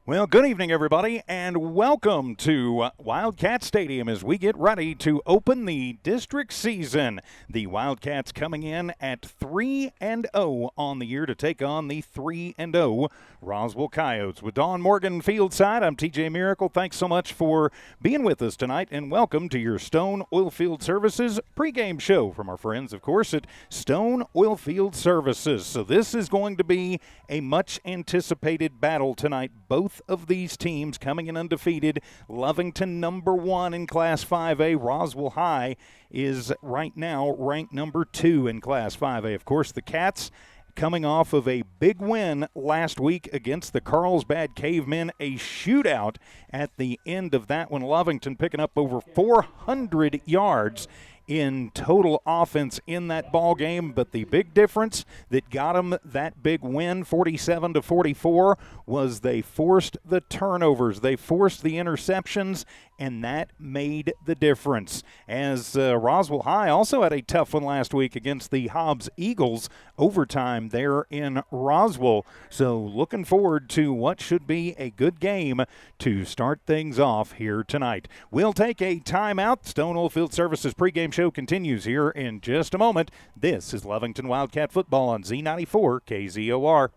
Well, good evening, everybody, and welcome to Wildcat Stadium as we get ready to open the district season. The Wildcats coming in at 3-0 on the year to take on the 3-0 Roswell Coyotes. With Don Morgan fieldside, I'm TJ Miracle. Thanks so much for being with us tonight, and welcome to your Stone Oilfield Services pregame show from our friends, of course, at Stone Oilfield Services. So this is going to be a much-anticipated battle tonight. Both of these teams coming in undefeated. Lovington number 1 in Class 5A. Roswell High is right now ranked number 2 in Class 5A. Of course, the Cats coming off of a big win last week against the Carlsbad Cavemen, a shootout at the end of that one. Lovington picking up over 400 yards in total offense in that ball game, but the big difference that got them that big win, 47-44, was they forced the turnovers, they forced the interceptions, and that made the difference. As Roswell High also had a tough one last week against the Hobbs Eagles, overtime there in Roswell. So looking forward to what should be a good game to start things off here tonight. We'll take a timeout. Stone Oilfield Services pregame show continues here in just a moment. This is Lovington Wildcat football on Z94 KZOR.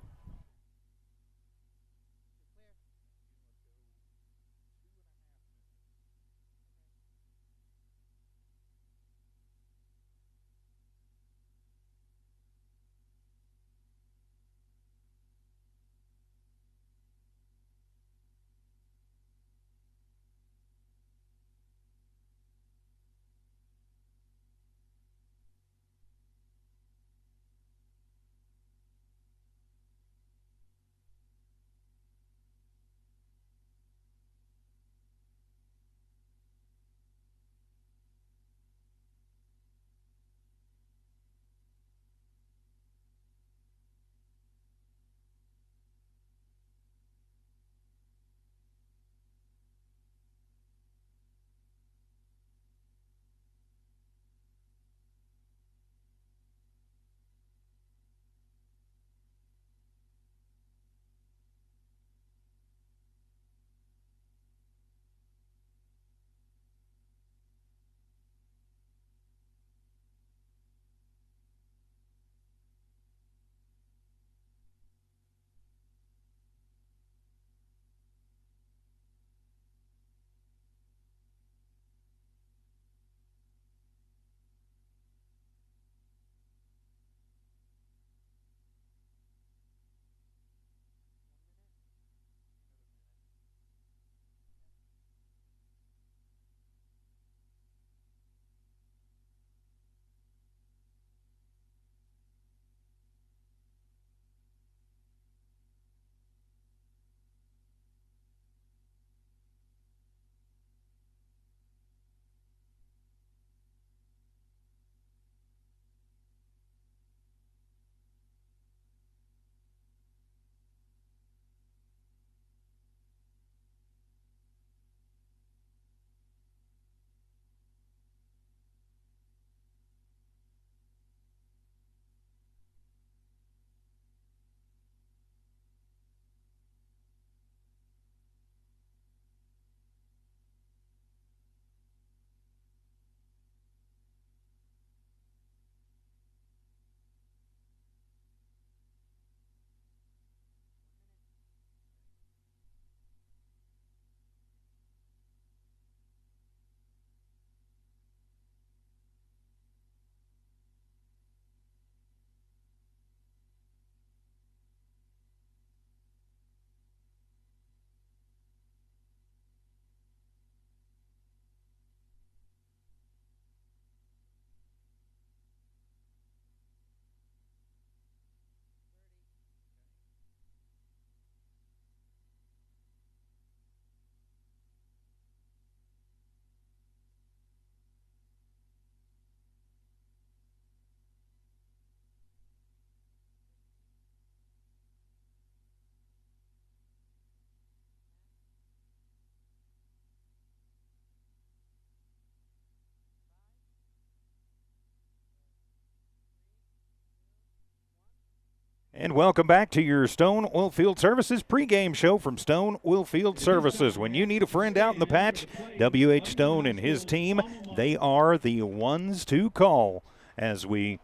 And welcome back to your Stone Oilfield Services pregame show from Stone Oilfield Services. When you need a friend out in the patch, W.H. Stone and his team, they are the ones to call. As we,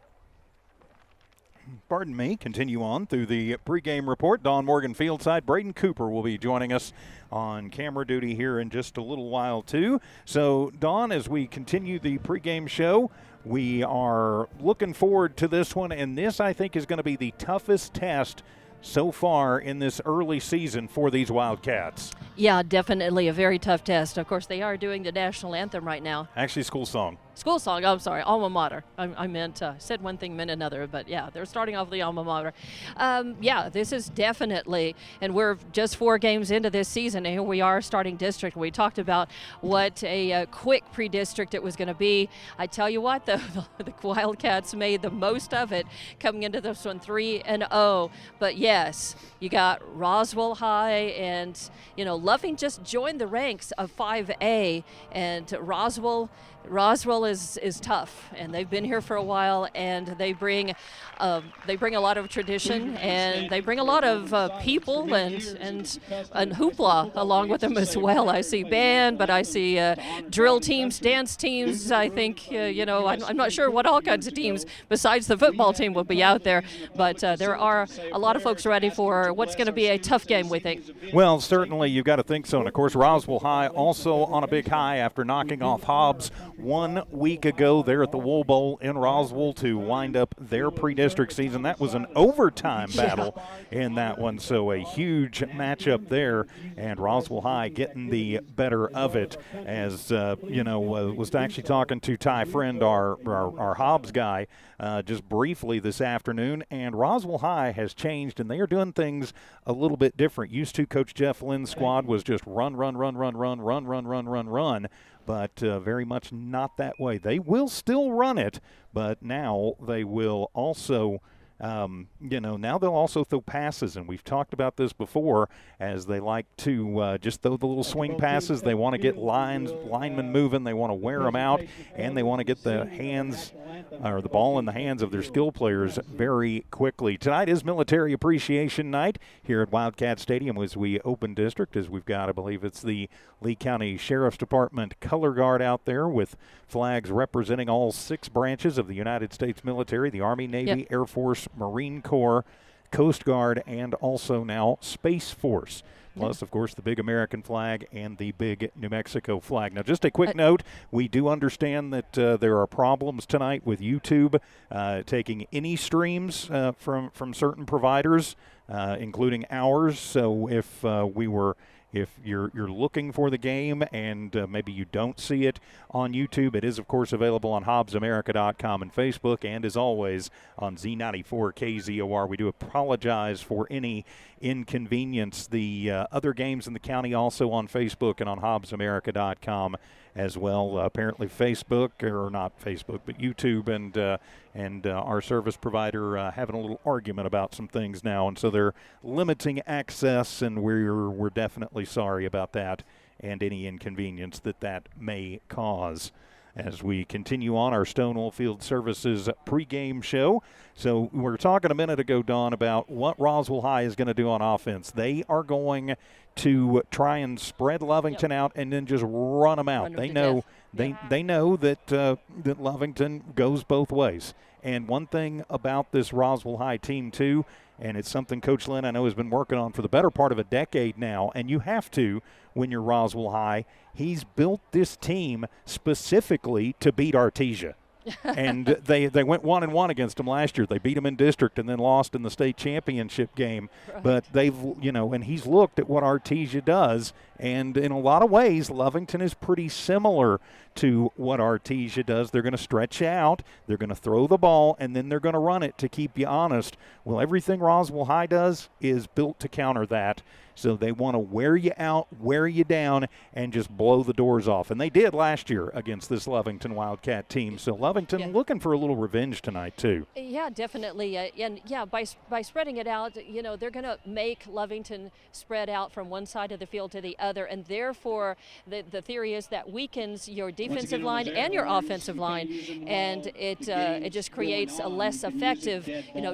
continue on through the pregame report. Don Morgan fieldside. Braden Cooper will be joining us on camera duty here in just a little while, too. So, Don, as we continue the pregame show, we are looking forward to this one, and this, I think, is going to be the toughest test so far in this early season for these Wildcats. Yeah, definitely a very tough test. Of course, they are doing the national anthem right now. Actually, school song. School song, I'm sorry, alma mater. I meant, said one thing, meant another, but yeah, they're starting off the alma mater. Yeah, this is definitely, and we're just 4 games into this season, and here we are starting district. We talked about what a quick pre-district it was going to be. I tell you what, the Wildcats made the most of it coming into this one 3-0. But yes, you got Roswell High, and, Loving just joined the ranks of 5A, and Roswell is tough, and they've been here for a while, and they bring a lot of tradition, and they bring a lot of people and hoopla along with them as well. I see band, but I see drill teams, dance teams. I think I'm not sure what all kinds of teams besides the football team will be out there, but there are a lot of folks ready for what's going to be a tough game, we think. Well, certainly you've got to think so, and of course Roswell High also on a big high after knocking off Hobbs 1 week ago there at the Wool Bowl in Roswell to wind up their pre-district season. That was an overtime battle in that one, so a huge matchup there, and Roswell High getting the better of it. As was actually talking to Ty Friend, our Hobbs guy, just briefly this afternoon, and Roswell High has changed, and they are doing things a little bit different. Used to Coach Jeff Lynn's squad was just run, but very much not that way. They will still run it, but now they will also now they'll also throw passes, and we've talked about this before, as they like to just throw the little swing passes. They want to get linemen moving. They want to wear them out, and they want to get the ball in the hands of their skill players very quickly. Tonight is Military Appreciation Night here at Wildcat Stadium as we open district, as we've got, I believe it's the Lee County Sheriff's Department color guard out there with flags representing all 6 branches of the United States military, the Army, Navy, Air Force, Marine Corps, Coast Guard, and also now Space Force. Plus, of course, the big American flag and the big New Mexico flag. Now, just a quick note, we do understand that there are problems tonight with YouTube taking any streams from certain providers, including ours. So if you're looking for the game and maybe you don't see it on YouTube, it is, of course, available on HobbsAmerica.com and Facebook, and as always on Z94KZOR. We do apologize for any inconvenience. The other games in the county also on Facebook and on HobbsAmerica.com as well. Apparently Facebook, or not Facebook, but YouTube and our service provider having a little argument about some things now, and so they're limiting access, and we're definitely sorry about that and any inconvenience that may cause. As we continue on our Stone Oilfield Services pregame show. So we were talking a minute ago, Don, about what Roswell High is going to do on offense. They are going to try and spread Lovington out and then just run them out. They know that Lovington goes both ways. And one thing about this Roswell High team, too, and it's something Coach Lynn, I know, has been working on for the better part of a decade now, and you have to when you're Roswell High. He's built this team specifically to beat Artesia. And they went 1-1 against them last year. They beat them in district and then lost in the state championship game. Right. But they've, and he's looked at what Artesia does, and in a lot of ways, Lovington is pretty similar to what Artesia does. They're going to stretch out, they're going to throw the ball, and then they're going to run it to keep you honest. Well, everything Roswell High does is built to counter that. So they want to wear you out, wear you down, and just blow the doors off. And they did last year against this Lovington Wildcat team. So Lovington looking for a little revenge tonight, too. Yeah, definitely. By spreading it out, they're going to make Lovington spread out from one side of the field to the other, and therefore the theory is that weakens your defensive line and your offensive line, and it just creates a less effective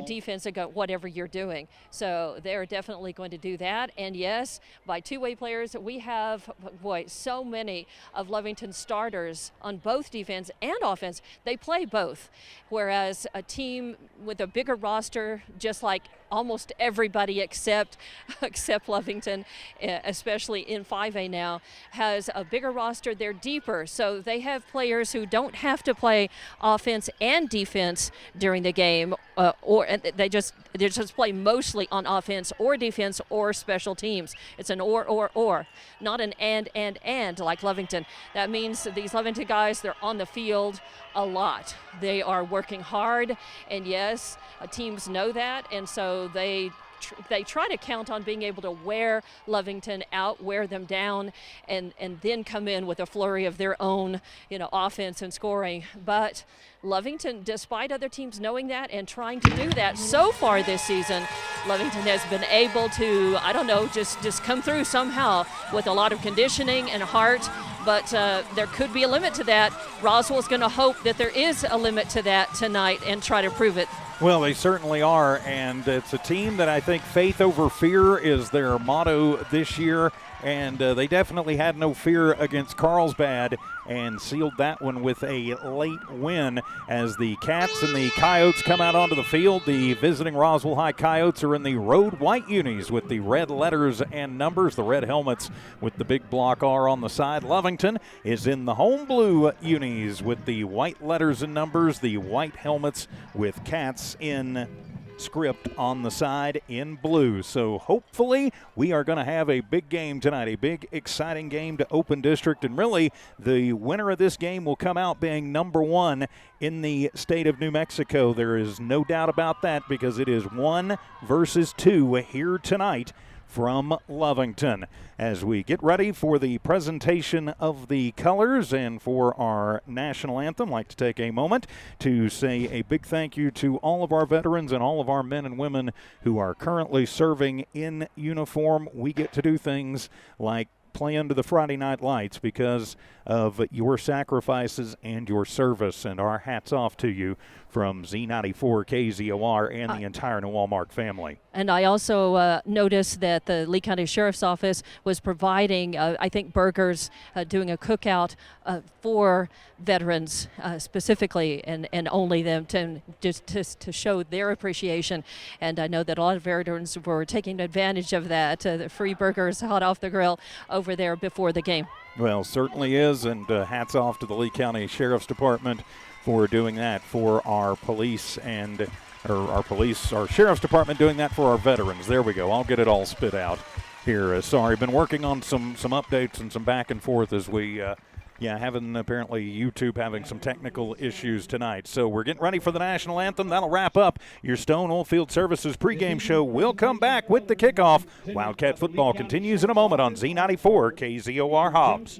defense against whatever you're doing. So they're definitely going to do that. And yes, by two-way players, we have so many of Lovington's starters on both defense and offense. They play both, whereas a team with a bigger roster, just like almost everybody except Lovington, especially in 5A now, has a bigger roster. They're deeper, so they have players who don't have to play offense and defense during the game, or they just play mostly on offense or defense or special teams. It's an or, not an and like Lovington. That means these Lovington guys, they're on the field a lot. They are working hard, and yes, teams know that, and so they try to count on being able to wear Lovington out, wear them down, and then come in with a flurry of their own, offense and scoring. But Lovington, despite other teams knowing that and trying to do that so far this season, Lovington has been able to, just come through somehow with a lot of conditioning and heart. But there could be a limit to that. Roswell's going to hope that there is a limit to that tonight and try to prove it. Well, they certainly are, and it's a team that I think faith over fear is their motto this year, and they definitely had no fear against Carlsbad and sealed that one with a late win as the Cats and the Coyotes come out onto the field. The visiting Roswell High Coyotes are in the road white unis with the red letters and numbers, the red helmets with the big block R on the side. Lovington is in the home blue unis with the white letters and numbers, the white helmets with Cats in script on the side in blue. So hopefully we are going to have a big game tonight, a big exciting game to open district, and really the winner of this game will come out being number one in the state of New Mexico. There is no doubt about that, because it is 1 versus 2 here tonight from Lovington. As we get ready for the presentation of the colors and for our national anthem, I'd like to take a moment to say a big thank you to all of our veterans and all of our men and women who are currently serving in uniform. We get to do things like play under the Friday Night Lights because of your sacrifices and your service, and our hats off to you from Z94 KZOR and the entire New Walmark family. And I also noticed that the Lee County Sheriff's Office was providing, I think, burgers, doing a cookout for veterans specifically, and only them, to show their appreciation. And I know that a lot of veterans were taking advantage of that, the free burgers hot off the grill over there before the game. Well, certainly is, and hats off to the Lee County Sheriff's Department for doing that for our police and our Sheriff's Department doing that for our veterans. There we go. I'll get it all spit out here. Sorry, been working on some updates and some back and forth as we having apparently YouTube having some technical issues tonight. So we're getting ready for the national anthem. That'll wrap up your Stone Oilfield Services pregame show. We'll come back with the kickoff. Wildcat football continues in a moment on Z94 KZOR Hobbs.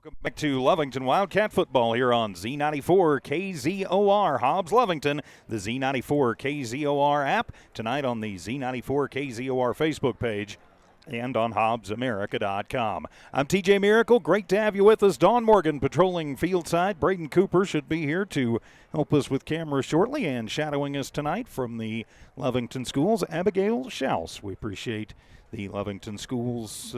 Welcome back to Lovington Wildcat football here on Z94 KZOR Hobbs Lovington, the Z94 KZOR app, tonight on the Z94 KZOR Facebook page and on HobbsAmerica.com. I'm TJ Miracle. Great to have you with us. Dawn Morgan patrolling field side. Braden Cooper should be here to help us with cameras shortly, and shadowing us tonight from the Lovington Schools, Abigail Schaus. We appreciate the Lovington Schools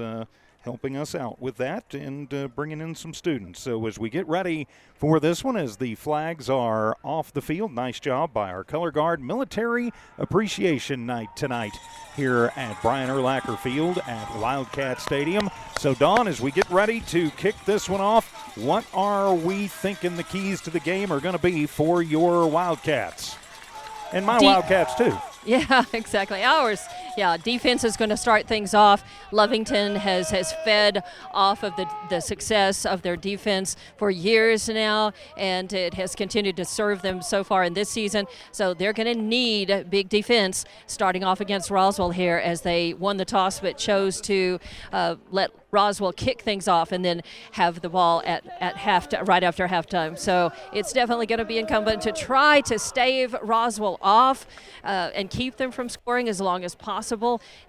helping us out with that and bringing in some students. So as we get ready for this one, as the flags are off the field, nice job by our color guard. Military Appreciation Night tonight here at Brian Urlacher Field at Wildcat Stadium. So Dawn, as we get ready to kick this one off, what are we thinking the keys to the game are going to be for your Wildcats? And my Wildcats too. Yeah, exactly. Ours. Yeah, defense is going to start things off. Lovington has fed off of the success of their defense for years now, and it has continued to serve them so far in this season. So they're going to need big defense starting off against Roswell here, as they won the toss but chose to let Roswell kick things off and then have the ball at right after halftime. So it's definitely going to be incumbent to try to stave Roswell off and keep them from scoring as long as possible,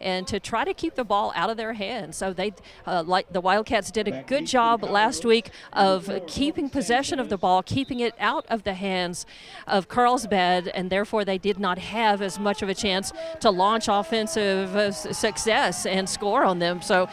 and to try to keep the ball out of their hands. So they, like the Wildcats, did a good job last week of keeping possession of the ball, keeping it out of the hands of Carlsbad, and therefore they did not have as much of a chance to launch offensive success and score on them. So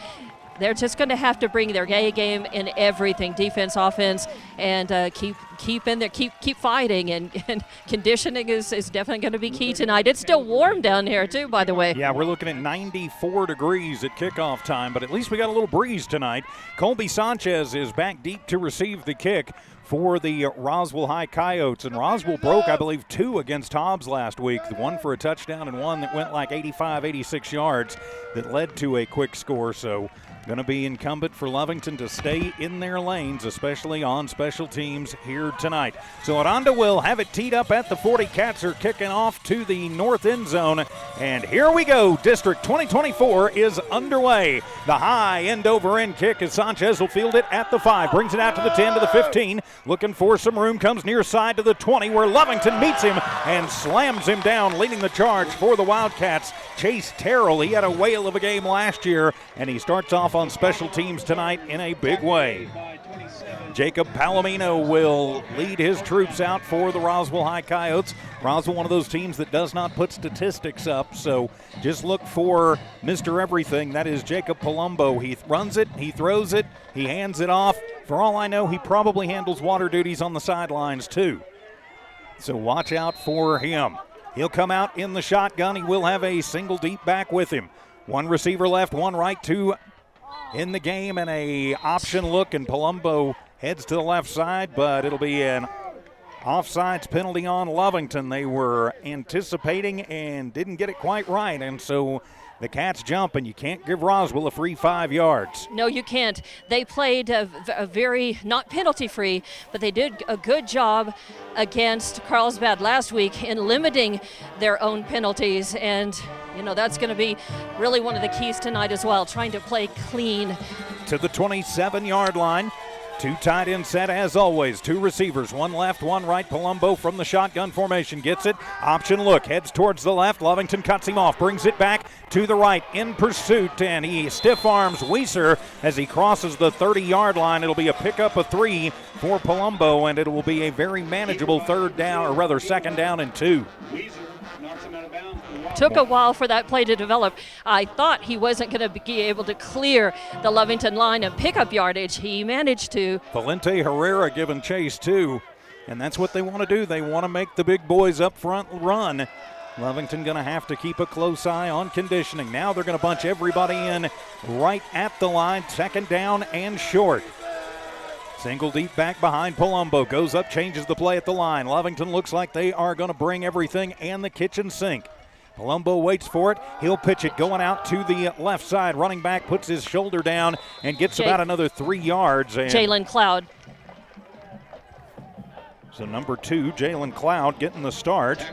they're just going to have to bring their A game in everything, defense, offense, and keep in there, keep fighting, and conditioning is definitely going to be key tonight. It's still warm down here too, by the way. Yeah, we're looking at 94 degrees at kickoff time, but at least we got a little breeze tonight. Colby Sanchez is back deep to receive the kick for the Roswell High Coyotes, and Roswell broke, I believe, 2 against Hobbs last week, one for a touchdown and one that went like 85, 86 yards that led to a quick score. So going to be incumbent for Lovington to stay in their lanes, especially on special teams here tonight. So Aranda will have it teed up at the 40. Cats are kicking off to the north end zone, and here we go. District 2024 is underway. The high end-over-end kick as Sanchez will field it at the 5, brings it out to the 10, to the 15, looking for some room, comes near side to the 20, where Lovington meets him and slams him down. Leading the charge for the Wildcats, Chase Terrell. He had a whale of a game last year, and he starts off on special teams tonight in a big way. Jacob Palomino will lead his troops out for the Roswell High Coyotes. Roswell, one of those teams that does not put statistics up, so just look for Mr. Everything. That is Jacob Palumbo. He runs it, he throws it, he hands it off. For all I know, he probably handles water duties on the sidelines too. So watch out for him. He'll come out in the shotgun. He will have a single deep back with him. One receiver left, one right, 2 in the game, and a option look, and Palumbo heads to the left side, but it'll be an offsides penalty on Lovington. They were anticipating and didn't get it quite right, and so the Cats jump, and you can't give Roswell a free 5 yards. No, you can't. They played a very, not penalty-free, but they did a good job against Carlsbad last week in limiting their own penalties, and that's going to be really one of the keys tonight as well, trying to play clean. To the 27-yard line. 2 tight end set as always. 2 receivers, one left, one right. Palumbo from the shotgun formation gets it. Option look, heads towards the left. Lovington cuts him off, brings it back to the right in pursuit, and he stiff arms Weiser as he crosses the 30-yard line. It'll be a pickup of 3 for Palumbo, and it will be a very manageable second down and 2. Took a while for that play to develop. I thought he wasn't going to be able to clear the Lovington line and pick up yardage. He managed to. Valente Herrera giving chase too, and that's what they want to do. They want to make the big boys up front run. Lovington going to have to keep a close eye on conditioning. Now they're going to bunch everybody in right at the line, second down and short. Single deep back behind Palumbo, goes up, changes the play at the line. Lovington looks like they are going to bring everything and the kitchen sink. Palumbo waits for it. He'll pitch it going out to the left side. Running back puts his shoulder down and gets about another 3 yards. Jalen Cloud. So number 2, Jalen Cloud getting the start.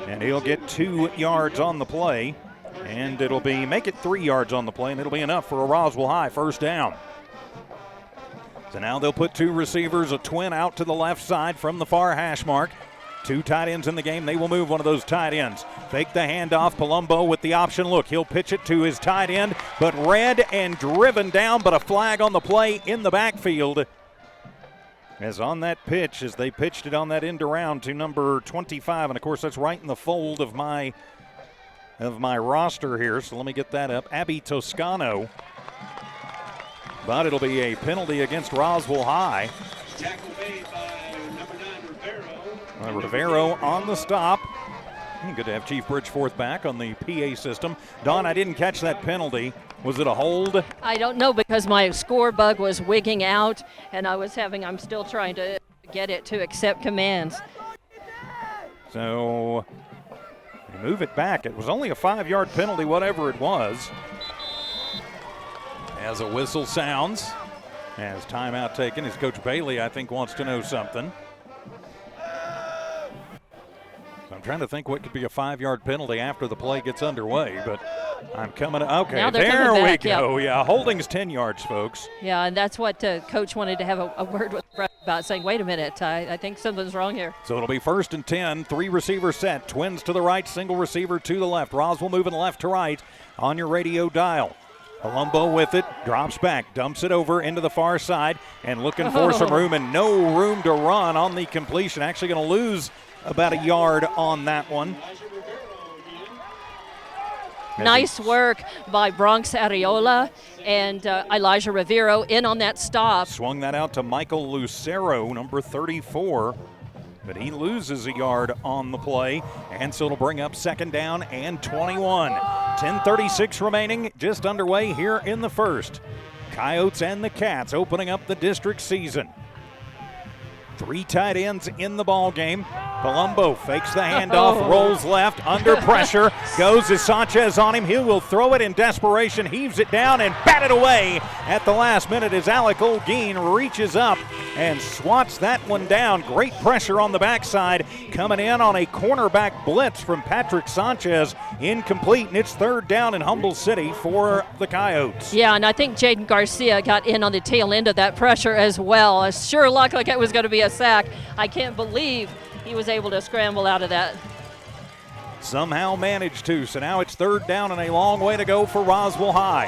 And he'll get 2 yards on the play. And make it 3 yards on the play, and it'll be enough for a Roswell High first down. So now they'll put 2 receivers, a twin out to the left side from the far hash mark. 2 tight ends in the game. They will move one of those tight ends. Fake the handoff. Palumbo with the option look. He'll pitch it to his tight end, but read and driven down, but a flag on the play in the backfield. As on that pitch, as they pitched it on that end around to number 25, and of course that's right in the fold of my roster here, so let me get that up. Abby Toscano. But it'll be a penalty against Roswell High. Tackle made by number 9, Rivero. Rivero on the stop. Good to have Chief Bridgeforth back on the PA system. Dawn, I didn't catch that penalty. Was it a hold? I don't know because my score bug was wigging out, and I'm still trying to get it to accept commands. So they move it back. It was only a 5-yard penalty, whatever it was. As a whistle sounds, as timeout taken, as Coach Bailey, I think, wants to know something. So I'm trying to think what could be a 5-yard penalty after the play gets underway, but I'm coming. Okay, now there we back, go. Yeah, holding's 10 yards, folks. Yeah, and that's what Coach wanted to have a word with Brett about, saying, wait a minute, I think something's wrong here. So it'll be 1st and 10, 3 receivers set, twins to the right, single receiver to the left. Roswell moving left to right on your radio dial. Palumbo with it, drops back, dumps it over into the far side, and looking for some room, and no room to run on the completion. Actually going to lose about a yard on that one. Nice work by Bronx Areola and Elijah Rivero in on that stop. Swung that out to Michael Lucero, number 34. But he loses a yard on the play, and so it'll bring up 2nd down and 21. 10:36 remaining, just underway here in the first. Coyotes and the Cats opening up the district season. 3 tight ends in the ball game. Palumbo fakes the handoff, rolls left, under pressure, goes as Sanchez on him. He will throw it in desperation, heaves it down and batted away at the last minute as Alec Olguin reaches up and swats that one down. Great pressure on the backside, coming in on a cornerback blitz from Patrick Sanchez. Incomplete, and it's 3rd down in Humboldt City for the Coyotes. Yeah, and I think Jaden Garcia got in on the tail end of that pressure as well. It sure looked like it was going to be a sack. I can't believe he was able to scramble out of that. Somehow managed to, so now it's 3rd down and a long way to go for Roswell High.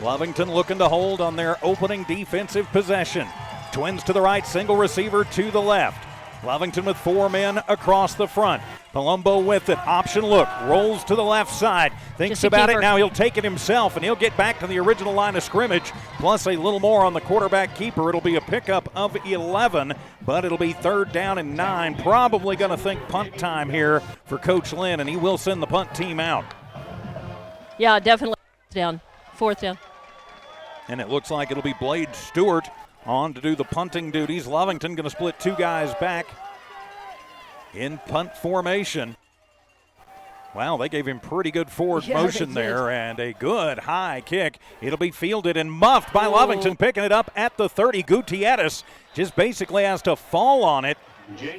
Lovington looking to hold on their opening defensive possession. Twins to the right, single receiver to the left. Lovington with 4 men across the front. Palumbo with it, option look, rolls to the left side, thinks about it, now he'll take it himself, and he'll get back to the original line of scrimmage, plus a little more on the quarterback keeper. It'll be a pickup of 11, but it'll be 3rd down and 9. Probably going to think punt time here for Coach Lynn, and he will send the punt team out. Yeah, definitely down, 4th down. And it looks like it'll be Blade Stewart on to do the punting duties. Lovington going to split 2 guys back in punt formation. Wow, they gave him pretty good forward motion there, and a good high kick. It'll be fielded and muffed by Lovington, picking it up at the 30. Gutierrez just basically has to fall on it.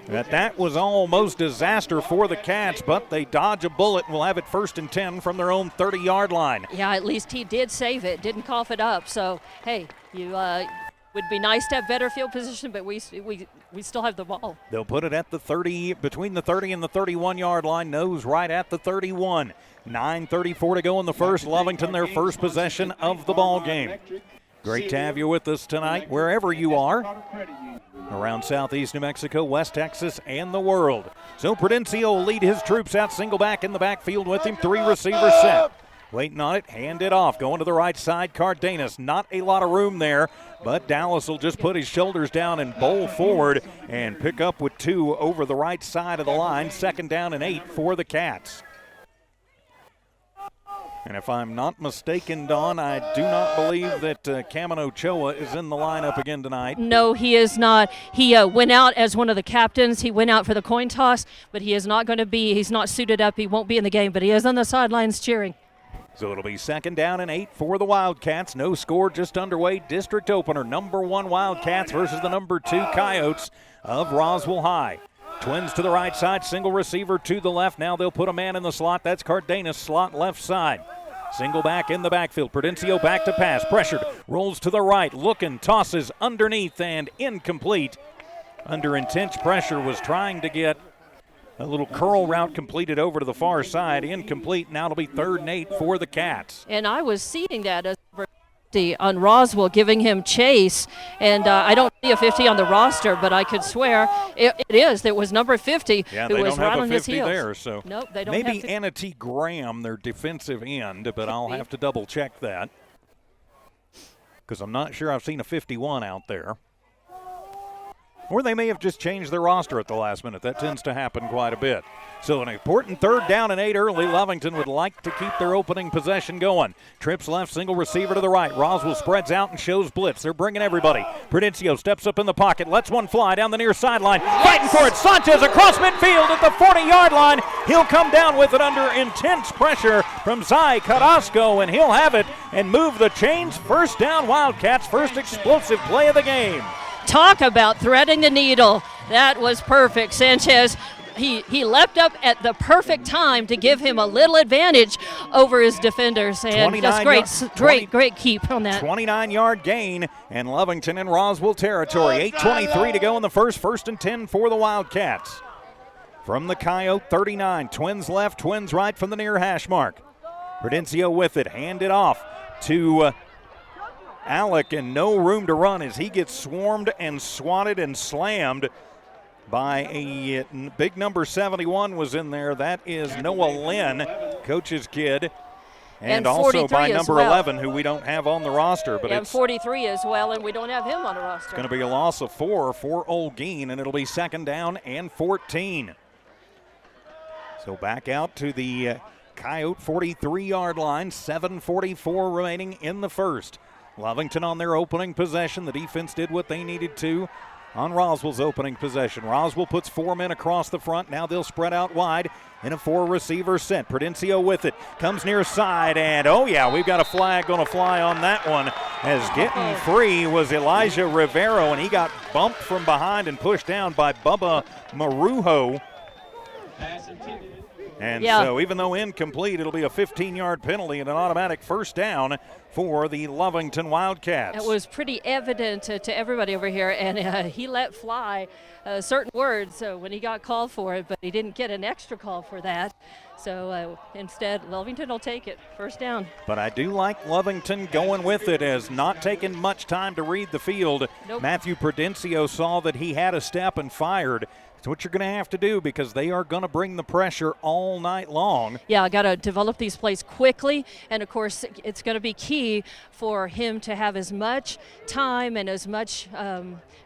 That was almost disaster for the Cats, but they dodge a bullet and will have it 1st and 10 from their own 30-yard line. Yeah, at least he did save it, didn't cough it up. So, hey, you would be nice to have better field position, but we still have the ball. They'll put it at the 30, between the 30 and the 31-yard line, nose right at the 31. 9:34 to go in the first. Lovington, their first possession of the ball game. Great to have you with us tonight, wherever you are, around southeast New Mexico, West Texas, and the world. So Prudencio will lead his troops out, single back in the backfield with him, 3 receivers set. Waiting on it, hand it off, going to the right side, Cardenas. Not a lot of room there, but Dallas will just put his shoulders down and bowl forward and pick up with 2 over the right side of the line. 2nd down and 8 for the Cats. And if I'm not mistaken, Dawn, I do not believe that Cameron Ochoa is in the lineup again tonight. No, he is not. He went out as one of the captains. He went out for the coin toss, but he is not going to be, he's not suited up. He won't be in the game, but he is on the sidelines cheering. So it'll be 2nd down and 8 for the Wildcats. No score, just underway. District opener, number 1 Wildcats versus the number 2 Coyotes of Roswell High. Twins to the right side, single receiver to the left. Now they'll put a man in the slot. That's Cardenas, slot left side. Single back in the backfield. Prudencio back to pass. Pressured. Rolls to the right. Looking. Tosses underneath and incomplete. Under intense pressure was trying to get a little curl route completed over to the far side. Incomplete. Now it'll be 3rd and 8 for the Cats. And I was seeing that as on Roswell, giving him chase, and I don't see a 50 on the roster, but I could swear it is. It was number 50 who was right on his heels. There, so nope, they don't maybe have Anna T. Graham, their defensive end, but I'll have to double check that because I'm not sure I've seen a 51 out there. Or they may have just changed their roster at the last minute. That tends to happen quite a bit. So an important 3rd down and 8 early. Lovington would like to keep their opening possession going. Trips left, single receiver to the right. Roswell spreads out and shows blitz. They're bringing everybody. Prudencio steps up in the pocket, lets one fly down the near sideline. Fighting for it. Sanchez across midfield at the 40-yard line. He'll come down with it under intense pressure from Zai Carrasco, and he'll have it and move the chains. 1st down, Wildcats. First explosive play of the game. Talk about threading the needle. That was perfect. Sanchez, he leapt up at the perfect time to give him a little advantage over his defenders. And just great keep on that. 29-yard gain, and Lovington in Roswell territory. 8:23 to go in the first. 1st and 10 for the Wildcats. From the Coyote 39, Twins left, Twins right from the near hash mark. Prudencio with it, hand it off to Alec, and no room to run as he gets swarmed and swatted and slammed by a big number 71 was in there. That is Noah Lynn, coach's kid, and also by number 11, who we don't have on the roster. But it's 43 as well, and we don't have him on the roster. It's going to be a loss of 4 for Olguin, and it'll be 2nd down and 14. So back out to the Coyote 43-yard line, 7:44 remaining in the first. Lovington on their opening possession. The defense did what they needed to on Roswell's opening possession. Roswell puts 4 men across the front. Now they'll spread out wide in a 4-receiver set. Prudencio with it. Comes near side, and oh yeah, we've got a flag going to fly on that one, as getting free was Elijah Rivero, and he got bumped from behind and pushed down by Bubba Marujo. And so even though incomplete, it'll be a 15-yard penalty and an automatic 1st down for the Lovington Wildcats. It was pretty evident to everybody over here, and he let fly certain words when he got called for it, but he didn't get an extra call for that. So instead, Lovington will take it. 1st down. But I do like Lovington going with it, as not taking much time to read the field. Nope. Matthew Prudencio saw that he had a step and fired. It's what you're going to have to do, because they are going to bring the pressure all night long. Yeah, I got to develop these plays quickly, and of course it's going to be key for him to have as much time and as much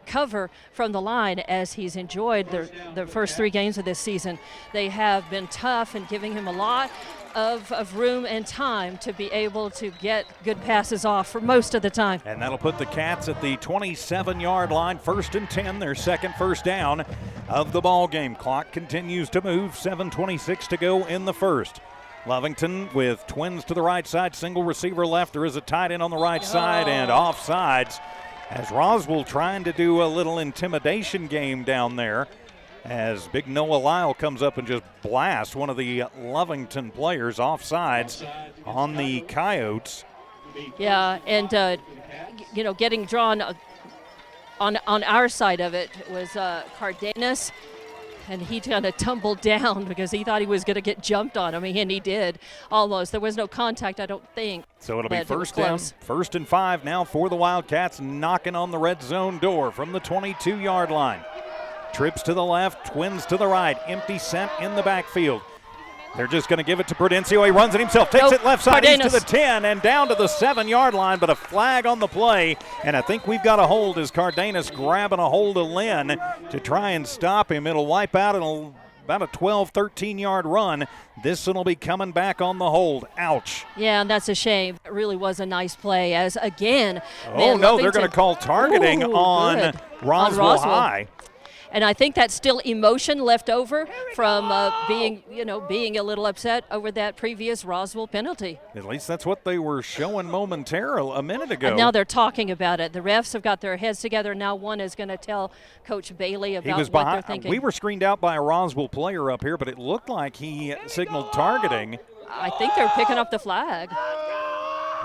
cover from the line as he's enjoyed the first 3 games of this season. They have been tough and giving him a lot of room and time to be able to get good passes off for most of the time. And that'll put the Cats at the 27-yard line. 1st and 10, their second 1st down of the ball game. Clock continues to move. 7:26 to go in the first. Lovington with Twins to the right side, single receiver left. There is a tight end on the right side and offsides, as Roswell trying to do a little intimidation game down there, as big Noah Lyle comes up and just blasts one of the Lovington players offsides on the Coyotes. Yeah, and getting drawn on our side of it was Cardenas, and he kind of tumbled down because he thought he was going to get jumped on him, and he did almost. There was no contact, I don't think. So it'll be 1st down, 1st and 5 now for the Wildcats, knocking on the red zone door from the 22-yard line. Trips to the left, Twins to the right, empty set in the backfield. They're just going to give it to Prudencio. He runs it himself, takes it left side, he's to the 10 and down to the 7-yard line, but a flag on the play, and I think we've got a hold as Cardenas grabbing a hold of Lynn to try and stop him. It'll wipe out about a 12, 13-yard run. This one will be coming back on the hold. Ouch. Yeah, and that's a shame. It really was a nice play, as again. Oh, no, they're going to call targeting on Roswell High. And I think that's still emotion left over from being a little upset over that previous Roswell penalty. At least that's what they were showing momentarily a minute ago. And now they're talking about it. The refs have got their heads together. Now one is going to tell Coach Bailey about what they're thinking. We were screened out by a Roswell player up here, but it looked like he signaled targeting. I think they're picking up the flag.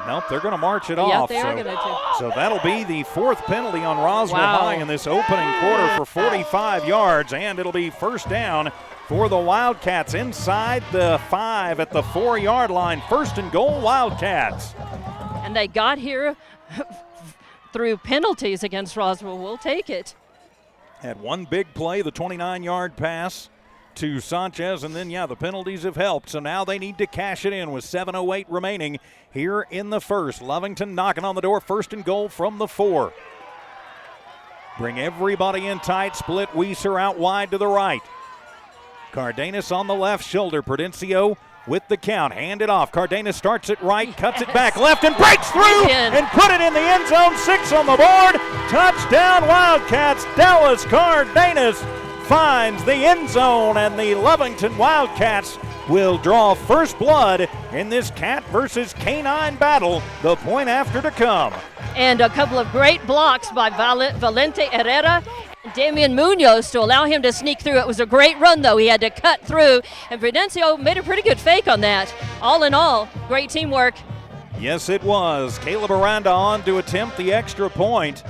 Nope, they're going to march it Yeah, off. they are going to. So that'll be the 4th penalty on Roswell Wow. High in this opening quarter for 45 yards, and it'll be first down for the Wildcats inside the 5 at the 4-yard line. 1st and goal, Wildcats. And they got here through penalties against Roswell. We'll take it. Had one big play, the 29-yard pass to Sanchez, and then, the penalties have helped. So now they need to cash it in with 7:08 remaining here in the first. Lovington knocking on the door, 1st and goal from the 4. Bring everybody in tight, split Weiser out wide to the right. Cardenas on the left shoulder. Prudencio with the count. Hand it off. Cardenas starts it right, cuts it back left, and breaks through and put it in the end zone. 6 on the board. Touchdown Wildcats. Dallas Cardenas finds the end zone, and the Lovington Wildcats will draw first blood in this cat versus canine battle. The point after to come. And a couple of great blocks by Valente Herrera and Damian Munoz to allow him to sneak through. It was a great run, though. He had to cut through, and Prudencio made a pretty good fake on that. All in all, great teamwork. Yes, it was. Caleb Aranda on to attempt the extra point.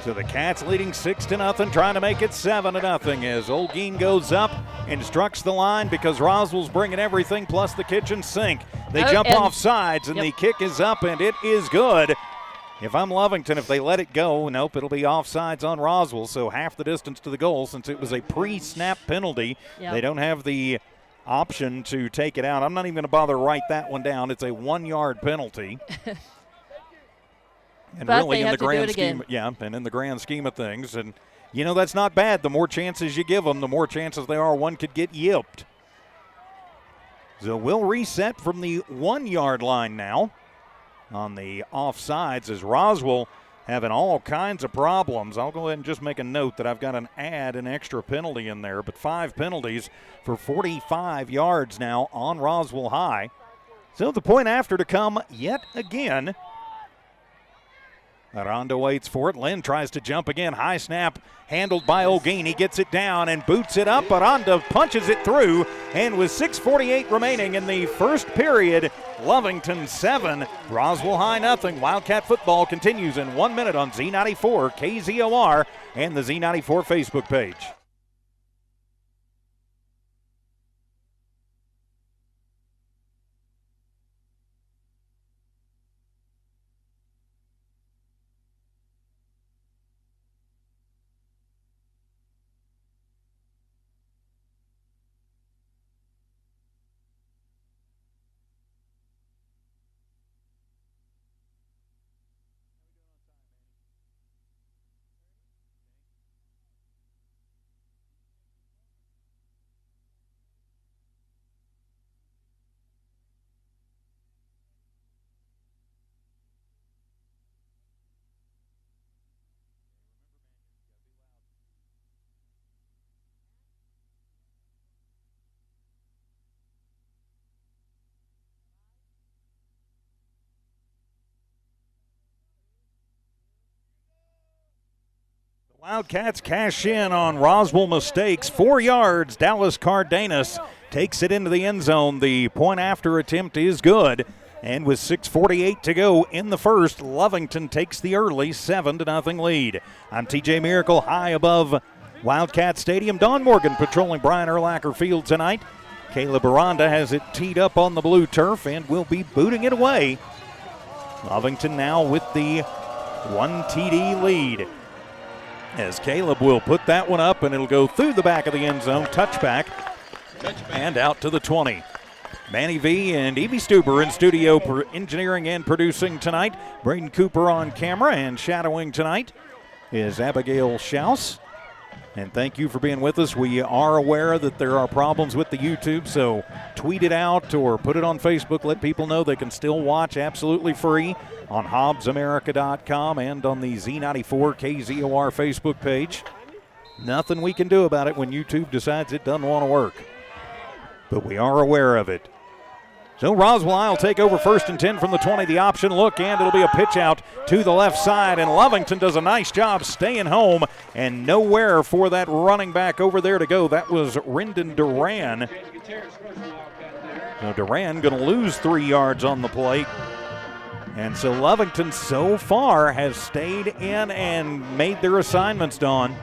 So the Cats leading 6-0, trying to make it 7-0 as Olguin goes up, instructs the line because Roswell's bringing everything plus the kitchen sink. They jump off sides, and the kick is up, and it is good. If I'm Lovington, if they let it go, nope, it'll be offsides on Roswell, so half the distance to the goal since it was a pre-snap penalty. Yep. They don't have the option to take it out. I'm not even going to bother to write that one down. It's a 1-yard penalty. And but really, they in have the to do grand it again. scheme, and in the grand scheme of things, and that's not bad. The more chances you give them, the more chances there are one could get yipped. So we'll reset from the 1-yard line now on the offsides as Roswell having all kinds of problems. I'll go ahead and just make a note that I've got an extra penalty in there, but 5 penalties for 45 yards now on Roswell High. So the point after to come yet again. Aranda waits for it. Lynn tries to jump again. High snap handled by Olguin. He gets it down and boots it up. Aranda punches it through. And with 6:48 remaining in the first period, Lovington 7, Roswell High nothing. Wildcat football continues in 1 minute on Z94, KZOR, and the Z94 Facebook page. Wildcats cash in on Roswell mistakes. 4 yards. Dallas Cardenas takes it into the end zone. The point after attempt is good. And with 6:48 to go in the first, Lovington takes the early 7-0 lead. I'm TJ Miracle high above Wildcat Stadium. Don Morgan patrolling Brian Urlacher Field tonight. Caleb Aranda has it teed up on the blue turf and will be booting it away. Lovington now with the 1 TD lead. As Caleb will put that one up, and it'll go through the back of the end zone, touchback, and out to the 20. Manny V and Evie Stuber in studio engineering and producing tonight. Braden Cooper on camera, and shadowing tonight is Abigail Schaus. And thank you for being with us. We are aware that there are problems with the YouTube, so tweet it out or put it on Facebook. Let people know they can still watch absolutely free on HobbsAmerica.com and on the Z94 KZOR Facebook page. Nothing we can do about it when YouTube decides it doesn't want to work. But we are aware of it. So Roswell will take over 1st and 10 from the 20. The option look, and it'll be a pitch out to the left side. And Lovington does a nice job staying home, and nowhere for that running back over there to go. That was Rendon Duran. Now Duran going to lose 3 yards on the play. And so Lovington so far has stayed in and made their assignments, Dawn.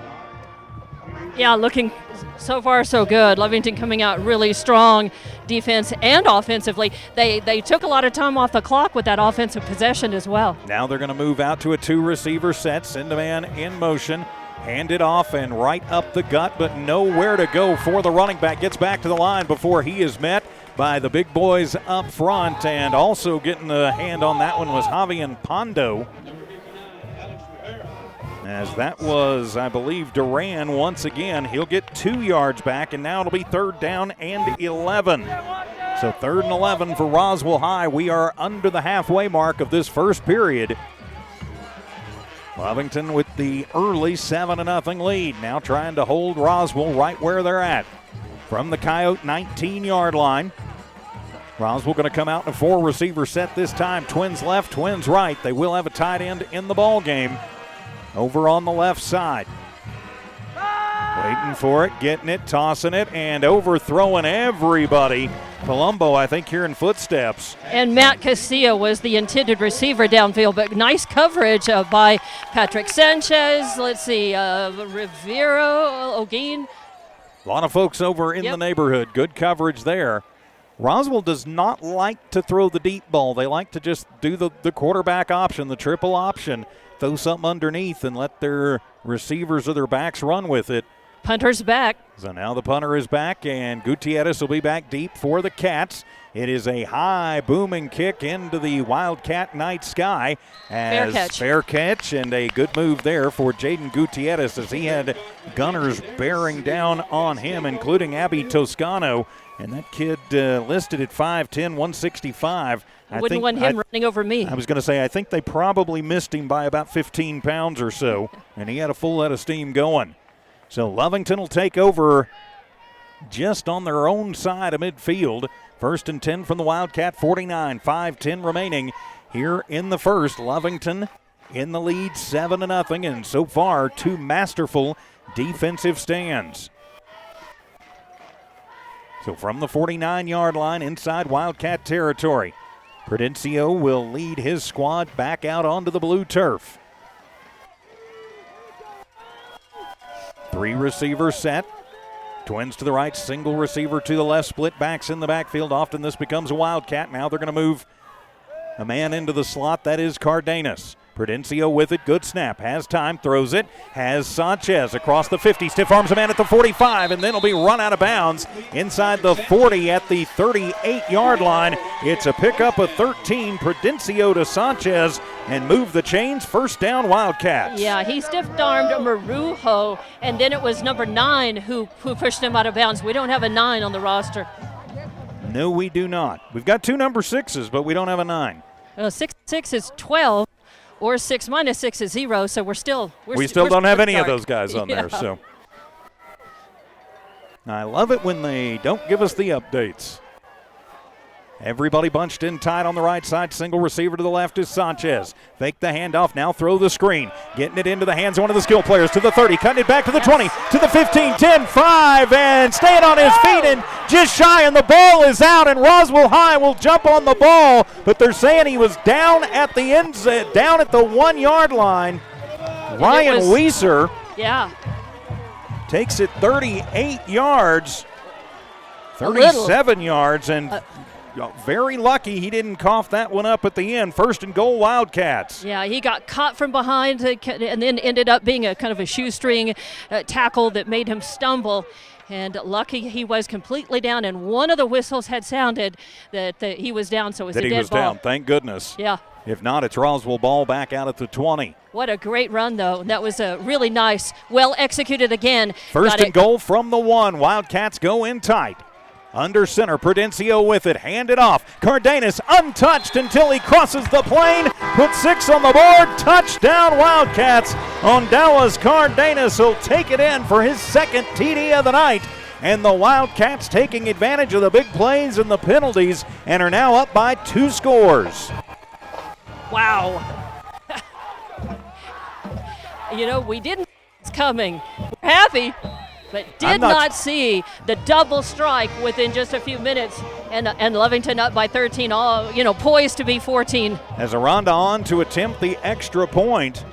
Yeah, looking so far so good. Lovington coming out really strong defense and offensively. They took a lot of time off the clock with that offensive possession as well. Now they're going to move out to a 2-receiver set. Send a man in motion. Hand it off and right up the gut, but nowhere to go for the running back. Gets back to the line before he is met by the big boys up front. And also getting the hand on that one was Javier Pondo. As that was, I believe, Duran once again. He'll get 2 yards back, and now it'll be 3rd down and 11. So 3rd and 11 for Roswell High. We are under the halfway mark of this first period. Lovington with the early 7-0 lead. Now trying to hold Roswell right where they're at. From the Coyote 19-yard line. Roswell going to come out in a 4-receiver set this time. Twins left, Twins right. They will have a tight end in the ball game. Over on the left side. Waiting for it, getting it, tossing it, and overthrowing everybody. Palumbo, I think, hearing footsteps. And Matt Castillo was the intended receiver downfield, but nice coverage by Patrick Sanchez. Let's see, Rivero, Ogin. A lot of folks over in the neighborhood. Good coverage there. Roswell does not like to throw the deep ball. They like to just do the quarterback option, the triple option. Throw something underneath and let their receivers or their backs run with it. Punter's back. So now the punter is back, and Gutierrez will be back deep for the Cats. It is a high booming kick into the Wildcat night sky. Fair catch, and a good move there for Jaden Gutierrez as he had gunners bearing down on him, including Abby Toscano. And that kid listed at 5'10", 165. Wouldn't want him running over me. I was going to say, I think they probably missed him by about 15 pounds or so, and he had a full head of steam going. So Lovington will take over just on their own side of midfield. 1st and 10 from the Wildcat 49, 5:10 remaining here in the first. Lovington in the lead 7-0, and so far 2 masterful defensive stands. So from the 49-yard line inside Wildcat territory, Prudencio will lead his squad back out onto the blue turf. 3-receiver set. Twins to the right, single receiver to the left, split backs in the backfield. Often this becomes a Wildcat. Now they're going to move a man into the slot. That is Cardenas. Prudencio with it, good snap, has time, throws it, has Sanchez across the 50, stiff arms a man at the 45, and then he'll be run out of bounds inside the 40 at the 38-yard line. It's a pickup of 13, Prudencio to Sanchez, and move the chains, 1st down Wildcats. Yeah, he stiff-armed Marujo, and then it was number 9 who pushed him out of bounds. We don't have a 9 on the roster. No, we do not. We've got 2 number 6s, but we don't have a 9. 6 is 12. Or 6 minus 6 is 0, so we still don't have any of those guys on there. So I love it when they don't give us the updates. Everybody bunched in tight on the right side. Single receiver to the left is Sanchez. Fake the handoff, now throw the screen. Getting it into the hands of one of the skill players to the 30. Cutting it back to the 20, to the 15, 10, 5, and staying on his feet and just shy, and the ball is out, and Roswell High will jump on the ball, but they're saying he was down at the end, down at the 1-yard line. Ryan Weiser takes it 38 yards, 37 yards, and very lucky he didn't cough that one up at the end. 1st and goal Wildcats. Yeah, he got caught from behind and then ended up being a kind of a shoestring tackle that made him stumble. And lucky he was completely down, and one of the whistles had sounded that he was down, so it was a dead ball. That he was down, thank goodness. Yeah. If not, it's Roswell ball back out at the 20. What a great run, though. That was a really nice, well executed again. 1st and goal from the 1. Wildcats go in tight. Under center, Prudencio with it, hand it off. Cardenas untouched until he crosses the plane. Put 6 on the board. Touchdown Wildcats on Dallas. Cardenas will take it in for his 2nd TD of the night. And the Wildcats taking advantage of the big plays and the penalties and are now up by 2 scores. Wow. We didn't see it's coming. We're happy. but did not see the double strike within just a few minutes, and Lovington up by 13, all poised to be 14. As Aranda on to attempt the extra point.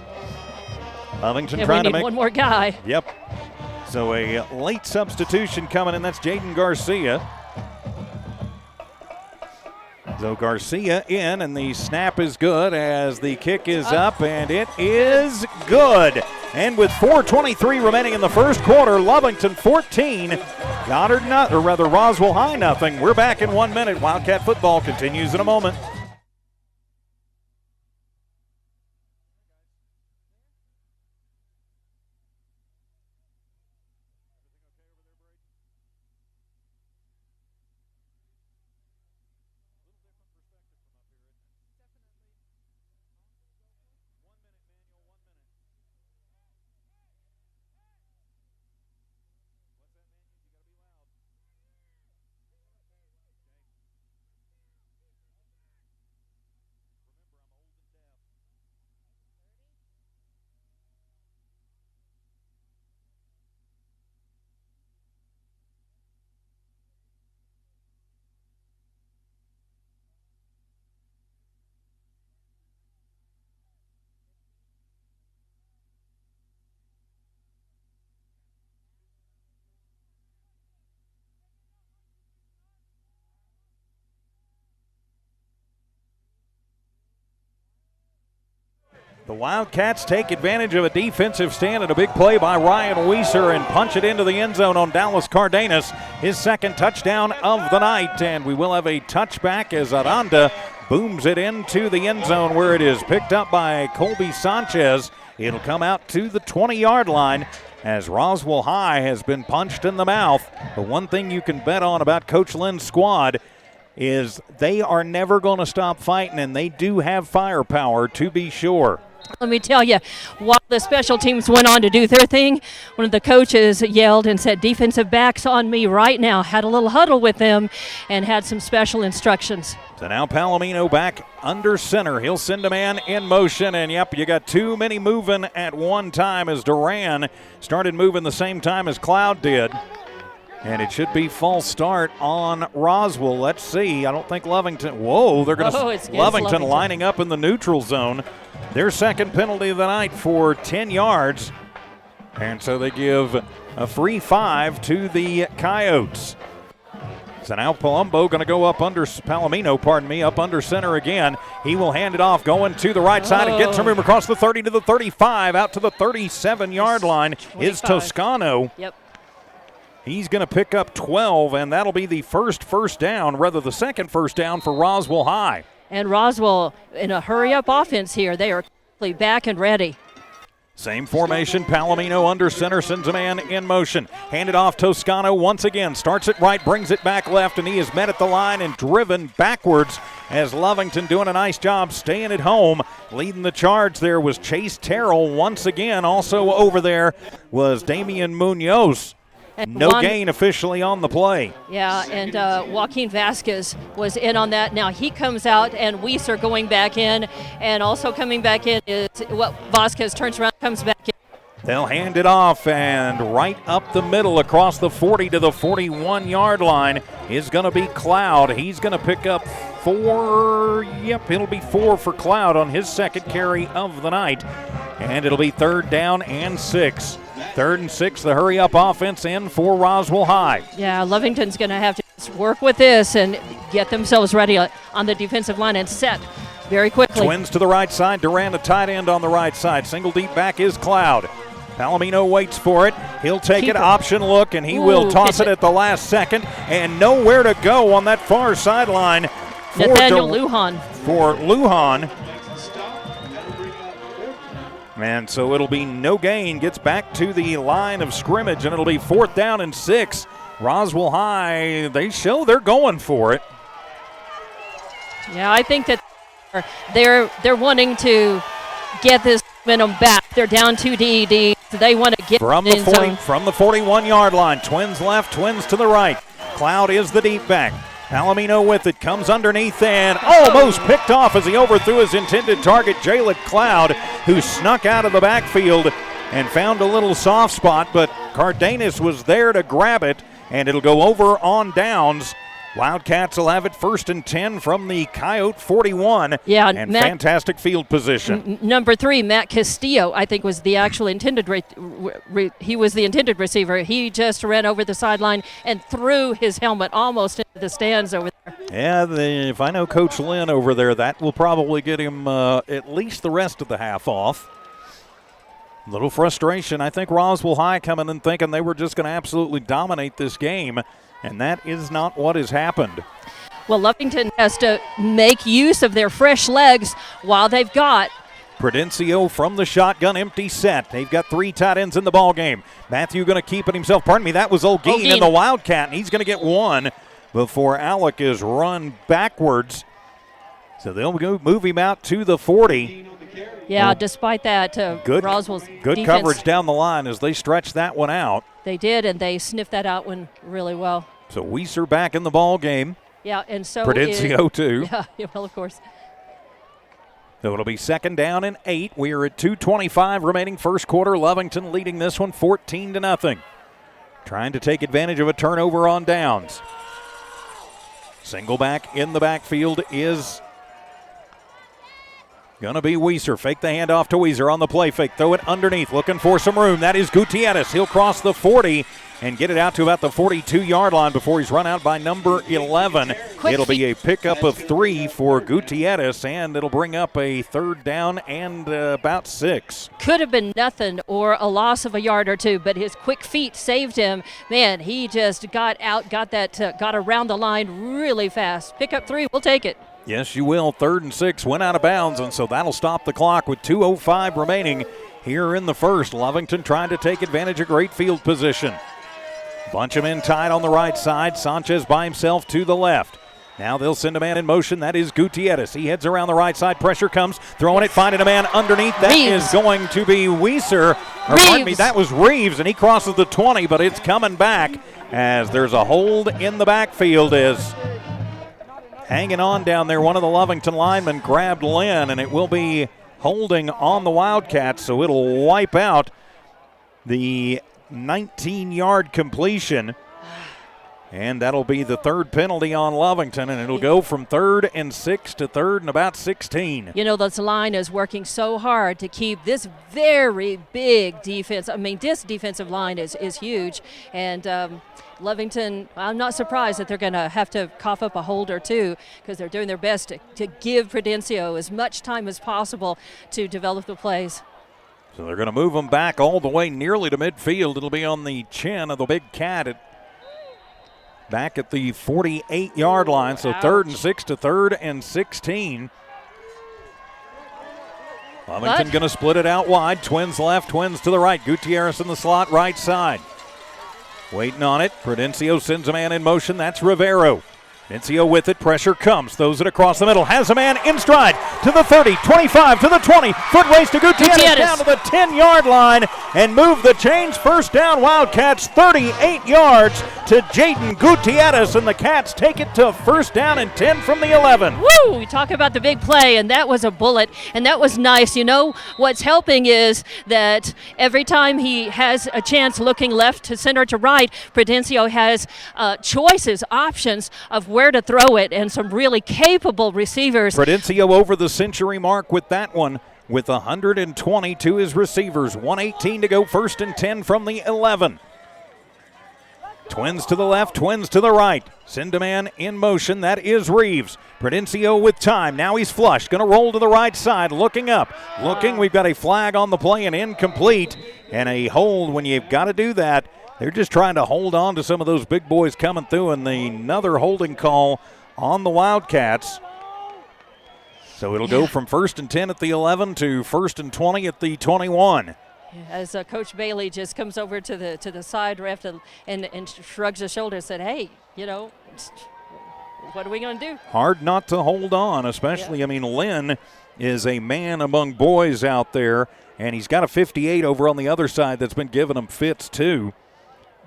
Lovington and trying we to need make one more guy. Yep. So a late substitution coming in. That's Jaden Garcia. So Garcia in, and the snap is good as the kick is up, and it is good. And with 4:23 remaining in the first quarter, Lovington 14, Roswell High nothing. We're back in 1 minute. Wildcat football continues in a moment. The Wildcats take advantage of a defensive stand and a big play by Ryan Weiser and punch it into the end zone on Dallas Cardenas, his second touchdown of the night. And we will have a touchback as Aranda booms it into the end zone where it is picked up by Colby Sanchez. It'll come out to the 20-yard line as Roswell High has been punched in the mouth. But one thing you can bet on about Coach Lynn's squad is they are never going to stop fighting, and they do have firepower, to be sure. Let me tell you, while the special teams went on to do their thing, one of the coaches yelled and said, "Defensive backs on me right now." Had a little huddle with them and had some special instructions. So now Palomino back under center. He'll send a man in motion, and yep, you got too many moving at one time as Duran started moving the same time as Cloud did. And it should be false start on Roswell. Let's see. I don't think Lovington. Whoa, they're going to. Lovington lining up in the neutral zone. Their second penalty of the night for 10 yards. And so they give a free 5 to the Coyotes. So now Palumbo going to go up under Palomino, up under center again. He will hand it off going to the right side and get some room across the 30 to the 35, out to the 37-yard line 25. Is Toscano. Yep. He's going to pick up 12, and that'll be the first down, rather the second first down for Roswell High. And Roswell in a hurry-up offense here. They are quickly back and ready. Same formation, Palomino under center, sends a man in motion. Handed off Toscano once again, starts it right, brings it back left, and he is met at the line and driven backwards as Lovington doing a nice job staying at home. Leading the charge there was Chase Terrell once again. Also over there was Damian Munoz. And no gain officially on the play. Yeah, and Joaquin Vasquez was in on that. Now he comes out, and Weiser going back in, and also coming back in is Vasquez turns around, comes back in. They'll hand it off, and right up the middle across the 40 to the 41-yard line is going to be Cloud. He's going to pick up 4. Yep, it'll be 4 for Cloud on his second carry of the night. And it'll be 3rd down and 6. 3rd and 6, the hurry-up offense in for Roswell High. Yeah, Lovington's going to have to work with this and get themselves ready on the defensive line and set very quickly. Twins to the right side. Duran, the tight end on the right side. Single deep back is Cloud. Palomino waits for it. He'll take it, option look, and he will toss it at the last second. And nowhere to go on that far sideline. Nathaniel Lujan. For Lujan. And so it'll be no gain. Gets back to the line of scrimmage, and it'll be 4th down and 6. Roswell High, they show they're going for it. Yeah, I think that they're wanting to get this momentum back. They're down 2 DED. So they want to get from the 41-yard line. Twins left, Twins to the right. Cloud is the deep back. Palomino with it, comes underneath and almost picked off as he overthrew his intended target, Jalen Cloud, who snuck out of the backfield. and found a little soft spot, but Cardenas was there to grab it, and it'll go over on downs. Wildcats will have it 1st and 10 from the Coyote 41. Yeah, and fantastic field position. Number 3, Matt Castillo, I think was the actual intended he was the intended receiver. He just ran over the sideline and threw his helmet almost into the stands over there. Yeah, if I know Coach Lynn over there, that will probably get him at least the rest of the half off. Little frustration. I think Roswell High coming in thinking they were just going to absolutely dominate this game, and that is not what has happened. Well, Lovington has to make use of their fresh legs while they've got. Prudencio from the shotgun, empty set. They've got 3 tight ends in the ball game. Matthew going to keep it himself. Pardon me, that was Olguin in the Wildcat, and he's going to get 1 before Alec is run backwards. So they'll move him out to the 40. Yeah, despite that, Roswell's good defense, coverage down the line as they stretch that one out. They did, and they sniffed that out one really well. So Weiser back in the ball game. Yeah, and so Prudencio too. Yeah, well, of course. So it'll be 2nd down and 8. We are at 2:25 remaining first quarter. Lovington leading this one 14-0. Trying to take advantage of a turnover on downs. Single back in the backfield is going to be Weiser. Fake the handoff to Weiser on the play fake. Throw it underneath. Looking for some room. That is Gutierrez. He'll cross the 40 and get it out to about the 42-yard line before he's run out by number 11. It'll be a pickup of 3 for Gutierrez, and it'll bring up a 3rd down and about 6. Could have been nothing or a loss of a yard or 2, but his quick feet saved him. Man, he just got out, got around the line really fast. Pick up 3. We'll take it. Yes, you will. 3rd and 6 went out of bounds, and so that'll stop the clock with 2:05 remaining here in the first. Lovington trying to take advantage of great field position. Bunch of men tied on the right side. Sanchez by himself to the left. Now they'll send a man in motion. That is Gutierrez. He heads around the right side. Pressure comes. Throwing it, finding a man underneath. That is going to be Weiser. Pardon me, that was Reeves, and he crosses the 20, but it's coming back as there's a hold in the backfield as hanging on down there. One of the Lovington linemen grabbed Lynn, and it will be holding on the Wildcats, so it'll wipe out the 19-yard completion. And that'll be the 3rd penalty on Lovington, and it'll go from 3rd and 6 to 3rd and about 16. You know, this line is working so hard to keep this very big defense. I mean, this defensive line is huge. And Lovington, I'm not surprised that they're going to have to cough up a hold or 2 because they're doing their best to give Prudencio as much time as possible to develop the plays. So they're going to move them back all the way nearly to midfield. It'll be on the chin of the big cat back at the 48-yard line. So 3rd and 6 to 3rd and 16. Lovington going to split it out wide. Twins left, twins to the right. Gutierrez in the slot, right side. Waiting on it. Prudencio sends a man in motion. That's Rivero. Prudencio with it. Pressure comes. Throws it across the middle. Has a man in stride to the 30, 25 to the 20. Foot race to Gutierrez down to the 10-yard line and move the chains. First down, Wildcats 38 yards to Jaden Gutierrez, and the Cats take it to 1st down and 10 from the 11. Woo! We talk about the big play, and that was a bullet, and that was nice. You know, what's helping is that every time he has a chance looking left to center to right, Prudencio has choices, options of where to throw it, and some really capable receivers. Prudencio over the century mark with that one, with 120 to his receivers. 1:18 to go, 1st and 10 from the 11. Twins to the left, twins to the right. Send a man in motion. That is Reeves. Prudencio with time. Now he's flushed. Going to roll to the right side. Looking up. Looking. We've got a flag on the play and incomplete. And a hold when you've got to do that. They're just trying to hold on to some of those big boys coming through. And another holding call on the Wildcats. So it'll go from 1st and 10 at the 11 to 1st and 20 at the 21. As Coach Bailey just comes over to the side ref and shrugs his shoulders and said, hey, you know, what are we going to do? Hard not to hold on, especially, I mean, Lynn is a man among boys out there, and he's got a 58 over on the other side that's been giving him fits, too.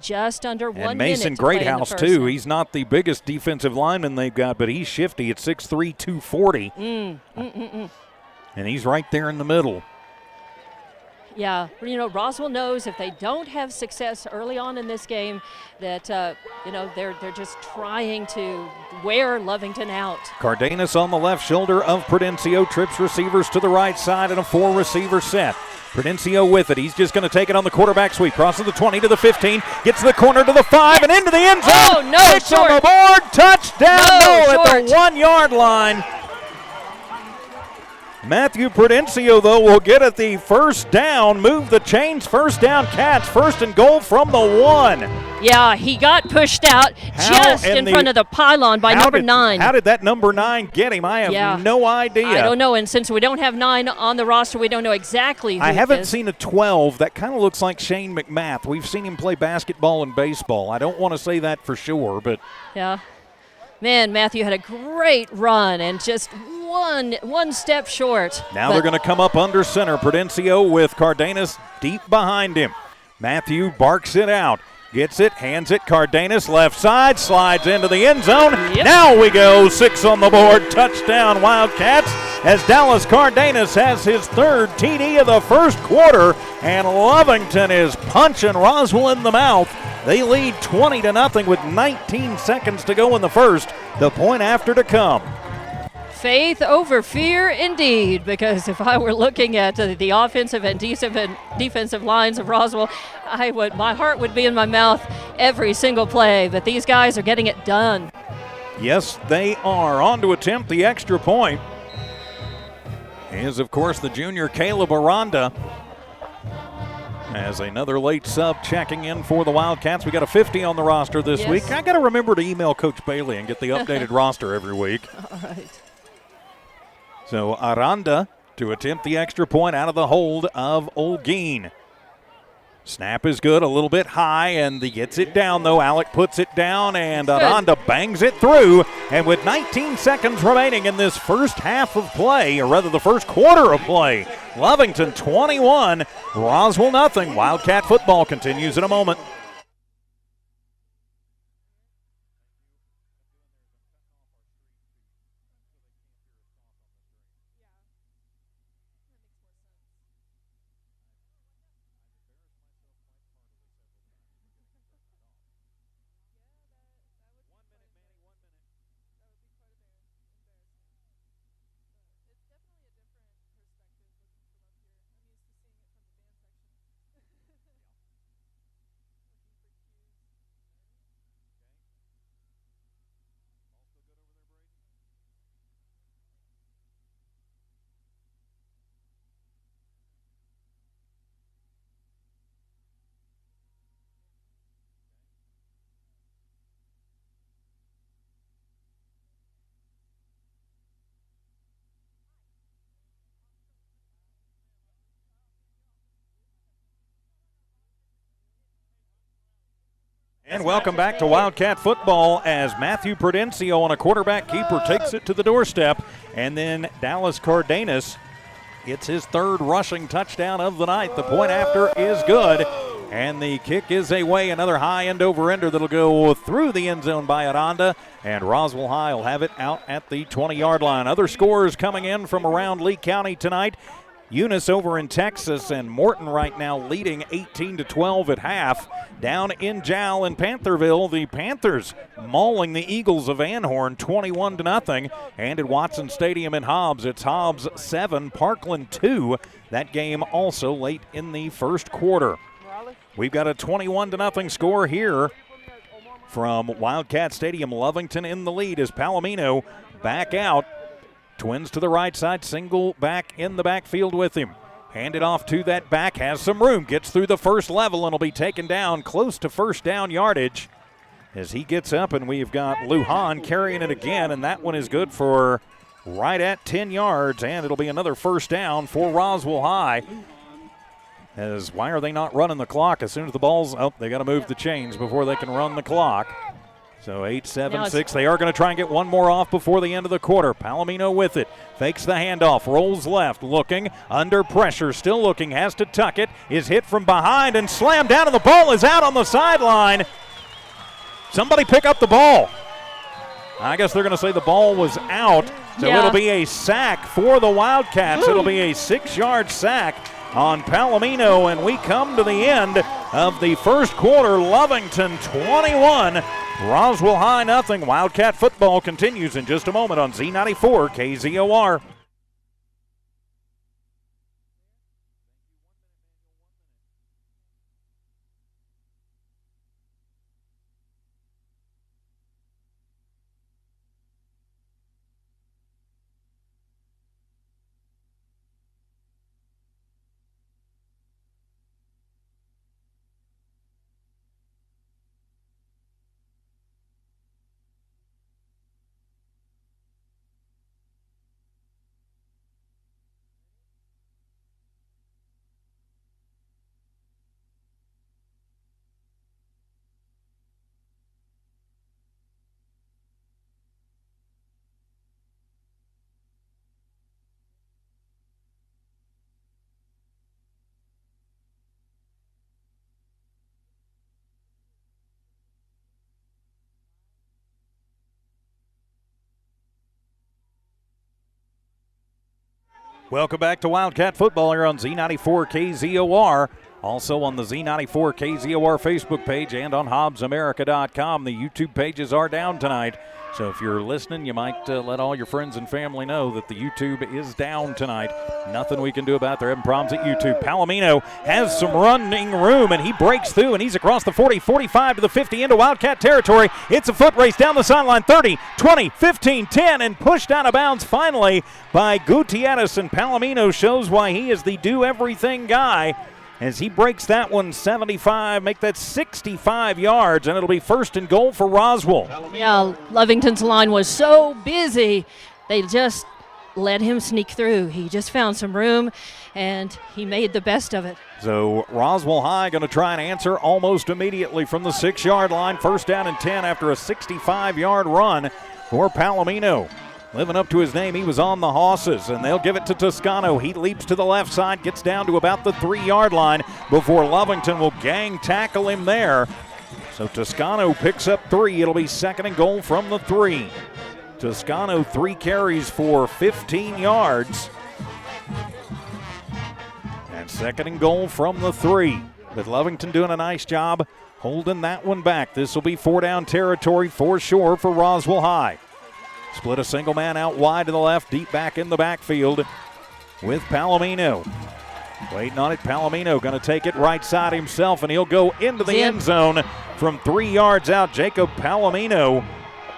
Just under 1 minute. And Mason Greathouse, too. He's not the biggest defensive lineman they've got, but he's shifty at 6'3", 240. And he's right there in the middle. Yeah, Roswell knows if they don't have success early on in this game that, they're just trying to wear Lovington out. Cardenas on the left shoulder of Prudencio, trips receivers to the right side in a 4-receiver set. Prudencio with it. He's just going to take it on the quarterback sweep. Crosses the 20 to the 15, gets to the corner to the 5, and into the end zone. Oh, no, Hits on the board. Touchdown. No, at the 1-yard line. Matthew Prudencio, though, will get it the first down, move the chains, first down Cats, first and goal from the 1. Yeah, he got pushed out just in front of the pylon by number 9. How did that number 9 get him? I have no idea. I don't know, and since we don't have 9 on the roster, we don't know exactly who I haven't it is. seen a 12. That kind of looks like Shane McMath. We've seen him play basketball and baseball. I don't want to say that for sure, but... Yeah. Man, Matthew had a great run and just one step short. Now they're going to come up under center. Prudencio with Cardenas deep behind him. Matthew barks it out. Gets it, hands it. Cardenas left side, slides into the end zone. Yep. Now we go. 6 on the board. Touchdown Wildcats as Dallas Cardenas has his 3rd TD of the first quarter. And Lovington is punching Roswell in the mouth. They lead 20-0 with 19 seconds to go in the first. The point after to come. Faith over fear, indeed, because if I were looking at the offensive and defensive lines of Roswell, my heart would be in my mouth every single play, but these guys are getting it done. Yes, they are. On to attempt the extra point is, of course, the junior Caleb Aranda. As another late sub checking in for the Wildcats. We got a 50 on the roster this week. I got to remember to email Coach Bailey and get the updated roster every week. All right. So Aranda to attempt the extra point out of the hold of Olguin. Snap is good, a little bit high, and he gets it down, though. Alec puts it down, and Aranda bangs it through. And with 19 seconds remaining in this first half of play, or rather the first quarter of play, Lovington 21, Roswell nothing. Wildcat football continues in a moment. And welcome back to Wildcat football as Matthew Prudencio on a quarterback keeper takes it to the doorstep. And then Dallas Cardenas gets his 3rd rushing touchdown of the night. The point after is good. And the kick is away. Another high end over-ender that'll go through the end zone by Aranda. And Roswell High will have it out at the 20-yard line. Other scores coming in from around Lee County tonight. Eunice over in Texas and Morton right now leading 18-12 at half. Down in Jowell and Pantherville, the Panthers mauling the Eagles of Van Horn 21-0. And at Watson Stadium in Hobbs, it's Hobbs 7, Parkland 2. That game also late in the first quarter. We've got a 21-0 score here from Wildcat Stadium. Lovington in the lead as Palomino back out. Twins to the right side, single back in the backfield with him. Hand it off to that back, has some room, gets through the first level and will be taken down close to first down yardage as he gets up, and we've got Lujan carrying it again, and that one is good for right at 10 yards, and it'll be another first down for Roswell High. As why are they not running the clock as soon as the ball's up? They got to move the chains before they can run the clock. So 8-7-6. They are going to try and get one more off before the end of the quarter. Palomino with it. Fakes the handoff. Rolls left. Looking. Under pressure. Still looking. Has to tuck it. Is hit from behind and slammed down. And the ball is out on the sideline. Somebody pick up the ball. I guess they're going to say the ball was out. So it'll be a sack for the Wildcats. It'll be a 6-yard sack on Palomino, and we come to the end of the first quarter. Lovington 21, Roswell High nothing. Wildcat football continues in just a moment on Z94 KZOR. Welcome back to Wildcat Football here on Z94 KZOR. Also on the Z94 KZOR Facebook page and on HobbsAmerica.com. The YouTube pages are down tonight. So if you're listening, you might let all your friends and family know that the YouTube is down tonight. Nothing we can do about it. They're having problems at YouTube. Palomino has some running room, and he breaks through, and he's across the 40, 45 to the 50 into Wildcat territory. It's a foot race down the sideline, 30, 20, 15, 10, and pushed out of bounds finally by Gutierrez, and Palomino shows why he is the do-everything guy as he breaks that one 75, make that 65 yards, and it'll be first and goal for Roswell. Yeah, Lovington's line was so busy, they just let him sneak through. He just found some room, and he made the best of it. So Roswell High going to try and answer almost immediately from the 6-yard line. First down and 10 after a 65-yard run for Palomino. Living up to his name, he was on the Hosses, and they'll give it to Toscano. He leaps to the left side, gets down to about the 3-yard line before Lovington will gang tackle him there. So Toscano picks up 3. It'll be second and goal from the 3. Toscano 3 carries for 15 yards. And second and goal from the 3. But Lovington doing a nice job holding that one back. This will be 4-down territory for sure for Roswell High. Split a single man out wide to the left, deep back in the backfield with Palomino. Waiting on it, Palomino going to take it right side himself, and he'll go into the end zone from 3 yards out. Jacob Palomino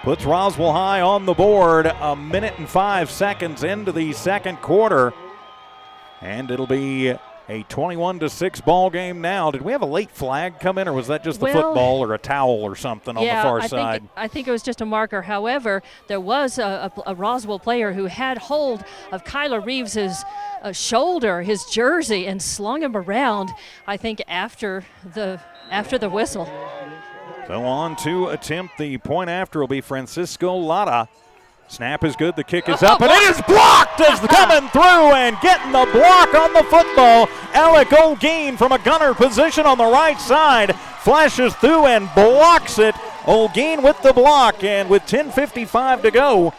puts Roswell High on the board a minute and 5 seconds into the second quarter. And it'll be a 21-6 ball game now. Did we have a late flag come in, or was that just the football or a towel or something on the far side? I think it was just a marker. However, there was a Roswell player who had hold of Kyler Reeves's shoulder, his jersey, and slung him around, I think, after the whistle. So on to attempt the point after will be Francisco Lara. Snap is good, the kick is up, and it is blocked as coming through and getting the block on the football. Alec Olguin from a gunner position on the right side flashes through and blocks it. Olguin with the block, and with 10:55 to go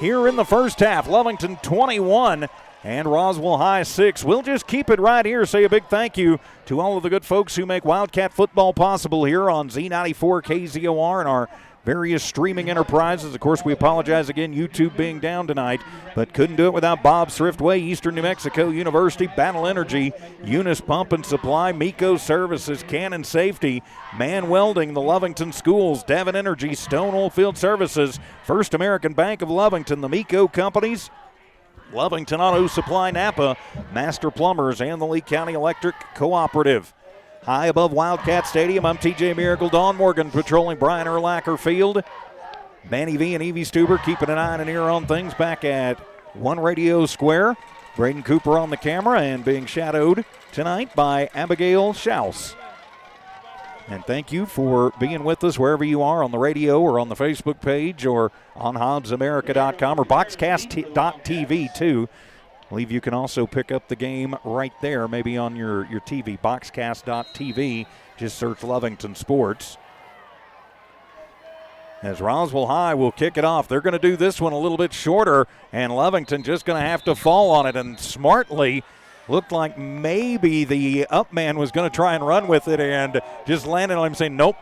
here in the first half, Lovington 21 and Roswell High 6. We'll just keep it right here. Say a big thank you to all of the good folks who make Wildcat football possible here on Z94 KZOR and our various streaming enterprises. Of course, we apologize again, YouTube being down tonight, but couldn't do it without Bob's Thriftway, Eastern New Mexico University, Battle Energy, Eunice Pump and Supply, Miko Services, Cannon Safety, Man Welding, the Lovington Schools, Devon Energy, Stone Oilfield Services, First American Bank of Lovington, the Miko Companies, Lovington Auto Supply Napa, Master Plumbers, and the Lee County Electric Cooperative. High above Wildcat Stadium, I'm TJ Miracle. Don Morgan patrolling Brian Urlacher Field. Manny V and Evie Stuber keeping an eye and an ear on things back at One Radio Square. Braden Cooper on the camera and being shadowed tonight by Abigail Schaus. And thank you for being with us wherever you are on the radio or on the Facebook page or on HobbsAmerica.com or Boxcast.tv too. I believe you can also pick up the game right there, maybe on your TV, Boxcast.tv. Just search Lovington Sports. As Roswell High will kick it off. They're going to do this one a little bit shorter, and Lovington just going to have to fall on it. And smartly, Looked like maybe the up man was going to try and run with it and just landed on him saying, nope.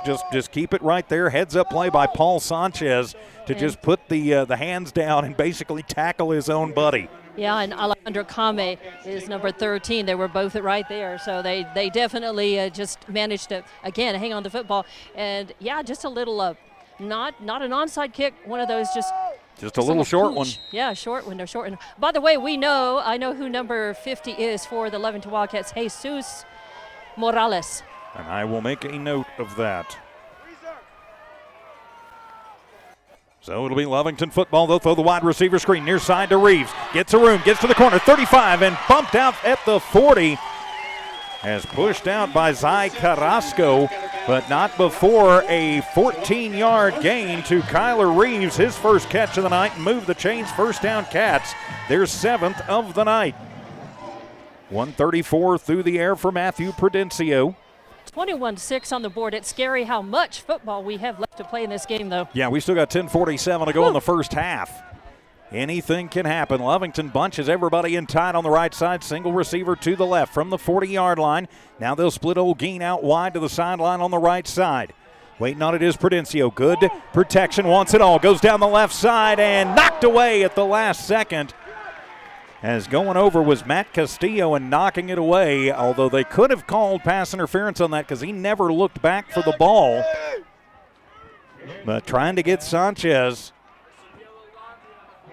Just keep it right there. Heads up play by Paul Sanchez to just put the hands down and basically tackle his own buddy. Yeah, and Alejandro Kame is number 13. They were both right there, so they definitely just managed to, again, hang on the football. And, yeah, just a little, not an onside kick, one of those just a little short pooch. one. Yeah, short one. They're short. And by the way, I know who number 50 is for the Lovington Wildcats, Jesus Morales. And I will make a note of that. So it'll be Lovington football. They'll throw the wide receiver screen near side to Reeves. Gets a room, gets to the corner, 35, and bumped out at the 40. As pushed out by Zai Carrasco, but not before a 14-yard gain to Kyler Reeves. His first catch of the night and moved the chains. First down Cats. Their 7th of the night. 134 through the air for Matthew Prudencio. 21-6 on the board. It's scary how much football we have left to play in this game, though. Yeah, we still got 10:47 to go in the first half. Anything can happen. Lovington bunches everybody in tight on the right side. Single receiver to the left from the 40-yard line. Now they'll split Olguin out wide to the sideline on the right side. Waiting on it is Prudencio. Good protection, wants it all. Goes down the left side and knocked away at the last second. As going over was Matt Castillo and knocking it away, although they could have called pass interference on that because he never looked back for the ball. But trying to get Sanchez.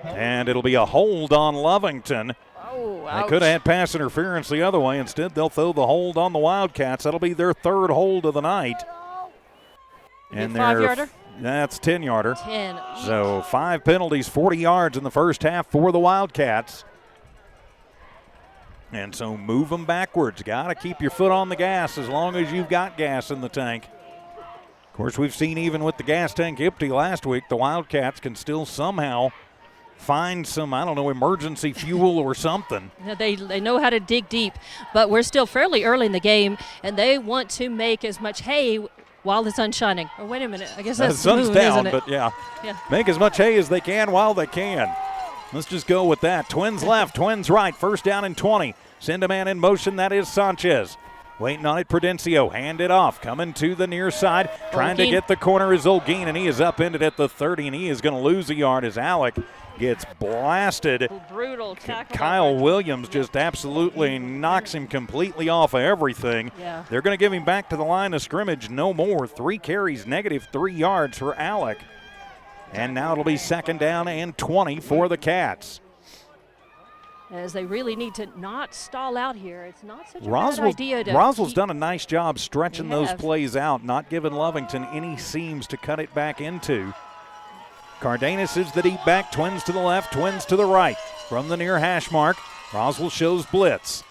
And it'll be a hold on Lovington. Oh, they could have had pass interference the other way. Instead, they'll throw the hold on the Wildcats. That'll be their 3rd hold of the night. And 5-yarder? That's 10-yarder. 10. So 5 penalties, 40 yards in the first half for the Wildcats. And so move them backwards. Got to keep your foot on the gas as long as you've got gas in the tank. Of course, we've seen even with the gas tank empty last week, the Wildcats can still somehow find some, emergency fuel or something. They know how to dig deep, but we're still fairly early in the game, and they want to make as much hay while the sun's shining. Or wait a minute, I guess that's the sun's moon, down, isn't it? but yeah, make as much hay as they can while they can. Let's just go with that. Twins left, Twins right. First down and 20. Send a man in motion. That is Sanchez. Waiting on it, Prudencio. Hand it off. Coming to the near side. Trying to get the corner is Olguin, and he is upended at the 30, and he is going to lose a yard as Alec gets blasted. Brutal tackle. Kyle Williams just absolutely knocks him completely off of everything. Yeah. They're going to give him back to the line of scrimmage. No more. 3 carries, -3 yards for Alec. And now it'll be 2nd down and 20 for the Cats. As they really need to not stall out here. It's not such a bad idea to Roswell's done a nice job stretching those have. plays out, not giving Lovington any seams to cut it back into. Cardenas is the deep back, Twins to the left, Twins to the right. From the near hash mark, Roswell shows blitz.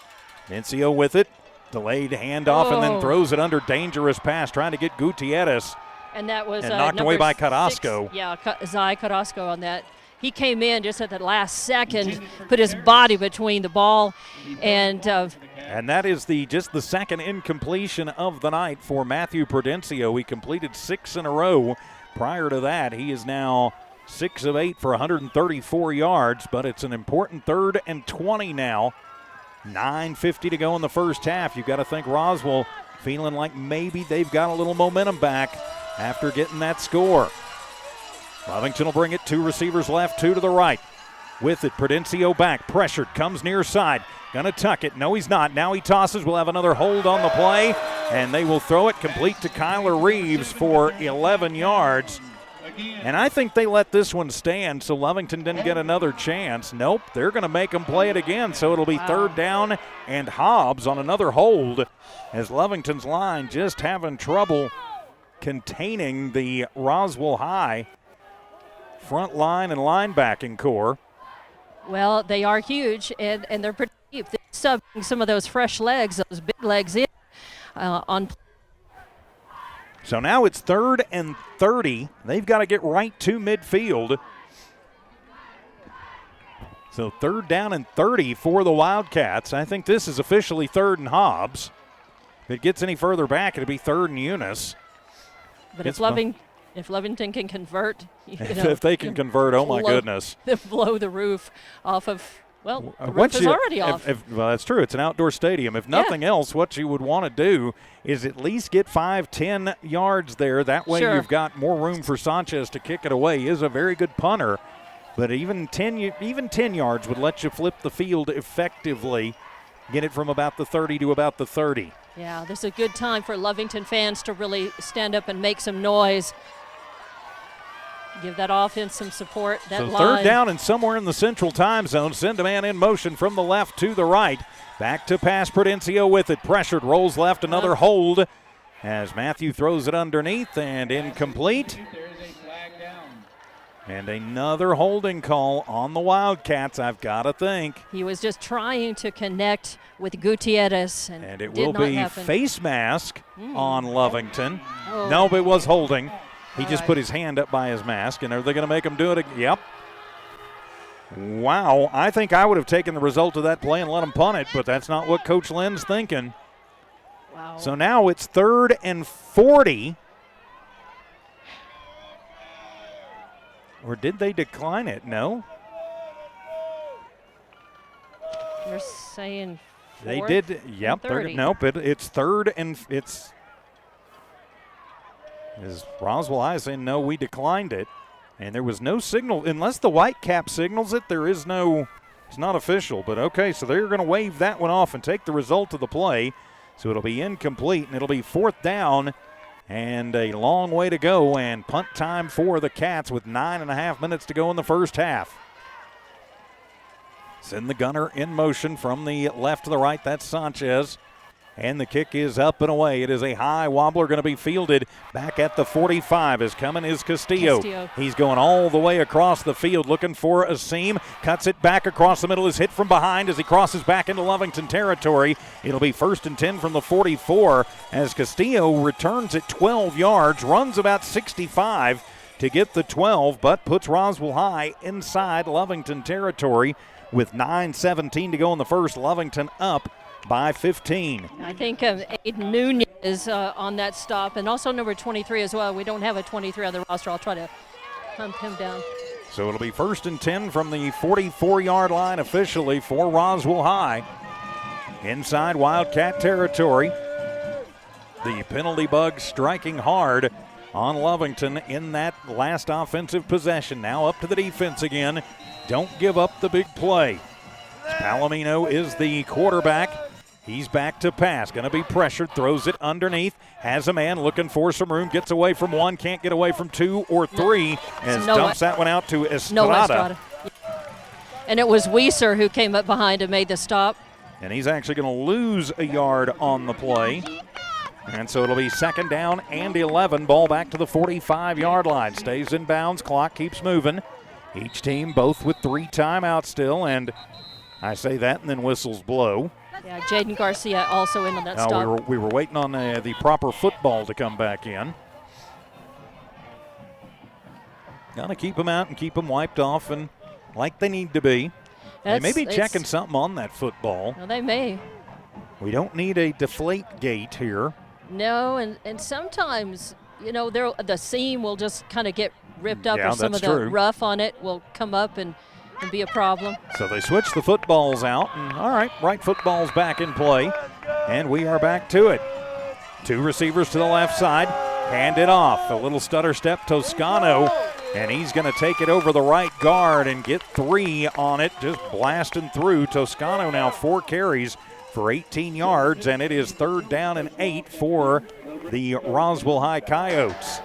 Mencio with it, delayed handoff, and then throws it under dangerous pass, trying to get Gutierrez. And that was knocked away by Carrasco. Yeah, Zai Carrasco on that. He came in just at the last second, put his body between the ball, and that is just the 2nd incompletion of the night for Matthew Prudencio. He completed 6 in a row. Prior to that, he is now 6 of 8 for 134 yards, but it's an important 3rd and 20 now. 9:50 to go in the first half. You've got to think Roswell feeling like maybe they've got a little momentum back after getting that score. Lovington will bring it, 2 receivers left, 2 to the right. With it, Prudencio back, pressured, comes near side. Gonna tuck it. No, he's not. Now he tosses. We'll have another hold on the play, and they will throw it complete to Kyler Reeves for 11 yards. And I think they let this one stand, so Lovington didn't get another chance. Nope, they're going to make them play it again, so it'll be 3rd down and Hobbs on another hold, as Lovington's line just having trouble containing the Roswell High front line and linebacking core. Well, they are huge, and they're pretty deep. They're subbing some of those fresh legs, those big legs in on. So now it's 3rd and 30. They've got to get right to midfield. So 3rd down and 30 for the Wildcats. I think this is officially 3rd and Hobbs. If it gets any further back, it'll be 3rd and Eunice. But if Lovington can convert, if they can convert, oh my goodness. Blow the roof off of Well, the roof is already off. Well, that's true. It's an outdoor stadium. If nothing else, what you would want to do is at least get 5-10 yards there. That way you've got more room for Sanchez to kick it away. He is a very good punter, but even 10 yards would let you flip the field effectively, get it from about the 30 to about the 30. Yeah, this is a good time for Lovington fans to really stand up and make some noise. Give that offense some support. That line. Third down and somewhere in the central time zone. Send a man in motion from the left to the right. Back to pass. Prudencio with it. Pressured. Rolls left. Another hold as Matthew throws it underneath and incomplete. And another holding call on the Wildcats, I've got to think. He was just trying to connect with Gutierrez. And it will be face mask on Lovington. Oh. No, but it was holding. He just put his hand up by his mask, and are they going to make him do it again? Yep. Wow. I think I would have taken the result of that play and let him punt it, but that's not what Coach Lynn's thinking. Wow. So now it's 3rd and 40. Or did they decline it? No. You're saying they did. Yep. Nope. It's 3rd and it's. Is Roswell High saying, no, we declined it. And there was no signal. Unless the white cap signals it, there is no, it's not official. But okay, so they're going to wave that one off and take the result of the play. So it'll be incomplete, and it'll be 4th down and a long way to go. And punt time for the Cats with 9.5 minutes to go in the first half. Send the gunner in motion from the left to the right. That's Sanchez. And the kick is up and away. It is a high wobbler going to be fielded back at the 45. As coming is Castillo. He's going all the way across the field looking for a seam. Cuts it back across the middle. Is hit from behind as he crosses back into Lovington territory. It'll be 1st and 10 from the 44 as Castillo returns at 12 yards. Runs about 65 to get the 12, but puts Roswell High inside Lovington territory with 9:17 to go in the first. Lovington up by 15. I think Aiden Nunez on that stop, and also number 23 as well. We don't have a 23 on the roster. I'll try to pump him down. So it'll be 1st and 10 from the 44-yard line officially for Roswell High. Inside Wildcat territory. The penalty bug striking hard on Lovington in that last offensive possession. Now up to the defense again. Don't give up the big play. Palomino is the quarterback. He's back to pass. Going to be pressured. Throws it underneath. Has a man looking for some room. Gets away from one. Can't get away from 2 or 3. As dumps that one out to Estrada. And it was Weiser who came up behind and made the stop. And he's actually going to lose a yard on the play. And so it'll be 2nd down and 11. Ball back to the 45-yard line. Stays in bounds. Clock keeps moving. Each team both with 3 timeouts still. And I say that and then whistles blow. Yeah, Jaden Garcia also in on that stop. We were waiting on the proper football to come back in. Got to keep them out and keep them wiped off and like they need to be. They may be checking something on that football. Well, they may. We don't need a deflate gate here. No, and sometimes, you know, the seam will just kind of get ripped up, or some of the rough on it will come up and be a problem. So they switch the footballs out, and all right football's back in play, and we are back to it. 2 receivers to the left side, hand it off. A little stutter step, Toscano, and he's going to take it over the right guard and get 3 on it, just blasting through. Toscano now 4 carries for 18 yards, and it is 3rd down and 8 for the Roswell High Coyotes.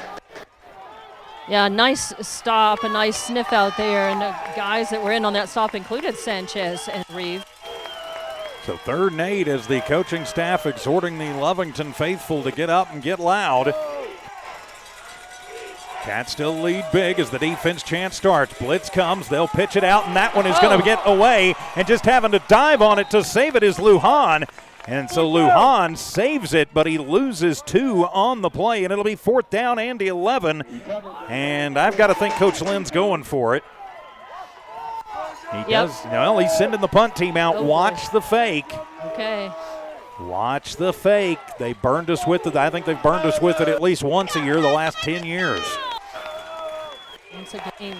Yeah, nice stop, a nice sniff out there, and the guys that were in on that stop included Sanchez and Reeve. So 3rd and 8 as the coaching staff exhorting the Lovington faithful to get up and get loud. Cats still lead big as the defense chance starts. Blitz comes, they'll pitch it out, and that one is going to get away, and just having to dive on it to save it is Lujan. And so Lujan saves it, but he loses 2 on the play, and it'll be 4th down and 11. And I've got to think Coach Lynn's going for it. He does. Well, he's sending the punt team out. Watch the fake. Okay. Watch the fake. They burned us with it. I think they've burned us with it at least once a year the last 10 years. Once a game.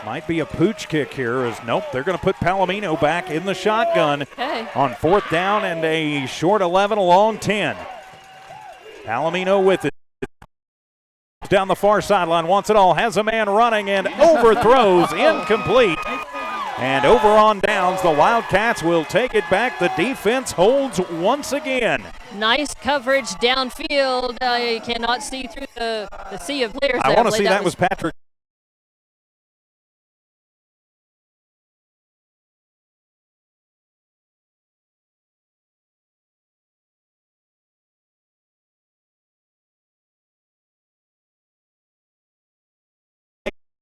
Might be a pooch kick here. Nope, they're going to put Palomino back in the shotgun on 4th down and a short 11, a long 10. Palomino with it. Down the far sideline, wants it all, has a man running and overthrows, incomplete. And over on downs, the Wildcats will take it back. The defense holds once again. Nice coverage downfield. You cannot see through the sea of players. I want to see that was Patrick.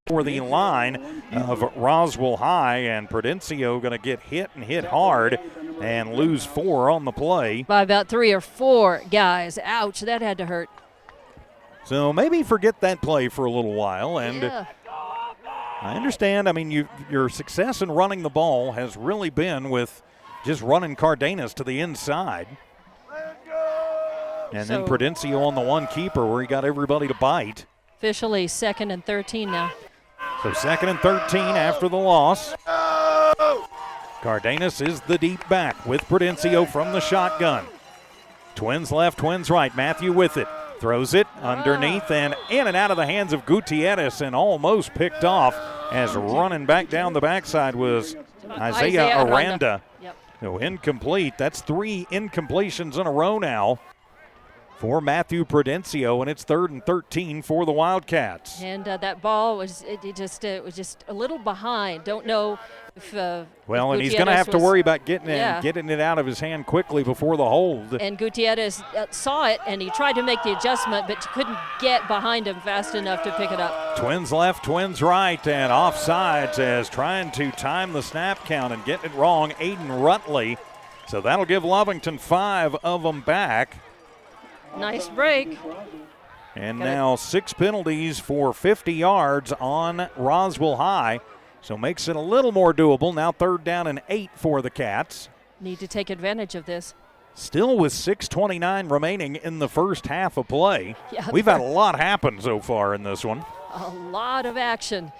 For the line of Roswell High, and Prudencio going to get hit and hit hard and lose 4 on the play. By about 3 or 4 guys. Ouch, that had to hurt. So maybe forget that play for a little while. And yeah. I understand, I mean, your success in running the ball has really been with just running Cardenas to the inside. And then Prudencio on the one keeper where he got everybody to bite. Officially 2nd and 13 now. So 2nd and 13 after the loss. Cardenas is the deep back with Prudencio from the shotgun. Twins left, twins right. Matthew with it. Throws it underneath and in and out of the hands of Gutierrez and almost picked off as running back down the backside was Isaiah Aranda. Yep. So incomplete. That's 3 incompletions in a row now for Matthew Prudencio, and it's 3rd and 13 for the Wildcats. And that ball was was just a little behind. Don't know if well, if and he's going to have to worry about getting it out of his hand quickly before the hold. And Gutierrez saw it, and he tried to make the adjustment, but couldn't get behind him fast enough to pick it up. Twins left, twins right, and offsides as trying to time the snap count and getting it wrong, Aiden Rutley. So that'll give Lovington 5 of them back. Nice break. And now 6 penalties for 50 yards on Roswell High. So makes it a little more doable. Now 3rd down and 8 for the Cats. Need to take advantage of this. Still with 6:29 remaining in the first half of play. Yeah, we've had a lot happen so far in this one. A lot of action.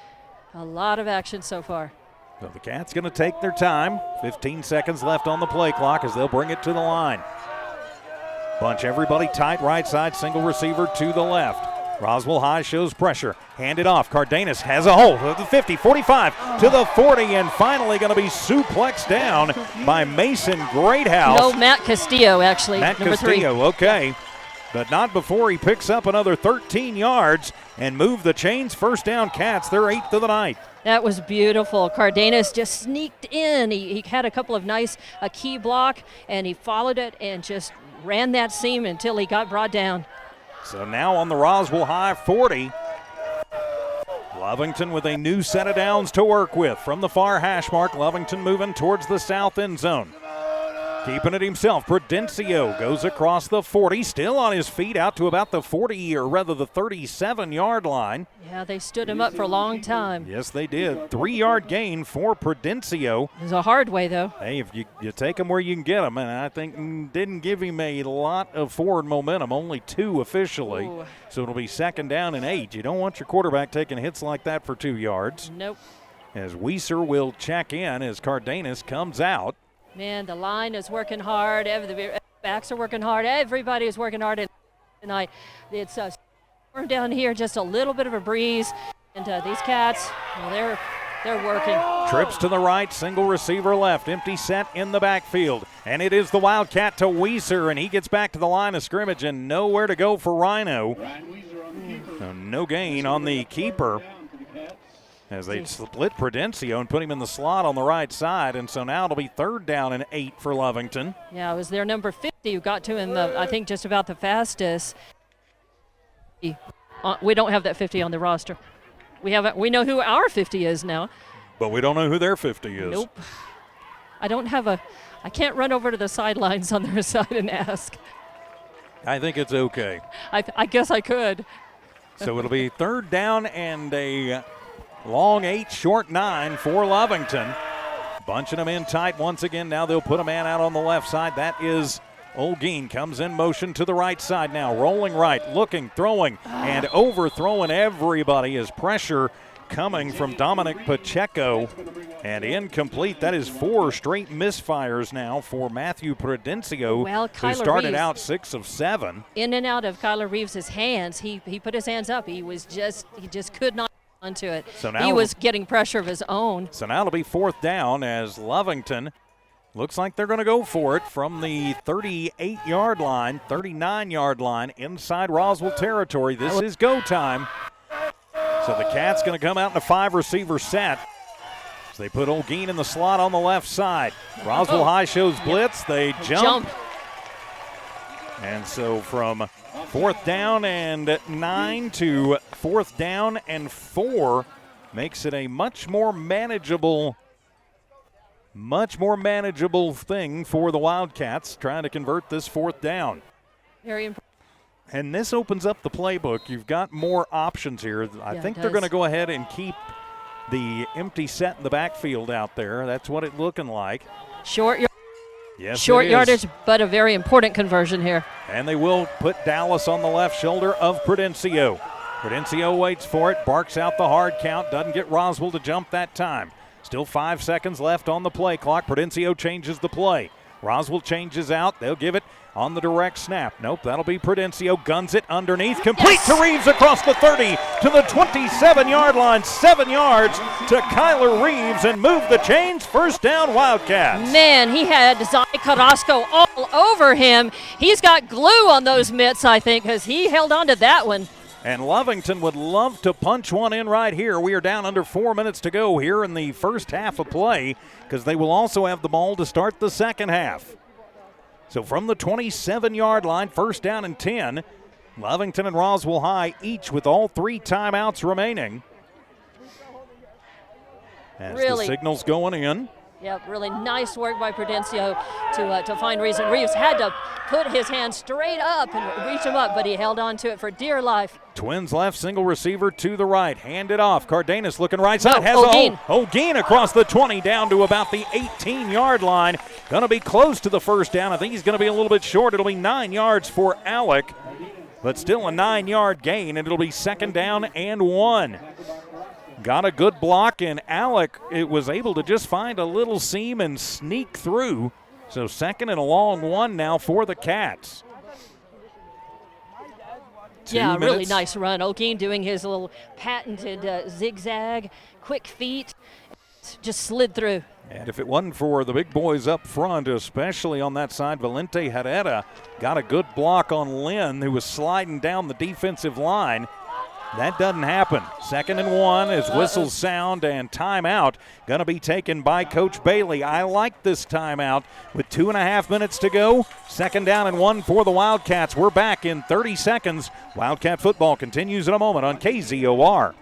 A lot of action so far. So the Cats going to take their time. 15 seconds left on the play clock as they'll bring it to the line. Bunch everybody tight right side, single receiver to the left. Roswell High shows pressure. Hand it off. Cardenas has a hole. The 50, 45 to the 40, and finally going to be suplexed down by Mason Greathouse. No, Matt Castillo, actually. Matt Castillo, okay. But not before he picks up another 13 yards and move the chains. First down, Cats. They're 8th of the night. That was beautiful. Cardenas just sneaked in. He had a couple of nice key block, and he followed it and just ran that seam until he got brought down. So now on the Roswell High 40, Lovington with a new set of downs to work with. From the far hash mark, Lovington moving towards the south end zone. Keeping it himself, Prudencio goes across the 40, still on his feet out to about the 40, or rather the 37-yard line. Yeah, they stood him up for a long time. Yes, they did. 3-yard gain for Prudencio. It was a hard way, though. Hey, if you take him where you can get him, and I think didn't give him a lot of forward momentum, only 2 officially. Ooh. So it'll be 2nd down and 8. You don't want your quarterback taking hits like that for 2 yards. Nope. As Weiser will check in as Cardenas comes out. Man, the line is working hard. The backs are working hard. Everybody is working hard tonight. It's storm down here, just a little bit of a breeze. And these Cats, well, they're working. Trips to the right, single receiver left, empty set in the backfield. And it is the Wildcat to Weiser, and he gets back to the line of scrimmage and nowhere to go for Rhino. So no gain on the keeper, as they split Prudencio and put him in the slot on the right side. And so now it'll be 3rd down and 8 for Lovington. Yeah, it was their number 50 who got to him, I think, just about the fastest. We don't have that 50 on the roster. We know who our 50 is now. But we don't know who their 50 is. Nope. I can't run over to the sidelines on their side and ask. I think it's okay. I guess I could. So it'll be 3rd down and a long 8, short 9 for Lovington. Bunching them in tight once again. Now they'll put a man out on the left side. That is Olguin. Comes in motion to the right side now. Rolling right, looking, throwing, and overthrowing everybody as pressure coming from Dominic Pacheco, and incomplete. That is 4 straight misfires now for Matthew Prudencio, Well, who Kyler started Reeves, out 6 of 7. in and out of Kyler Reeves' hands. He put his hands up. He just could not get onto it. So now he was getting pressure of his own. So now it'll be 4th down as Lovington looks like they're going to go for it from the 38-yard line, 39-yard line inside Roswell territory. This is go time. So the Cats going to come out in a 5-receiver set. So they put Olguin in the slot on the left side. Roswell High shows blitz. They jump. And so from 4th down and 9 to 4th down and 4 makes it a much more manageable thing for the Wildcats trying to convert this 4th down. Very important. And this opens up the playbook. You've got more options here. I think they're going to go ahead and keep the empty set in the backfield out there. That's what it's looking like. Short Yes, yardage, but a very important conversion here. And they will put Dallas on the left shoulder of Prudencio. Prudencio waits for it, barks out the hard count, doesn't get Roswell to jump that time. Still 5 seconds left on the play clock. Prudencio changes the play. Roswell changes out. They'll give it on the direct snap. Nope, that'll be Prudencio. Guns it underneath. Complete to Reeves across the 30 to the 27-yard line. 7 yards to Kyler Reeves and move the chains. 1st down, Wildcats. Man, he had Zai Carrasco all over him. He's got glue on those mitts, I think, because he held on to that one. And Lovington would love to punch one in right here. We are down under 4 minutes to go here in the first half of play because they will also have the ball to start the second half. So from the 27-yard line, 1st down and 10, Lovington and Roswell High each with all 3 timeouts remaining. As the signal's going in. Yep, really nice work by Prudencio to find Reeves. And Reeves had to put his hand straight up and reach him up, but he held on to it for dear life. Twins left, single receiver to the right. Hand it off. Cardenas looking right side. Has Olguin across the 20 down to about the 18-yard line. Going to be close to the 1st down. I think he's going to be a little bit short. It'll be 9 yards for Alec, but still a 9-yard gain, and it'll be 2nd down and 1. Got a good block, and Alec was able to just find a little seam and sneak through. So 2nd and a long 1 now for the Cats. Yeah, really nice run. Olguin doing his little patented zigzag, quick feet, just slid through. And if it wasn't for the big boys up front, especially on that side, Valente Herrera got a good block on Lynn, who was sliding down the defensive line. That doesn't happen. 2nd and 1 as whistles sound and timeout going to be taken by Coach Bailey. I like this timeout with 2.5 minutes to go. 2nd down and 1 for the Wildcats. We're back in 30 seconds. Wildcat football continues in a moment on KZOR.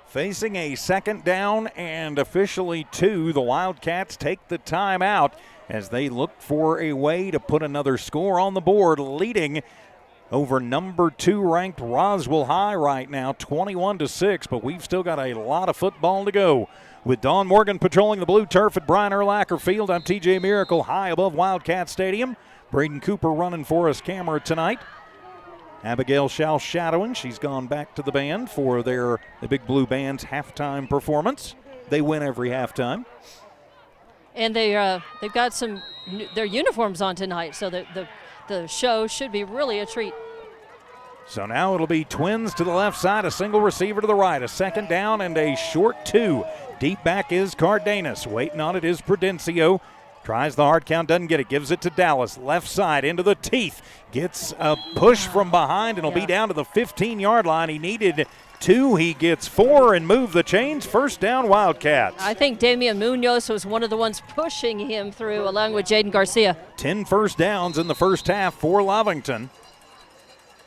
Facing a 2nd down and officially 2, the Wildcats take the timeout as they look for a way to put another score on the board, leading over number 2 ranked Roswell High right now, 21-6, but we've still got a lot of football to go. With Don Morgan patrolling the blue turf at Brian Urlacher Field, I'm TJ Miracle high above Wildcat Stadium. Braden Cooper running for us camera tonight. Abigail Schau shadowing. She's gone back to the band for the Big Blue Band's halftime performance. They win every halftime. And they've got their uniforms on tonight, so the show should be really a treat. So now it'll be Twins to the left side, a single receiver to the right, a 2nd down and a short 2. Deep back is Cardenas. Waiting on it is Prudencio. Tries the hard count, doesn't get it, gives it to Dallas. Left side into the teeth. Gets a push from behind and will be down to the 15-yard line. He needed 2, he gets 4 and move the chains. 1st down, Wildcats. I think Damian Munoz was one of the ones pushing him through along with Jaden Garcia. 10 first downs in the first half for Lovington.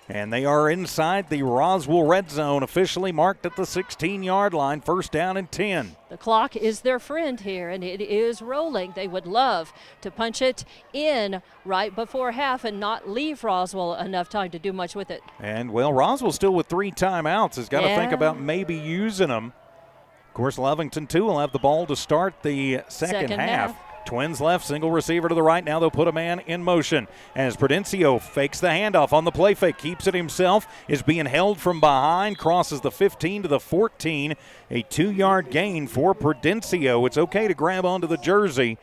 And they are inside the Roswell red zone, officially marked at the 16-yard line, first down and 10. The clock is their friend here, and it is rolling. They would love to punch it in right before half and not leave Roswell enough time to do much with it. And, well, Roswell still with 3 timeouts has got to think about maybe using them. Of course, Lovington, too, will have the ball to start the second half. Twins left, single receiver to the right. Now they'll put a man in motion as Prudencio fakes the handoff on the play fake, keeps it himself, is being held from behind, crosses the 15 to the 14. A 2-yard gain for Prudencio. It's okay to grab onto the jersey.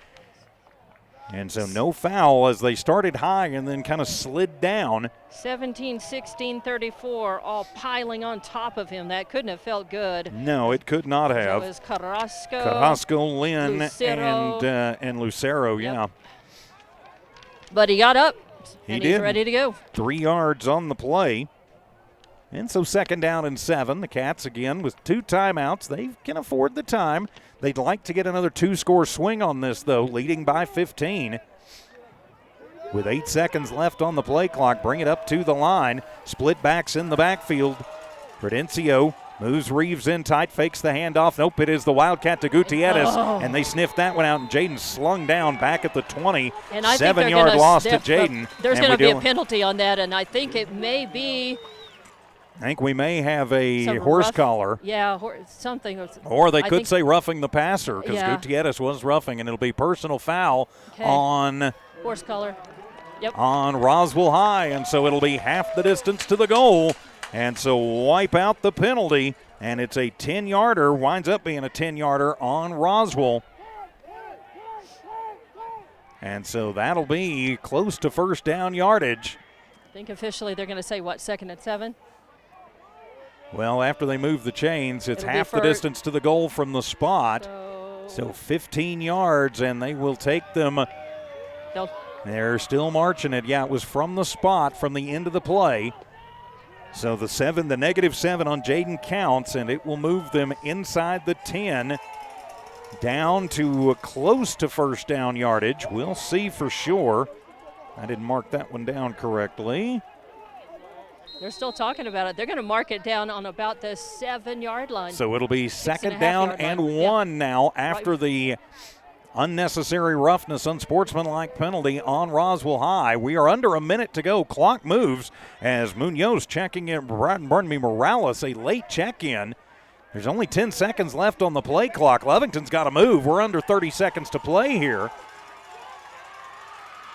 And so no foul as they started high and then kind of slid down. 17, 16, 34, all piling on top of him. That couldn't have felt good. No, it could not have. It was Carrasco, Lynn, Lucero. and Lucero, yeah. But he got up, He and did. he's ready to go. 3 yards on the play. And so second down and 7. The Cats, again, with 2 timeouts. They can afford the time. They'd like to get another 2-score swing on this, though, leading by 15. With 8 seconds left on the play clock, bring it up to the line. Split backs in the backfield. Prudencio moves Reeves in tight, fakes the handoff. Nope, it is the Wildcat to Gutierrez, and they sniffed that one out, and Jaden slung down back at the 20. And I 7-yard loss to Jaden. There's going to be a penalty on that, and I think it may be. I think we may have a horse collar. Yeah, something. Or they could say roughing the passer because Gutierrez was roughing, and it'll be personal foul on horse collar. Yep. On Roswell High, and so it'll be half the distance to the goal, and so wipe out the penalty, and it's a 10-yarder, winds up being a 10-yarder on Roswell. And so that'll be close to first down yardage. I think officially they're going to say, what, 2nd and 7? Well, after they move the chains, it's half the distance to the goal from the spot. So 15 yards, and they will take them. They're still marching it. Yeah, it was from the spot, from the end of the play. So the -7 on Jaden counts, and it will move them inside the 10, down to close to first down yardage. We'll see for sure. I didn't mark that one down correctly. They're still talking about it. They're going to mark it down on about the 7-yard line. So it'll be second down and 1 now after the unnecessary roughness, unsportsmanlike penalty on Roswell High. We are under a minute to go. Clock moves as Munoz checking in, Morales, a late check-in. There's only 10 seconds left on the play clock. Lovington's got to move. We're under 30 seconds to play here.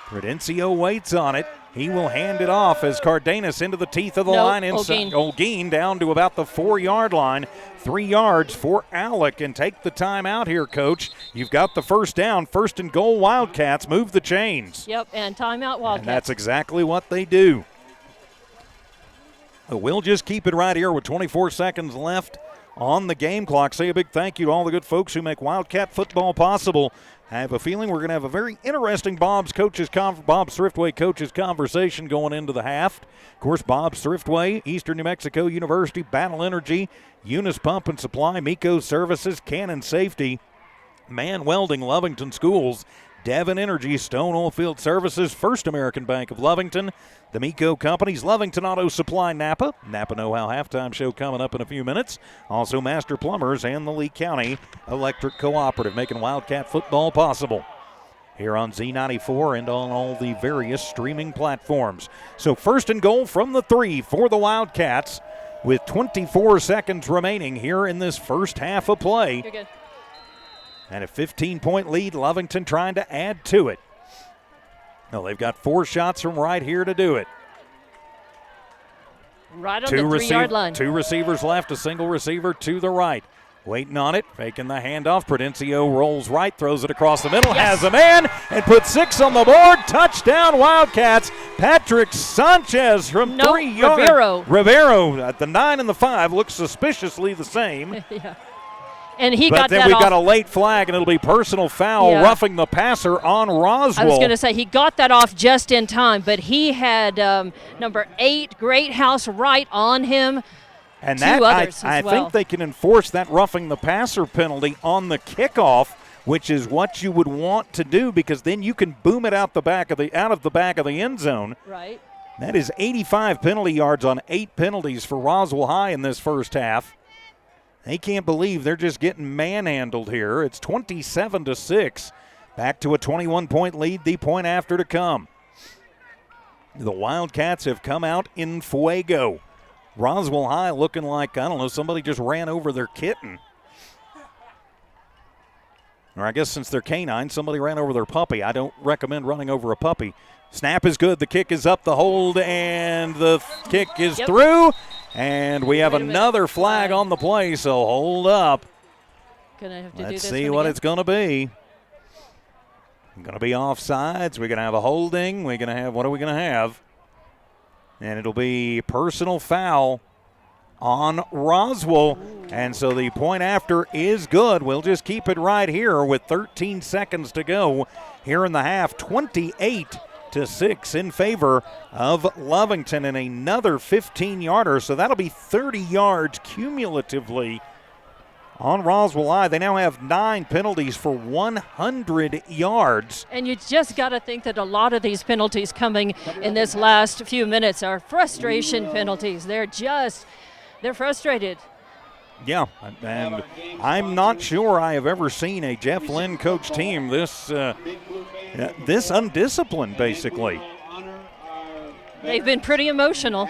Prudencio waits on it. He will hand it off as Cardenas into the teeth of the line. Inside Olguin down to about the 4-yard line. 3 yards for Alec, and take the time out here, Coach. You've got the first down, 1st and goal, Wildcats. Move the chains. Yep, and timeout, Wildcats. And that's exactly what they do. We'll just keep it right here with 24 seconds left on the game clock. Say a big thank you to all the good folks who make Wildcat football possible. I have a feeling we're going to have a very interesting Bob Thriftway coaches conversation going into the half. Of course, Bob's Thriftway, Eastern New Mexico University, Battle Energy, Eunice Pump and Supply, Miko Services, Cannon Safety, Man Welding, Lovington Schools, Devon Energy, Stone Oilfield Services, First American Bank of Lovington, the Miko Companies, Lovington Auto Supply, Napa Know-How halftime show coming up in a few minutes. Also Master Plumbers and the Lee County Electric Cooperative, making Wildcat football possible here on Z94 and on all the various streaming platforms. So 1st and goal from the 3 for the Wildcats with 24 seconds remaining here in this first half of play. You're good. And a 15-point lead, Lovington trying to add to it. No, they've got 4 shots from right here to do it. Right on the 3-yard line. 2 receivers left, a single receiver to the right. Waiting on it, faking the handoff. Prudencio rolls right, throws it across the middle, has a man, and puts 6 on the board. Touchdown, Wildcats. Patrick Sanchez from 3 yards. Rivero at the 9 and the 5 looks suspiciously the same. Yeah. And he but got then that we've off. got a late flag, and it'll be personal foul, roughing the passer on Roswell. I was going to say, he got that off just in time, but he had number 8, Greathouse, right on him. And that, I think they can enforce that roughing the passer penalty on the kickoff, which is what you would want to do, because then you can boom it out of the back of the end zone. Right. That is 85 penalty yards on 8 penalties for Roswell High in this first half. They can't believe they're just getting manhandled here. It's 27-6. Back to a 21-point lead, the point after to come. The Wildcats have come out in fuego. Roswell High looking like, I don't know, somebody just ran over their kitten. Or I guess since they're canine, somebody ran over their puppy. I don't recommend running over a puppy. Snap is good. The kick is up, the hold, and the kick is through. And we have another flag on the play, so hold up. Gonna have to Let's do this see what it's going to be. Going to be offsides. We're going to have a holding. We're going to have, what are we going to have? And it'll be personal foul on Roswell. And so the point after is good. We'll just keep it right here with 13 seconds to go here in the half. 28-6 in favor of Lovington, and another 15-yarder. So that'll be 30 yards cumulatively on Roswell High. They now have 9 penalties for 100 yards. And you just got to think that a lot of these penalties coming in this last few minutes are frustration penalties. They're frustrated. Yeah, and I'm not sure I have ever seen a Jeff Lynn coach team this undisciplined, basically. They've been pretty emotional.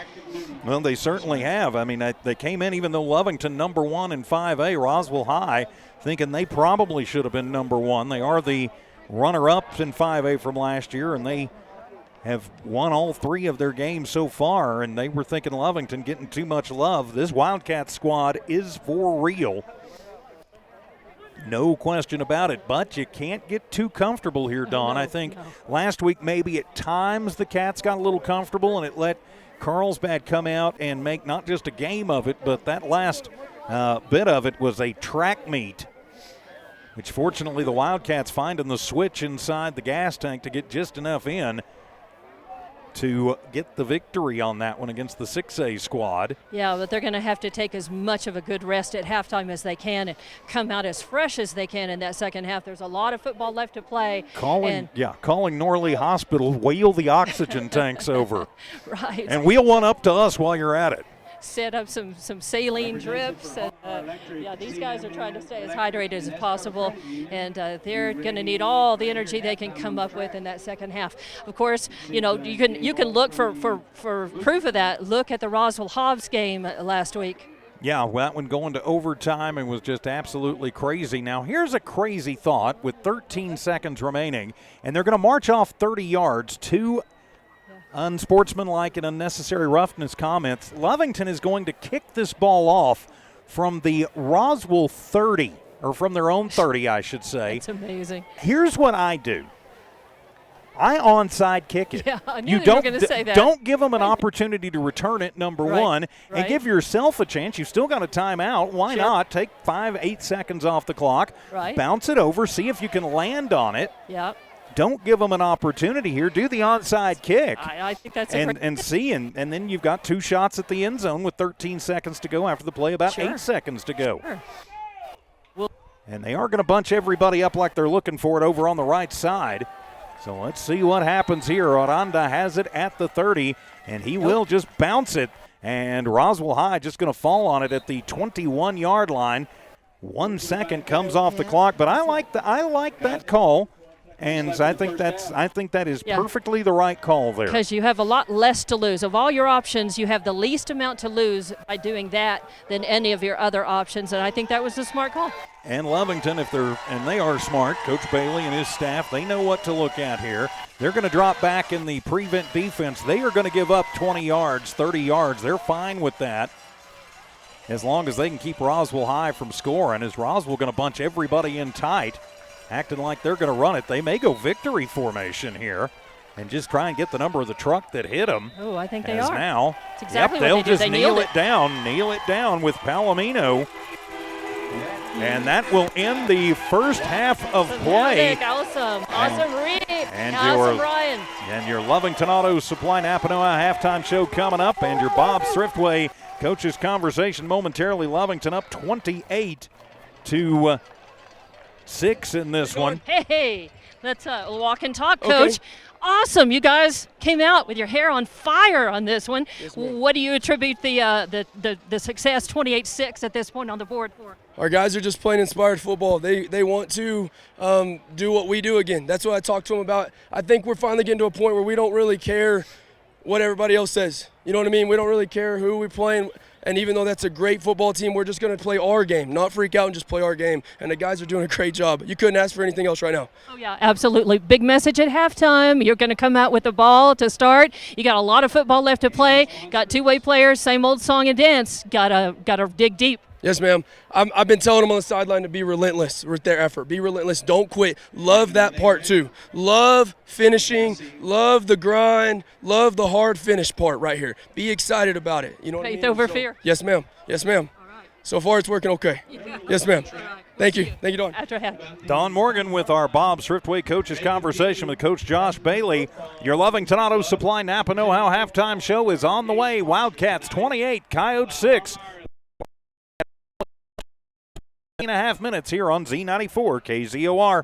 Well, they certainly have. I mean, they came in, even though Lovington number 1 in 5A, Roswell High, thinking they probably should have been number 1. They are the runner-ups in 5A from last year, and they have won all 3 of their games so far, and they were thinking Lovington getting too much love. This Wildcat squad is for real. No question about it, but you can't get too comfortable here, Dawn. I think last week maybe at times the Cats got a little comfortable, and it let Carlsbad come out and make not just a game of it, but that last bit of it was a track meet, which fortunately the Wildcats finding the switch inside the gas tank to get just enough in to get the victory on that one against the 6A squad. Yeah, but they're going to have to take as much of a good rest at halftime as they can and come out as fresh as they can in that second half. There's a lot of football left to play. Calling Norley Hospital, wheel the oxygen tanks over. Right. And wheel one up to us while you're at it. Set up some saline drips. And, these guys are trying to stay as hydrated as possible, and they're going to need all the energy they can come up with in that second half. Of course, you can look for proof of that. Look at the Roswell Hobbs game last week. Yeah, well, that one going to overtime and was just absolutely crazy. Now, here's a crazy thought with 13 seconds remaining, and they're going to march off 30 yards to unsportsmanlike and unnecessary roughness comments. Lovington is going to kick this ball off from the Roswell 30, or from their own 30, I should say. That's amazing. Here's what I do. I onside kick it. Yeah, I knew you were going to say that. Don't give them an opportunity to return it, number one, and give yourself a chance. You've still got a timeout. Why not? Take 5-8 seconds off the clock, bounce it over, see if you can land on it. Yeah. Don't give them an opportunity here. Do the onside kick. I think that's and see, and then you've got 2 shots at the end zone with 13 seconds to go after the play, about 8 seconds to go. And they are going to bunch everybody up like they're looking for it over on the right side. So let's see what happens here. Aranda has it at the 30, and he will just bounce it. And Roswell High just going to fall on it at the 21-yard line. 1 second comes off the clock, but I like that call. And I think that is perfectly the right call there. Because you have a lot less to lose. Of all your options, you have the least amount to lose by doing that than any of your other options, and I think that was a smart call. And Lovington, they are smart, Coach Bailey and his staff, they know what to look at here. They're going to drop back in the prevent defense. They are going to give up 20 yards, 30 yards. They're fine with that, as long as they can keep Roswell High from scoring. Is Roswell going to bunch everybody in tight, acting like they're going to run it? They may go victory formation here and just try and get the number of the truck that hit them. Oh, I think they are. Now, that's exactly they'll what they just do. kneel it down with Palomino. And that will end the first half of play. Awesome read. And Ryan. And your Lovington Auto Supply Napanoa halftime show coming up, and your Bob Thriftway coaches conversation momentarily. Lovington up 28-6 in this one. Hey, let's walk and talk, Coach. Awesome. You guys came out with your hair on fire on this one. Yes, ma'am. What do you attribute the success 28-6 at this point on the board for? Our guys are just playing inspired football. They want to do what we do again. That's what I talked to them about. I think we're finally getting to a point where we don't really care what everybody else says. You know what I mean? We don't really care who we're playing. And even though that's a great football team, we're just going to play our game, not freak out and just play our game. And the guys are doing a great job. You couldn't ask for anything else right now. Oh, yeah, absolutely. Big message at halftime. You're going to come out with the ball to start. You got a lot of football left to play. Got two-way players, same old song and dance. Got to dig deep. Yes, ma'am. I've been telling them on the sideline to be relentless with their effort. Be relentless. Don't quit. Love that part, too. Love finishing. Love the grind. Love the hard finish part right here. Be excited about it. You know what I mean? Faith over fear. Yes, ma'am. Yes, ma'am. All right. So far, it's working okay. Yes, ma'am. Thank you. Thank you, Dawn. After half. Don Morgan with our Bob Swiftway Coaches Conversation with Coach Josh Bailey. Your Lovington Auto Supply Napa Know-How halftime show is on the way. Wildcats 28, Coyotes 6. 3.5 minutes here on Z94 KZOR.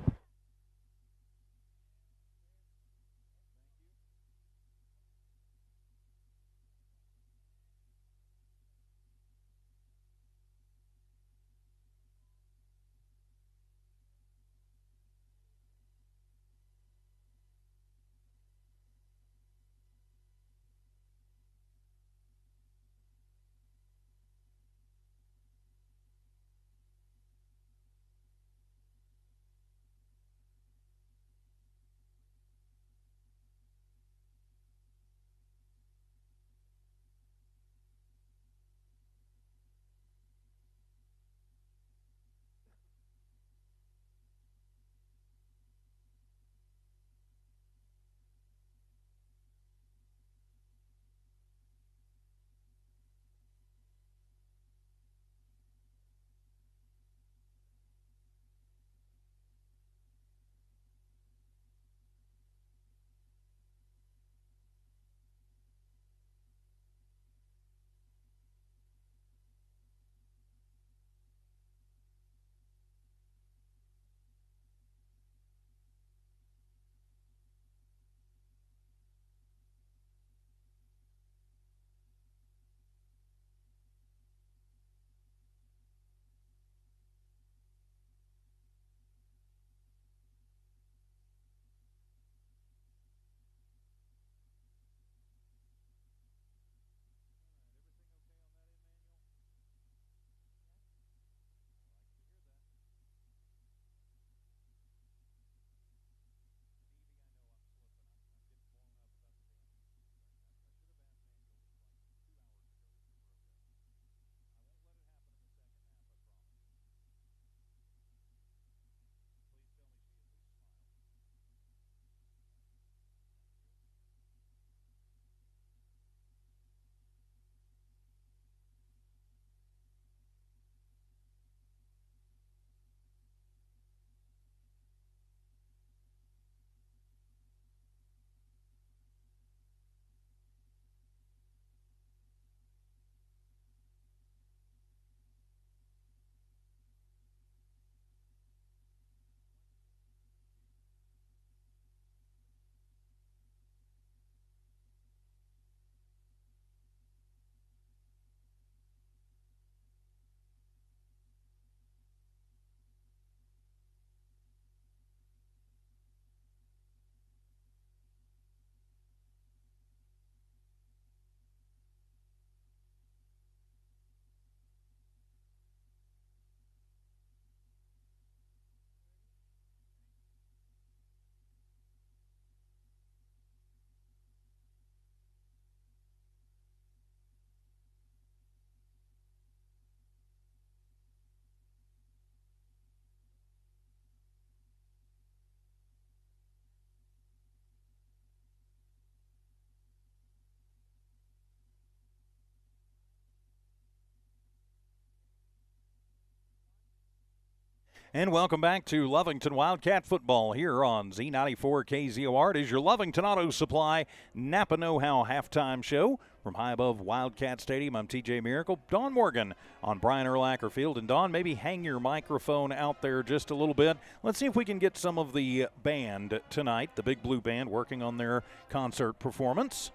And welcome back to Lovington Wildcat football here on Z94 KZOR. It is your Lovington Auto Supply Napa Know-How halftime show From high above Wildcat Stadium, I'm TJ Miracle. Dawn Morgan on Brian Urlacher Field. And Dawn, maybe hang your microphone out there just a little bit. Let's see if we can get some of the band tonight, the Big Blue Band, working on their concert performance.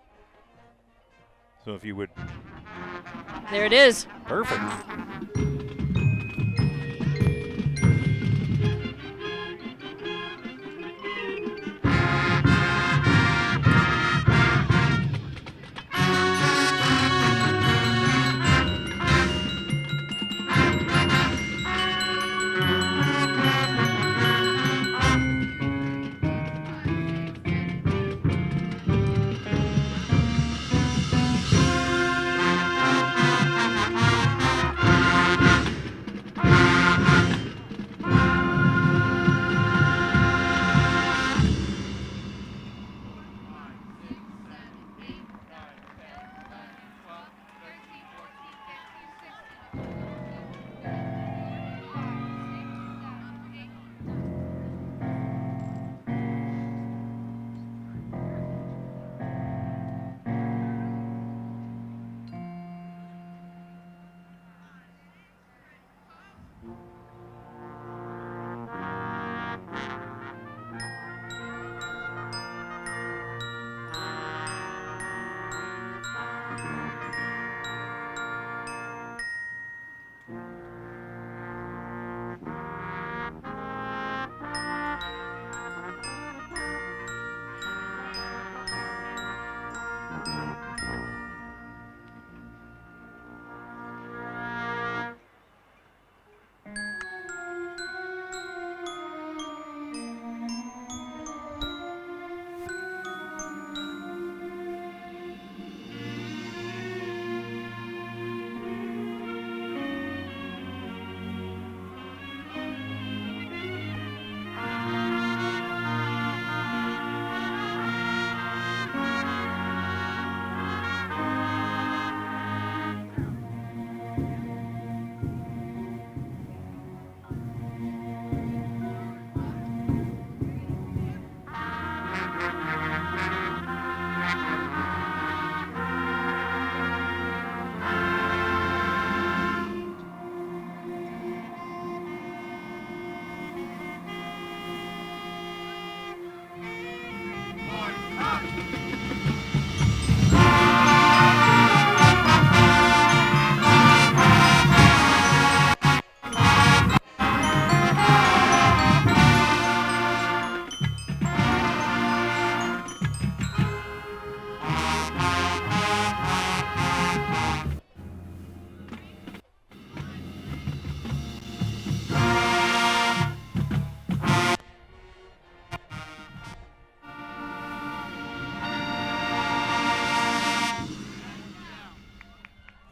So if you would. There it is. Perfect.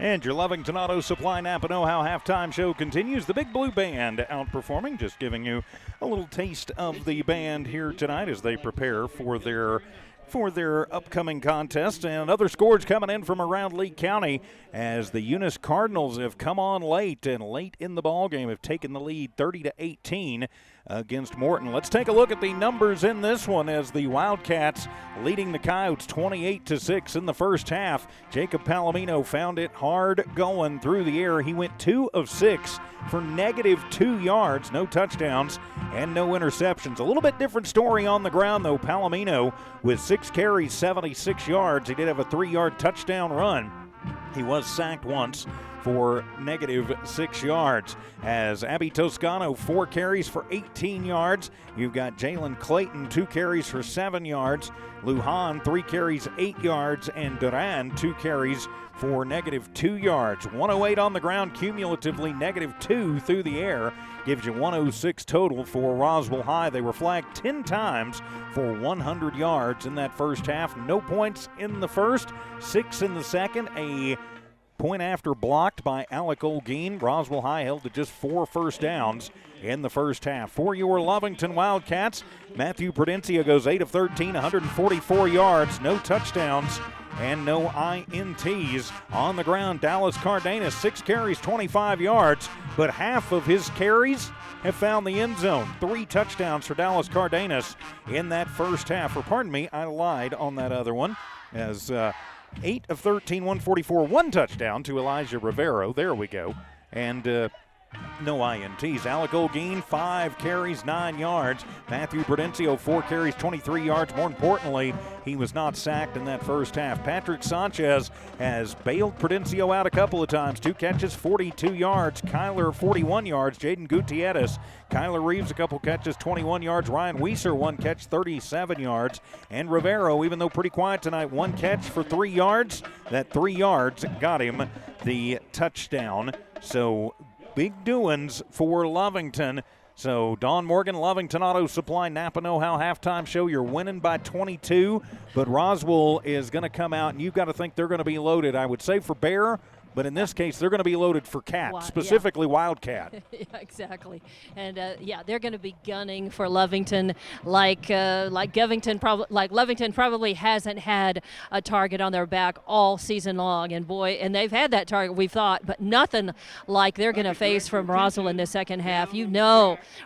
And your Lovington Auto Supply Napa Know-How halftime show continues. The Big Blue Band outperforming, just giving you a little taste of the band here tonight as they prepare for their upcoming contest. And other scores coming in from around Lee County as the Eunice Cardinals have come on late and late in the ballgame have taken the lead 30-18 against Morton. Let's take a look at the numbers in this one as the Wildcats leading the Coyotes 28-6 in the first half. Jacob Palomino found it hard going through the air. He went 2 of 6 for -2 yards, no touchdowns and no interceptions. A little bit different story on the ground though. Palomino with 6 carries, 76 yards. He did have a 3-yard touchdown run. He was sacked once for -6 yards. As Abby Toscano, 4 carries for 18 yards. You've got Jalen Clayton, 2 carries for 7 yards. Lujan, 3 carries, 8 yards. And Duran, 2 carries for -2 yards. 108 on the ground, cumulatively -2 through the air. Gives you 106 total for Roswell High. They were flagged 10 times for 100 yards in that first half. No points in the first, 6 in the second. A point after blocked by Alec Olguin. Roswell High held to just 4 first downs in the first half. For your Lovington Wildcats, Matthew Prudencia goes 8 of 13, 144 yards, no touchdowns and no INTs. On the ground, Dallas Cardenas, 6 carries, 25 yards, but half of his carries have found the end zone. 3 touchdowns for Dallas Cardenas in that first half. Or pardon me, I lied on that other one. As 8 of 13, 144, 1 touchdown to Elijah Rivero. There we go. And no INTs. Alec Olguin, 5 carries, 9 yards. Matthew Prudencio, 4 carries, 23 yards. More importantly, he was not sacked in that first half. Patrick Sanchez has bailed Prudencio out a couple of times. 2 catches, 42 yards. Kyler, 41 yards. Jaden Gutierrez. Kyler Reeves, a couple catches, 21 yards. Ryan Weiser, 1 catch, 37 yards. And Rivero, even though pretty quiet tonight, 1 catch for 3 yards. That 3 yards got him the touchdown. So big doings for Lovington. So Don Morgan, Lovington Auto Supply, Napa Know-How halftime show. You're winning by 22, but Roswell is going to come out, and you've got to think they're going to be loaded. I would say for Bear, but in this case, they're going to be loaded for Cat, specifically Wildcat. Yeah, exactly. And they're going to be gunning for Lovington, like Lovington probably hasn't had a target on their back all season long. And and they've had that target, we've thought, but nothing like they're going to face from Roswell in the second half.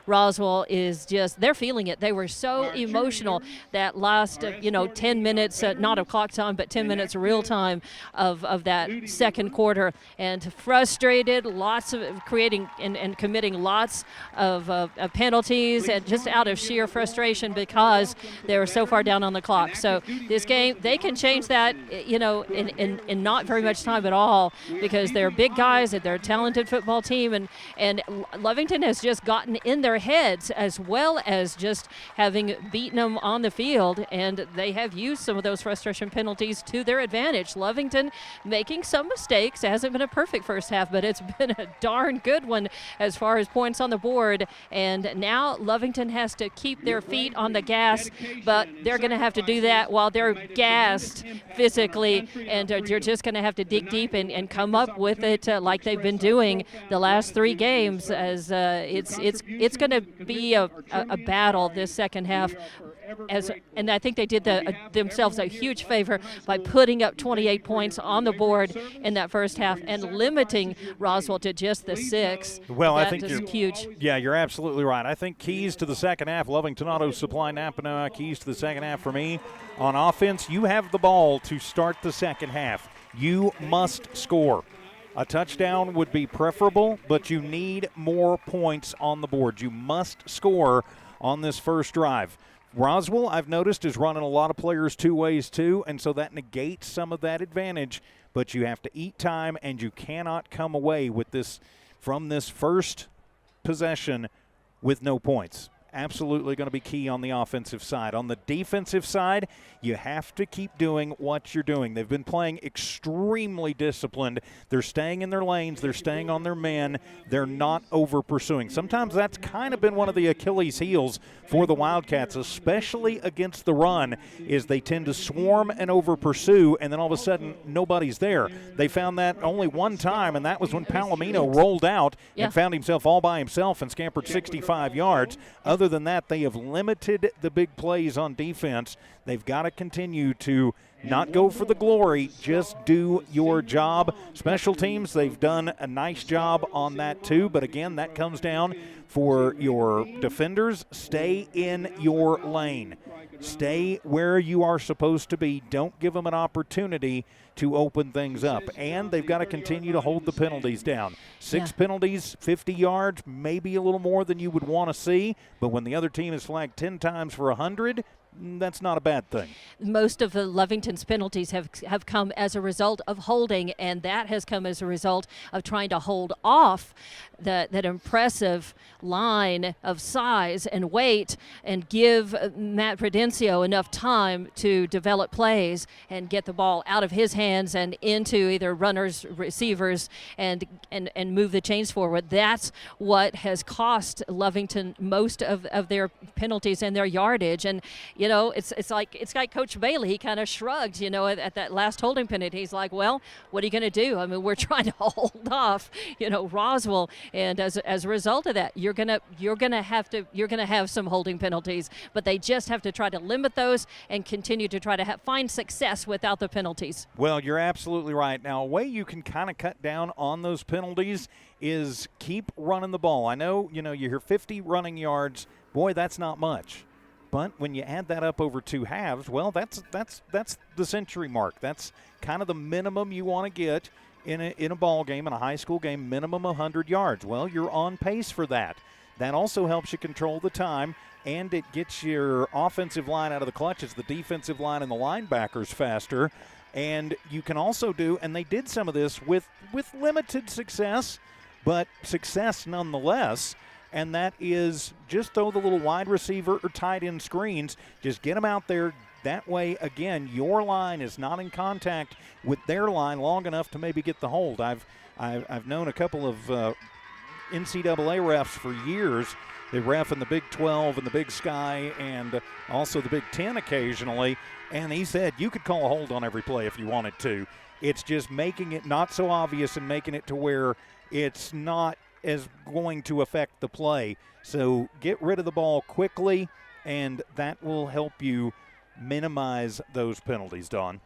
Roswell is they're feeling it. They were so emotional that last 10 minutes, not of clock time, but 10 minutes real time of that second quarter. And frustrated, lots of creating and committing lots of penalties, and just out of sheer frustration because they were so far down on the clock. So this game, they can change that, in not very much time at all, because they're big guys and they're a talented football team, and Lovington has just gotten in their heads as well as just having beaten them on the field, and they have used some of those frustration penalties to their advantage. Lovington making some mistakes. Hasn't been a perfect first half, but it's been a darn good one as far as points on the board. And now Lovington has to keep their feet on the gas, but they're going to have to do that while they're gassed physically, and you're just going to have to dig deep and come up with it like they've been doing the last 3 games. As it's going to be a battle this second half. And I think they did themselves a huge favor by putting up 28 points on the board in that first half and limiting Roswell to just the 6. Well, I think you're huge. Yeah, you're absolutely right. I think keys to the second half, Lovington Auto Supply, Napa Know-How, keys to the second half for me. On offense, you have the ball to start the second half. You must score. A touchdown would be preferable, but you need more points on the board. You must score on this first drive. Roswell, I've noticed, is running a lot of players 2 ways too, and so that negates some of that advantage. But you have to eat time, and you cannot come away with this from this first possession with no points. Absolutely going to be key on the offensive side. On the defensive side, you have to keep doing what you're doing. They've been playing extremely disciplined. They're staying in their lanes. They're staying on their men. They're not over-pursuing. Sometimes that's kind of been one of the Achilles heels for the Wildcats, especially against the run, is they tend to swarm and over-pursue, and then all of a sudden nobody's there. They found that only one time, and that was when Palomino rolled out and found himself all by himself and scampered 65 yards. Other than that, they have limited the big plays on defense. They've got to continue to not go for the glory, just do your job. Special teams, they've done a nice job on that too, but again, that comes down for your defenders. Stay in your lane. Stay where you are supposed to be. Don't give them an opportunity to open things up. And they've got to continue to hold the penalties down. 6 penalties, 50 yards, maybe a little more than you would want to see. But when the other team is flagged 10 times for 100, that's not a bad thing. Most of the Lovington's penalties have come as a result of holding, and that has come as a result of trying to hold off that impressive line of size and weight and give Matt Prudencio enough time to develop plays and get the ball out of his hands and into either runners, receivers, and move the chains forward. That's what has cost Lovington most of their penalties and their yardage. And it's like Coach Bailey. He kind of shrugged, at that last holding penalty. He's like, well, what are you going to do? I mean, we're trying to hold off, Roswell, and as a result of that, you're gonna have some holding penalties, but they just have to try to limit those and continue to try to find success without the penalties. Well, you're absolutely right. Now, a way you can kind of cut down on those penalties is keep running the ball. I know, you hear 50 running yards. Boy, that's not much. But when you add that up over 2 halves, well, that's the century mark. That's kind of the minimum you want to get in a ball game, in a high school game, minimum 100 yards. Well, you're on pace for that. That also helps you control the time, and it gets your offensive line out of the clutches, the defensive line and the linebackers faster. And you can also do, and they did some of this with limited success, but success nonetheless, and that is just throw the little wide receiver or tight end screens, just get them out there. That way, again, your line is not in contact with their line long enough to maybe get the hold. I've known a couple of NCAA refs for years. They ref in the Big 12 and the Big Sky and also the Big 10 occasionally, and he said you could call a hold on every play if you wanted to. It's just making it not so obvious and making it to where it's not as going to affect the play. So get rid of the ball quickly, and that will help you minimize those penalties, Dawn.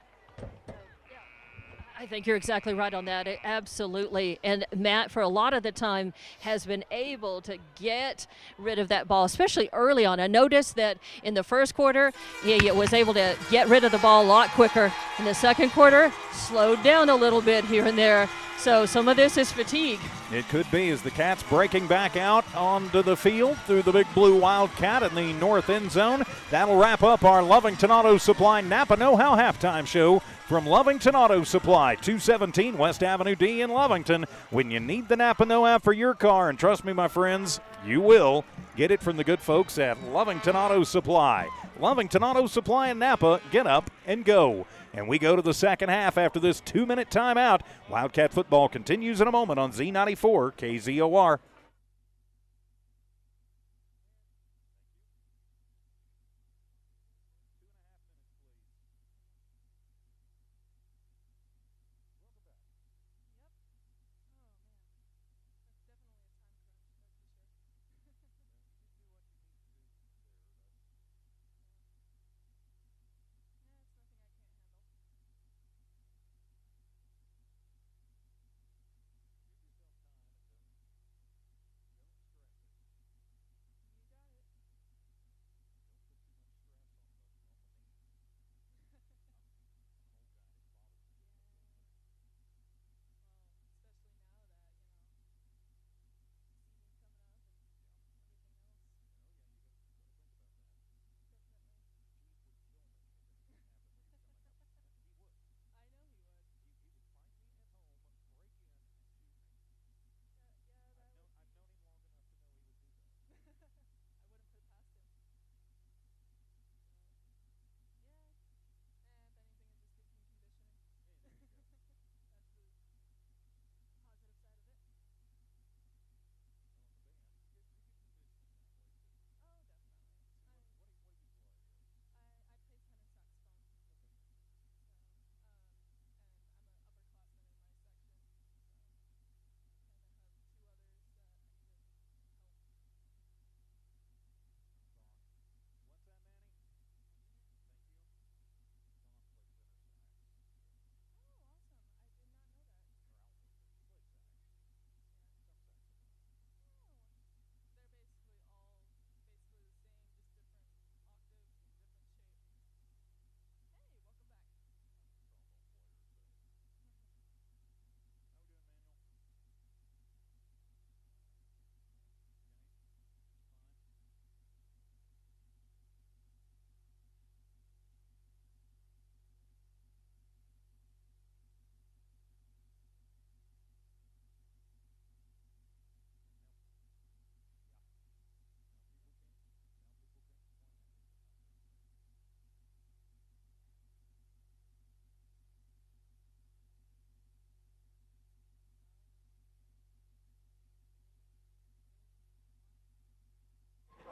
I think you're exactly right on that. Absolutely. And Matt, for a lot of the time, has been able to get rid of that ball, especially early on. I noticed that in the first quarter, he was able to get rid of the ball a lot quicker. In the second quarter, slowed down a little bit here and there. So some of this is fatigue. It could be, as the Cats breaking back out onto the field through the big blue Wildcat in the north end zone. That'll wrap up our Lovington Auto Supply Napa Know-How halftime show from Lovington Auto Supply, 217 West Avenue D in Lovington. When you need the Napa Know-How for your car, and trust me, my friends, you will, get it from the good folks at Lovington Auto Supply. Lovington Auto Supply in Napa, get up and go. And we go to the second half after this 2-minute timeout. Wildcat football continues in a moment on Z94 KZOR.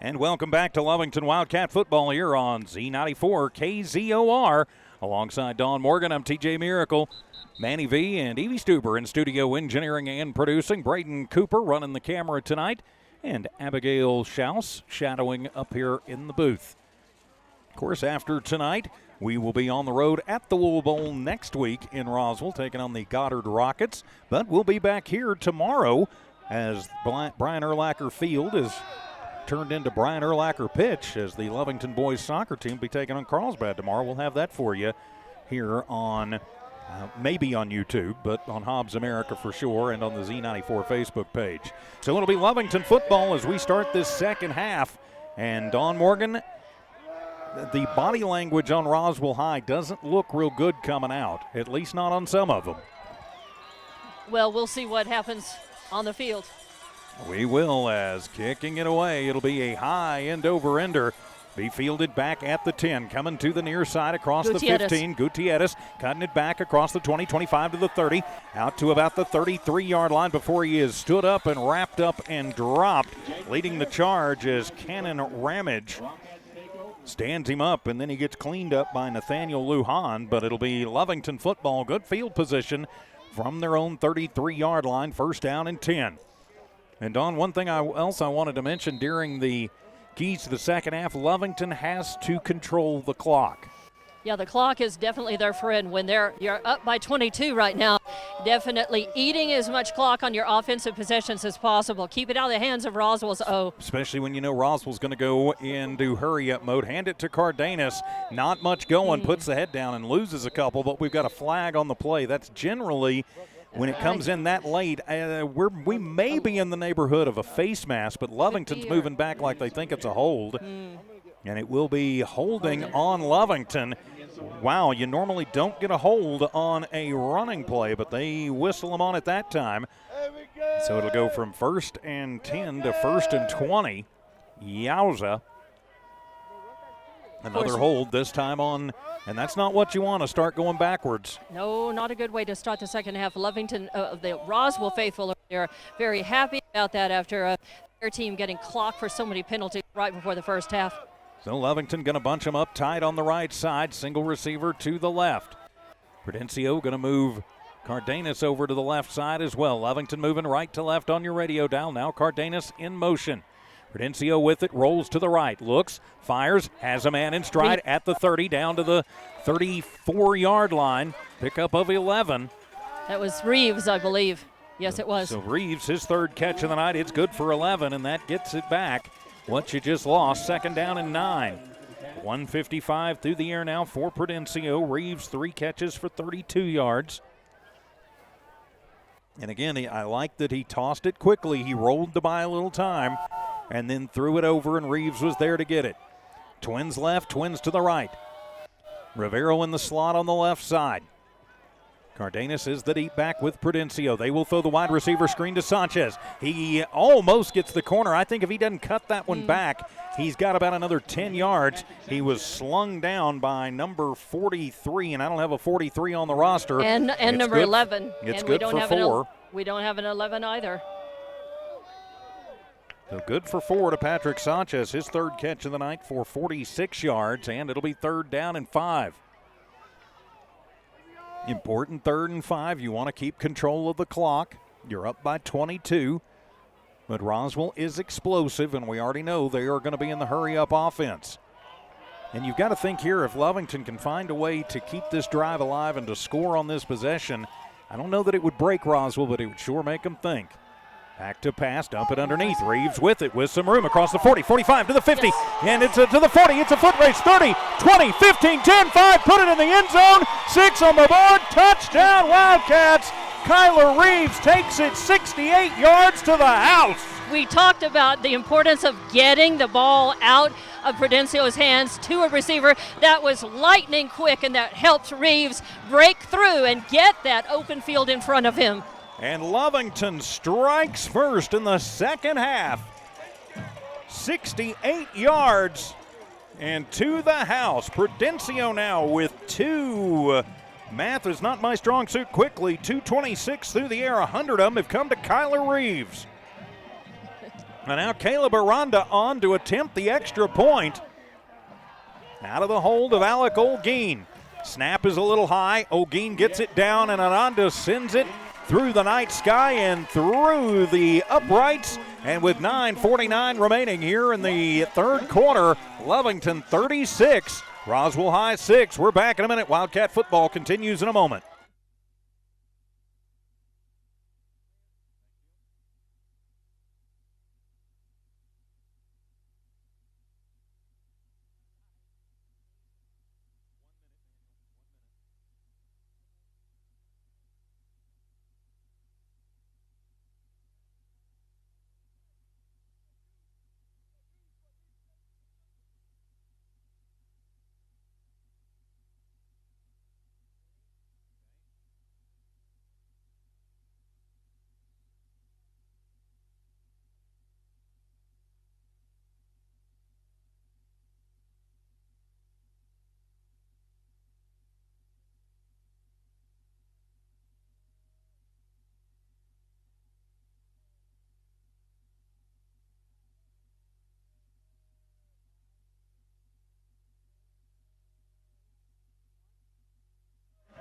And welcome back to Lovington Wildcat football here on Z94 KZOR. Alongside Dawn Morgan, I'm TJ Miracle. Manny V and Evie Stuber in studio engineering and producing. Braden Cooper running the camera tonight. And Abigail Schaus shadowing up here in the booth. Of course, after tonight, we will be on the road at the Wool Bowl next week in Roswell, taking on the Goddard Rockets. But we'll be back here tomorrow as Brian Urlacher Field is turned into Brian Urlacher pitch as the Lovington boys soccer team be taking on Carlsbad tomorrow. We'll have that for you here on maybe on YouTube, but on Hobbs America for sure, and on the Z94 Facebook page. So it'll be Lovington football as we start this second half. And Dawn Morgan, the body language on Roswell High doesn't look real good coming out, at least not on some of them. Well, we'll see what happens on the field. We will, as kicking it away. It'll be a high end-over-ender. Be fielded back at the 10, coming to the near side across the 15. Gutierrez cutting it back across the 20, 25 to the 30, out to about the 33-yard line before he is stood up and wrapped up and dropped. Leading the charge is Cannon Ramage. Stands him up, and then he gets cleaned up by Nathaniel Lujan, but it'll be Lovington football. Good field position from their own 33-yard line, first down and 10. And, Don, one thing else I wanted to mention during the keys to the second half, Lovington has to control the clock. Yeah, the clock is definitely their friend. When you're up by 22 right now, definitely eating as much clock on your offensive possessions as possible. Keep it out of the hands of Roswell's O. Especially when you know Roswell's going to go into hurry-up mode. Hand it to Cardenas. Not much going. Puts the head down and loses a couple, but we've got a flag on the play. That's generally, when it comes in that late, we may be in the neighborhood of a face mask, but Lovington's moving back like they think it's a hold. And it will be holding on Lovington. Wow, you normally don't get a hold on a running play, but they whistle them on at that time. So it'll go from 1st and 10 to 1st and 20. Yowza. Another hold this time on, and that's not what you want to start going backwards. No, not a good way to start the second half. Lovington, the Roswell faithful are very happy about that after their team getting clocked for so many penalties right before the first half. So Lovington going to bunch them up tight on the right side. Single receiver to the left. Prudencio going to move Cardenas over to the left side as well. Lovington moving right to left on your radio dial. Now Cardenas in motion. Prudencio with it, rolls to the right, looks, fires, has a man in stride at the 30, down to the 34-yard line. Pickup of 11. That was Reeves, I believe. Yes, it was. So Reeves, his third catch of the night. It's good for 11, and that gets it back. What you just lost, second down and 9. 155 through the air now for Prudencio. Reeves, 3 catches for 32 yards. And again, I like that he tossed it quickly. He rolled to buy a little time and then threw it over, and Reeves was there to get it. Twins left, twins to the right. Rivero in the slot on the left side. Cardenas is the deep back with Prudencio. They will throw the wide receiver screen to Sanchez. He almost gets the corner. I think if he doesn't cut that one back, he's got about another 10 yards. He was slung down by number 43, and I don't have a 43 on the roster. And number 11. It's and good for 4. We don't have an 11 either. So good for 4 to Patrick Sanchez. His third catch of the night for 46 yards, and it'll be 3rd down and 5. Important 3rd and 5. You want to keep control of the clock. You're up by 22. But Roswell is explosive, and we already know they are going to be in the hurry-up offense. And you've got to think here, if Lovington can find a way to keep this drive alive and to score on this possession, I don't know that it would break Roswell, but it would sure make them think. Back to pass, dump it underneath. Reeves with it, with some room across the 40, 45 to the 50, and it's to the 40. It's a foot race. 30, 20, 15, 10, 5. Put it in the end zone. 6 on the board. Touchdown, Wildcats. Kyler Reeves takes it 68 yards to the house. We talked about the importance of getting the ball out of Prudencio's hands to a receiver. That was lightning quick, and that helped Reeves break through and get that open field in front of him. And Lovington strikes first in the second half. 68 yards and to the house. Prudencio now with 2. Math is not my strong suit quickly. 226 through the air. 100 of them have come to Kyler Reeves. And now Caleb Aranda on to attempt the extra point. Out of the hold of Alec Olguin. Snap is a little high. Olguin gets it down, and Aranda sends it through the night sky and through the uprights. And with 9:49 remaining here in the third quarter, Lovington 36, Roswell High 6. We're back in a minute. Wildcat football continues in a moment.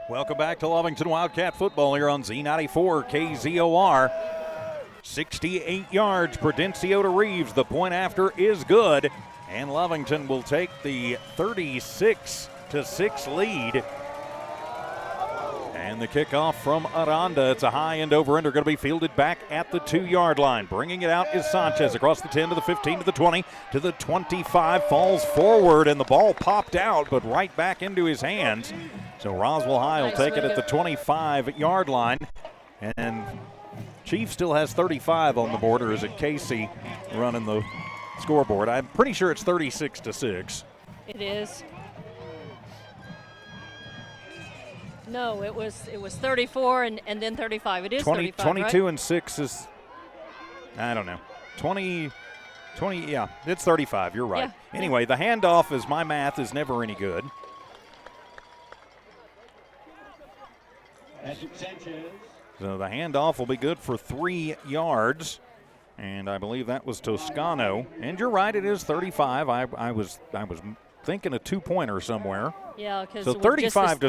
Welcome back to Lovington Wildcat football here on Z94 KZOR. 68 yards, Prudencio to Reeves. The point after is good, and Lovington will take the 36-6 lead. And the kickoff from Aranda. It's a high end over-ender, going to be fielded back at the 2-yard line. Bringing it out is Sanchez across the 10 to the 15 to the 20 to the 25. Falls forward, and the ball popped out, but right back into his hands. So Roswell High will take it at the 25-yard line. And Chief still has 35 on the board, or is it Casey running the scoreboard? I'm pretty sure it's 36-6. It is. No, it was 34 and then 35. It is 35, 22 right? and 6 is, I don't know, 20, yeah, it's 35. You're right. Yeah. Anyway, the handoff is, my math is never any good. So the handoff will be good for 3 yards. And I believe that was Toscano. And you're right, it is 35. I was thinking a 2-pointer somewhere. Yeah, because so 35-6.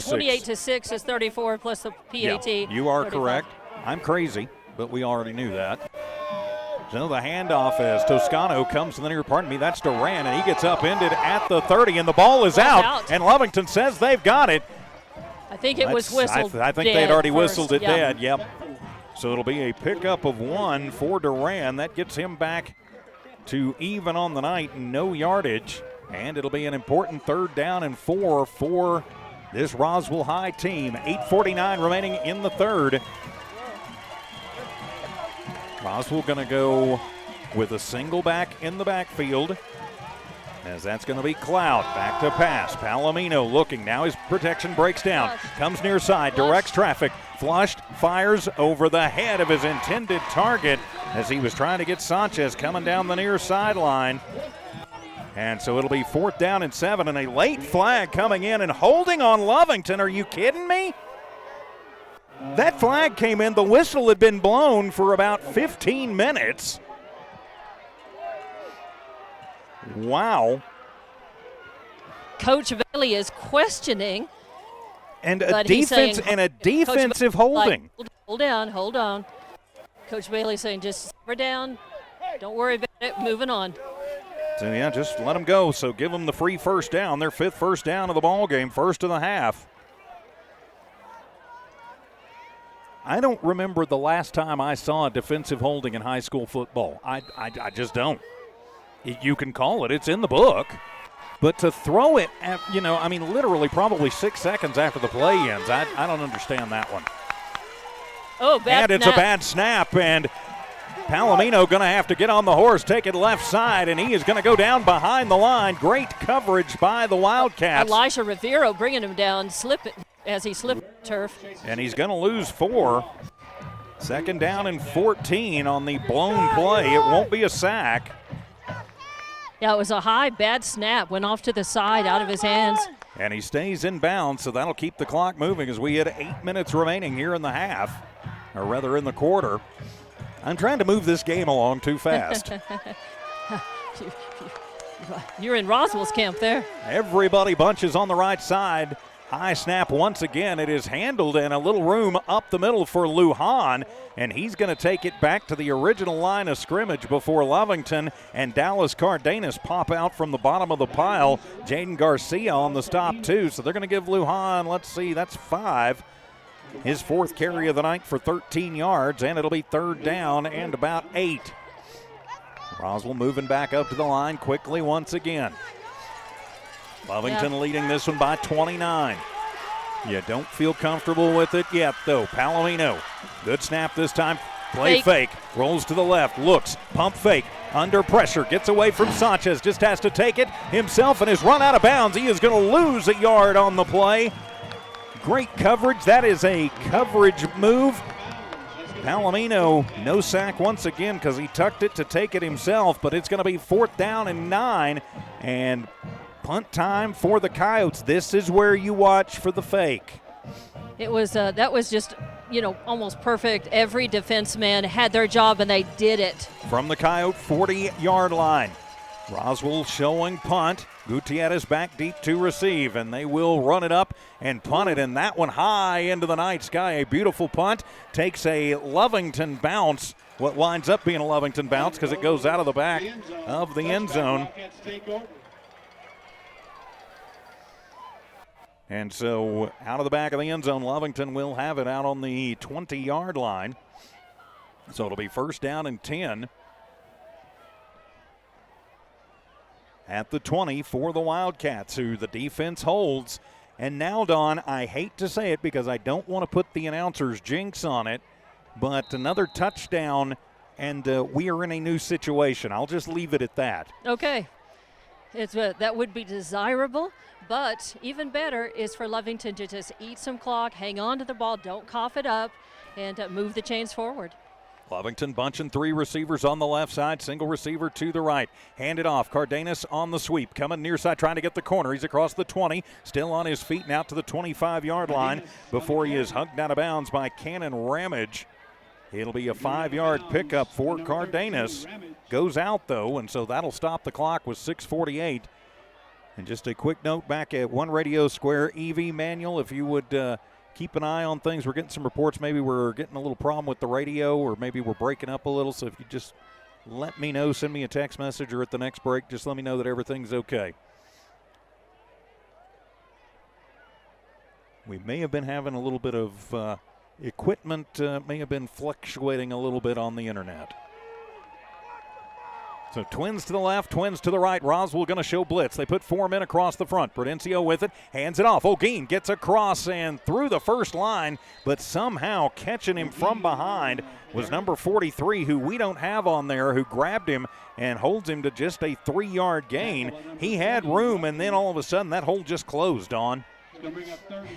28-6 is 34 plus the PAT. Yeah, you are 35. correct. I'm crazy, but we already knew that. So the handoff as Toscano comes to the near, pardon me, that's Duran, and he gets upended at the 30, and the ball is out, and Lovington says they've got it. I think it was whistled I think they'd already whistled it dead, yeah. yep. So it'll be a pickup of 1 for Duran. That gets him back to even on the night, no yardage. And it'll be an important 3rd down and 4 for this Roswell High team. 8:49 remaining in the 3rd. Roswell going to go with a single back in the backfield, as that's going to be Cloud. Back to pass. Palomino looking. Now his protection breaks down. Comes near side. Directs traffic. Flushed. Fires over the head of his intended target as he was trying to get Sanchez coming down the near sideline. And so it'll be 4th down and 7, and a late flag coming in and holding on Lovington. Are you kidding me? That flag came in. The whistle had been blown for about 15 minutes. Wow. Coach Bailey is questioning. And a defensive holding. Like, hold on. Coach Bailey saying just sit down. Don't worry about it. Moving on. So, yeah, just let them go. So give them the free 1st down. Their 5th first down of the ball game, 1st of the half. I don't remember the last time I saw a defensive holding in high school football. I just don't. You can call it. It's in the book. But to throw it at, literally probably 6 seconds after the play ends, I don't understand that one. Oh, bad And it's snap. a bad snap, and Palomino going to have to get on the horse, take it left side, and he is going to go down behind the line. Great coverage by the Wildcats. Elijah Rivero bringing him down, as he slipped the turf. And he's going to lose 4. 2nd down and 14 on the blown play. It won't be a sack. Yeah, it was a high, bad snap. Went off to the side, out of his hands. And he stays in bounds, so that'll keep the clock moving as we hit 8 minutes remaining here in the half, or rather in the quarter. I'm trying to move this game along too fast. You're in Roswell's camp there. Everybody bunches on the right side. High snap once again. It is handled, and a little room up the middle for Lujan, and he's going to take it back to the original line of scrimmage before Lovington and Dallas Cardenas pop out from the bottom of the pile. Jaden Garcia on the stop too, so they're going to give Lujan, let's see, that's 5. His 4th carry of the night for 13 yards, and it'll be 3rd down and about 8. Roswell moving back up to the line quickly once again. Lovington leading this one by 29. You don't feel comfortable with it yet, though. Palomino, good snap this time. Play fake, rolls to the left, looks, pump fake, under pressure, gets away from Sanchez, just has to take it himself and is run out of bounds. He is going to lose a yard on the play. Great coverage. That is a coverage move. Palomino, no sack once again because he tucked it to take it himself, but it's going to be 4th down and 9, and punt time for the Coyotes. This is where you watch for the fake. It was that was just, almost perfect. Every defenseman had their job, and they did it. From the Coyote 40-yard line. Roswell showing punt. Gutierrez back deep to receive, and they will run it up and punt it, and that one high into the night sky. A beautiful punt. Takes a Lovington bounce. What winds up being a Lovington bounce because it goes out of the back of the end zone. And so out of the back of the end zone, Lovington will have it out on the 20-yard line. So it'll be first down and 10 at the 20 for the Wildcats, who the defense holds. And now, Don, I hate to say it because I don't want to put the announcer's jinx on it, but another touchdown, and we are in a new situation. I'll just leave it at that. Okay. That would be desirable, but even better is for Lovington to just eat some clock, hang on to the ball, don't cough it up, and move the chains forward. Lovington bunching 3 receivers on the left side, single receiver to the right. Hand it off. Cardenas on the sweep. Coming near side, trying to get the corner. He's across the 20, still on his feet and out to the 25-yard line before he is hugged out of bounds by Cannon Ramage. It'll be a 5-yard pickup for Cardenas. Goes out, though, and so that'll stop the clock with 6:48. And just a quick note back at One Radio Square, EV Manual, if you would keep an eye on things. We're getting some reports. Maybe we're getting a little problem with the radio, or maybe we're breaking up a little. So if you just let me know, send me a text message, or at the next break, just let me know that everything's okay. We may have been having a little bit of equipment, may have been fluctuating a little bit on the internet. So twins to the left, twins to the right. Roswell going to show blitz. They put 4 men across the front. Prudencio with it, hands it off. O'Gean gets across and through the first line, but somehow catching him from behind was number 43, who we don't have on there, who grabbed him and holds him to just a 3-yard gain. He had room, and then all of a sudden that hole just closed on.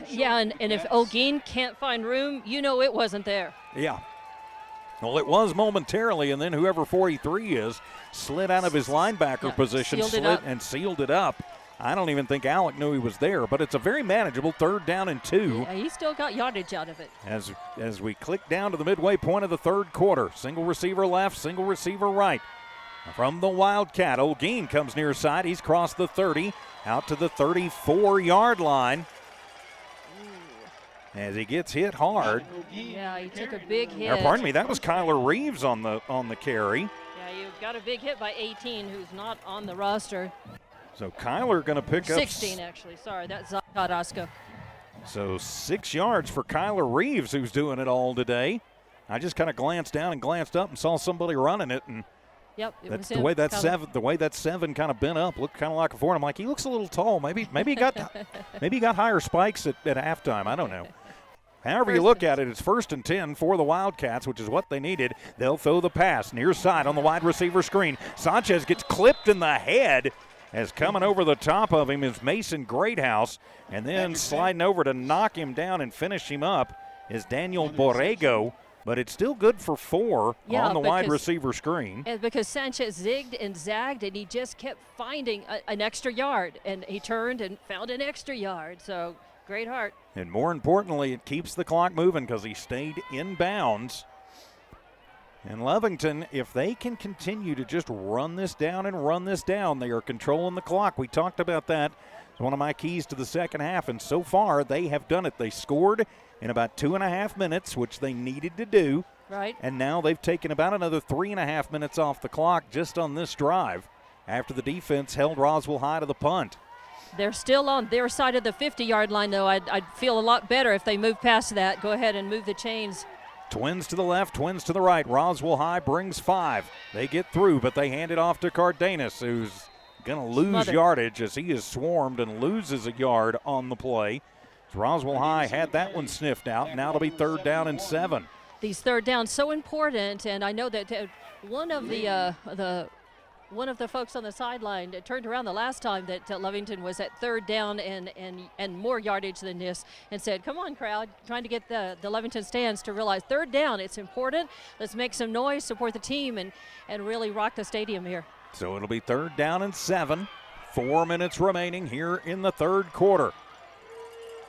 Yeah, and if O'Gean can't find room, you know it wasn't there. Yeah. Well, it was momentarily, and then whoever 43 is slid out of his linebacker position, sealed it up. I don't even think Alec knew he was there, but it's a very manageable 3rd down and 2. Yeah, he still got yardage out of it. As we click down to the midway point of the 3rd quarter, single receiver left, single receiver right. From the Wildcat, O'Gean comes near side. He's crossed the 30, out to the 34-yard line. As he gets hit hard. Yeah, he took a big hit. Pardon me, that was Kyler Reeves on the carry. Yeah, you got a big hit by 18, who's not on the roster. So Kyler going to pick 16, up. 16, actually. Sorry, that's Carrasco. So 6 yards for Kyler Reeves, who's doing it all today. I just kind of glanced down and glanced up and saw somebody running it, and yep, that's the way that seven. The way that 7 kind of bent up, looked kind of like a 4. I'm like, he looks a little tall. Maybe he got higher spikes at halftime. I don't know. However you look at it, it's 1st and 10 for the Wildcats, which is what they needed. They'll throw the pass near side on the wide receiver screen. Sanchez gets clipped in the head as coming over the top of him is Mason Greathouse, and then sliding over to knock him down and finish him up is Daniel Borrego. But it's still good for 4 on the wide receiver screen. And because Sanchez zigged and zagged, and he just kept finding an extra yard. And he turned and found an extra yard. So great heart. And more importantly, it keeps the clock moving because he stayed in bounds. And Lovington, if they can continue to just run this down, they are controlling the clock. We talked about that. It's one of my keys to the second half, and so far they have done it. They scored in about 2.5 minutes, which they needed to do. Right. And now they've taken about another 3.5 minutes off the clock just on this drive after the defense held Roswell high to the punt. They're still on their side of the 50-yard line, though. I'd feel a lot better if they move past that. Go ahead and move the chains. Twins to the left, twins to the right. Roswell High brings 5. They get through, but they hand it off to Cardenas, who's going to lose yardage as he is swarmed and loses a yard on the play. Roswell High had that one sniffed out. Now it'll be 3rd down and 7. These 3rd downs so important, and I know that one of the folks on the sideline turned around the last time that Lovington was at 3rd down and more yardage than this, and said, "Come on, crowd!" Trying to get the Lovington stands to realize 3rd down, it's important. Let's make some noise, support the team, and really rock the stadium here. So it'll be 3rd down and 7. 4 minutes remaining here in the 3rd quarter.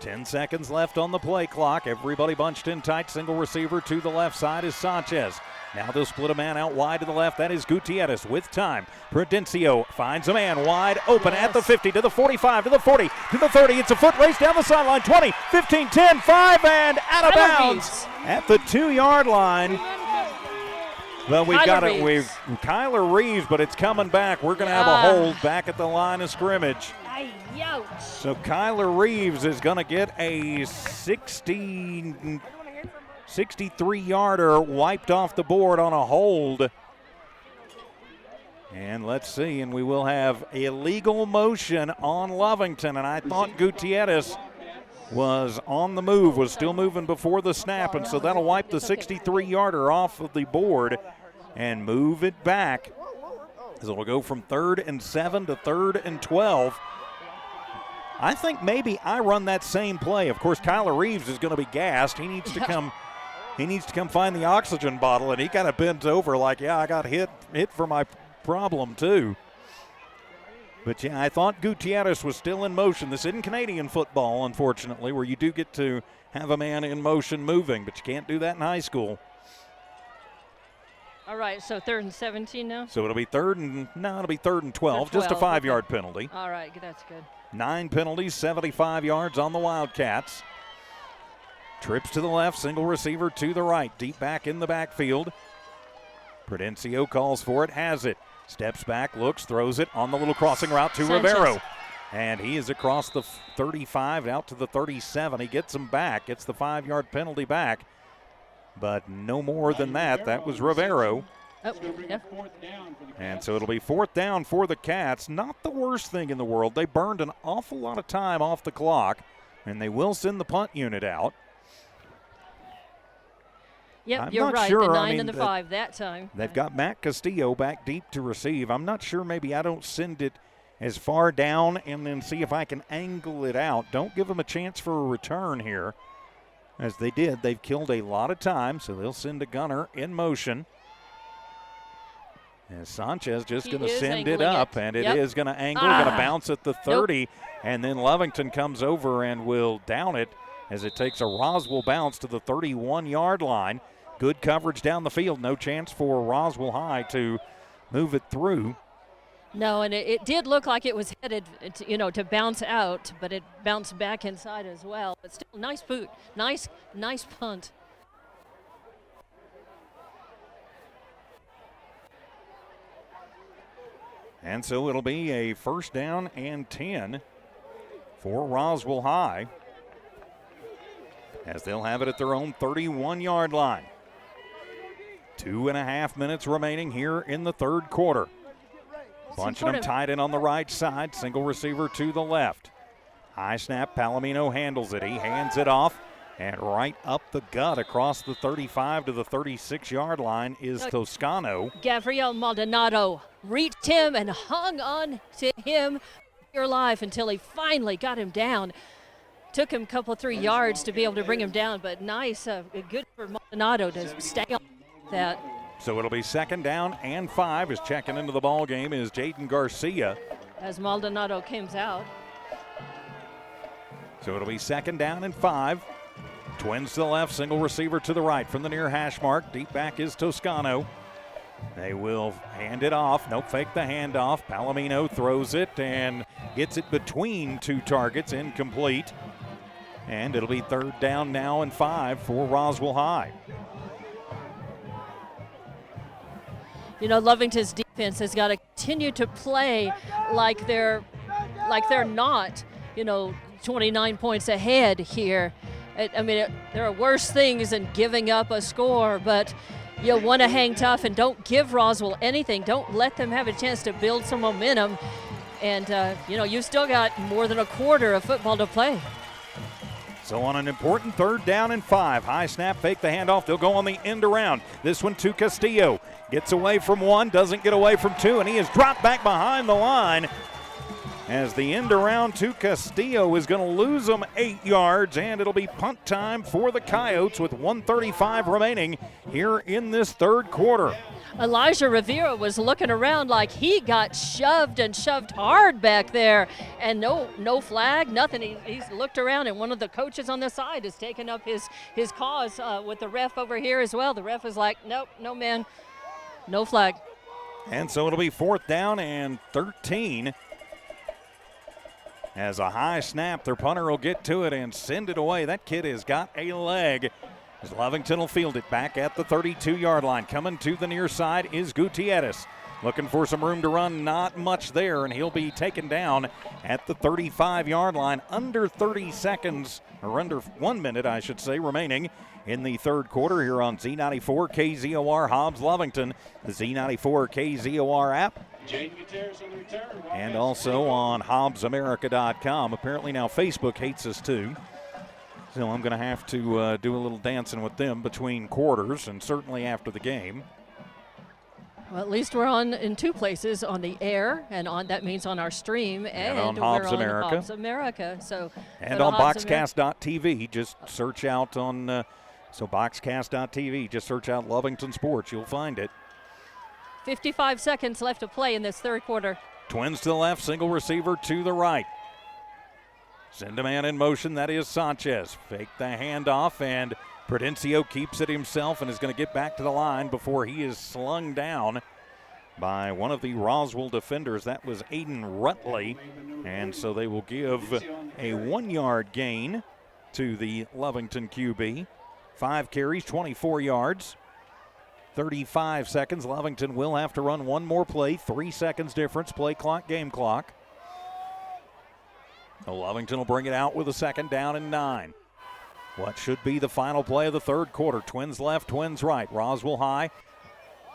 10 seconds left on the play clock. Everybody bunched in tight. Single receiver to the left side is Sanchez. Now they'll split a man out wide to the left. That is Gutierrez with time. Prudencio finds a man wide open at the 50, to the 45, to the 40, to the 30. It's a foot race down the sideline. 20, 15, 10, 5, and out of bounds at the 2-yard line. Well, we've got it. We've Kyler Reeves, but it's coming back. We're going to have a hold back at the line of scrimmage. So Kyler Reeves is going to get a 63-yarder wiped off the board on a hold. And let's see, and we will have illegal motion on Lovington. And I thought Gutierrez was on the move, was still moving before the snap, and so that'll wipe the 63-yarder off of the board and move it back. So it'll go from 3rd and 7 to 3rd and 12. I think maybe I run that same play. Of course, Kyler Reeves is going to be gassed. He needs to come find the oxygen bottle, and he kind of bends over like, yeah, I got hit for my problem too. But yeah, I thought Gutierrez was still in motion. This isn't Canadian football, unfortunately, where you do get to have a man in motion moving, but you can't do that in high school. All right, so 3rd and 17 now? So it'll be 3rd and 12, just a 5-yard penalty. All right, that's good. 9 penalties, 75 yards on the Wildcats. Trips to the left, single receiver to the right, deep back in the backfield. Prudencio calls for it, has it. Steps back, looks, throws it on the little crossing route to Rivero. And he is across the 35 out to the 37. He gets him back, gets the 5-yard penalty back. But no more than that. That was Rivero. Oh, yeah. And so it'll be 4th down for the Cats. Not the worst thing in the world. They burned an awful lot of time off the clock, and they will send the punt unit out. Yep, you're right. The 9 and the 5 that time. They've got Matt Castillo back deep to receive. I'm not sure. Maybe I don't send it as far down and then see if I can angle it out. Don't give them a chance for a return here. As they did, they've killed a lot of time, so they'll send a gunner in motion. And Sanchez just going to send it up, and it is going to angle, going to bounce at the 30, and then Lovington comes over and will down it as it takes a Roswell bounce to the 31-yard line. Good coverage down the field. No chance for Roswell High to move it through. No, and it did look like it was headed, to bounce out, but it bounced back inside as well. But still, nice boot, nice punt. And so it'll be a 1st down and 10 for Roswell High, as they'll have it at their own 31-yard line. 2.5 minutes remaining here in the 3rd quarter. Bunching them tight in on the right side. Single receiver to the left. High snap. Palomino handles it. He hands it off. And right up the gut across the 35 to the 36-yard line is Toscano. Gabriel Maldonado reached him and hung on to him your life until he finally got him down. Took him a couple, 3 yards to be able to bring him down, but nice, good for Maldonado to stay on that. So it'll be 2nd down and 5 as checking into the ball game is Jaden Garcia. As Maldonado comes out. So it'll be 2nd down and 5. Twins to the left, single receiver to the right from the near hash mark. Deep back is Toscano. They will hand it off. Nope, fake the handoff. Palomino throws it and gets it between 2 targets, incomplete. And it'll be 3rd down now and 5 for Roswell High. Lovington's defense has got to continue to play like they're not, 29 points ahead here. There are worse things than giving up a score, but you want to hang tough and don't give Roswell anything. Don't let them have a chance to build some momentum. And, you've still got more than a quarter of football to play. So on an important 3rd down and 5, high snap, fake the handoff. They'll go on the end around. This one to Castillo. Gets away from 1, doesn't get away from 2, and he is dropped back behind the line. as the end around to Castillo is going to lose them 8 yards, and it'll be punt time for the Coyotes with 1:35 remaining here in this third quarter. Elijah Rivera was looking around like he got shoved and shoved hard back there, and no flag, nothing. He's looked around, and one of the coaches on the side has taken up his cause with the ref over here as well. The ref is like, nope, no man, no flag. And so it'll be 4th down and 13. As a high snap, their punter will get to it and send it away. That kid has got a leg. As Lovington will field it back at the 32-yard line. Coming to the near side is Gutierrez. Looking for some room to run, not much there, and he'll be taken down at the 35-yard line. Under 30 seconds, or under 1 minute, I should say, remaining in the third quarter here on Z94 KZOR Hobbs Lovington, the Z94 KZOR app, and also on HobbsAmerica.com. Apparently now Facebook hates us too. So I'm going to have to do a little dancing with them between quarters and certainly after the game. Well, at least we're on in 2 places, on the air, and that means on our stream, and on we're Hobbs on America. Hobbs America. So, and on Boxcast.tv, just search out on, Boxcast.tv, just search out Lovington Sports, you'll find it. 55 seconds left to play in this third quarter. Twins to the left, single receiver to the right. Send a man in motion, that is Sanchez. Fake the handoff, and Prudencio keeps it himself and is going to get back to the line before he is slung down by one of the Roswell defenders. That was Aiden Rutley, and so they will give a 1-yard gain to the Lovington QB. 5 carries, 24 yards. 35 seconds. Lovington will have to run one more play. 3 seconds difference. Play clock, game clock. Lovington will bring it out with a 2nd down and 9. What should be the final play of the third quarter. Twins left, Twins right. Roswell high.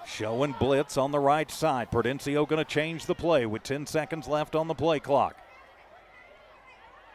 Showing blitz on the right side. Prudencio going to change the play with 10 seconds left on the play clock.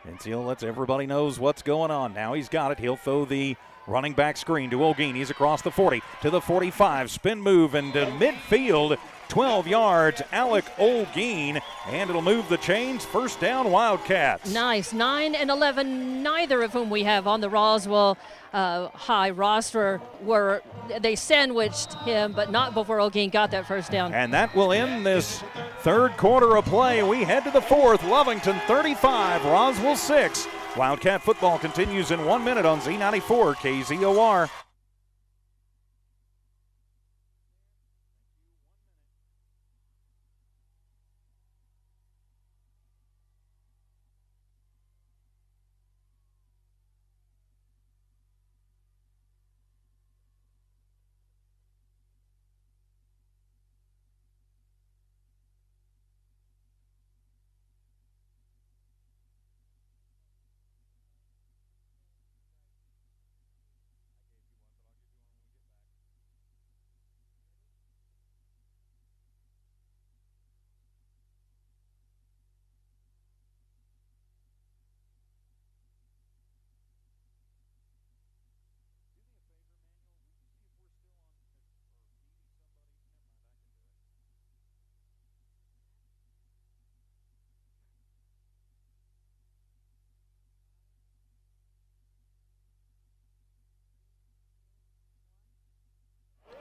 Prudencio lets everybody knows what's going on. Now he's got it. He'll throw the running back screen to Olguin. He's across the 40 to the 45. Spin move into midfield. 12 yards, Alec Olguin, and it'll move the chains. 1st down, Wildcats. Nice. 9 and 11, neither of whom we have on the Roswell high roster, were they sandwiched him, but not before Olguin got that 1st down. And that will end this third quarter of play. We head to the 4th. Lovington 35, Roswell 6. Wildcat football continues in 1 minute on Z94 KZOR.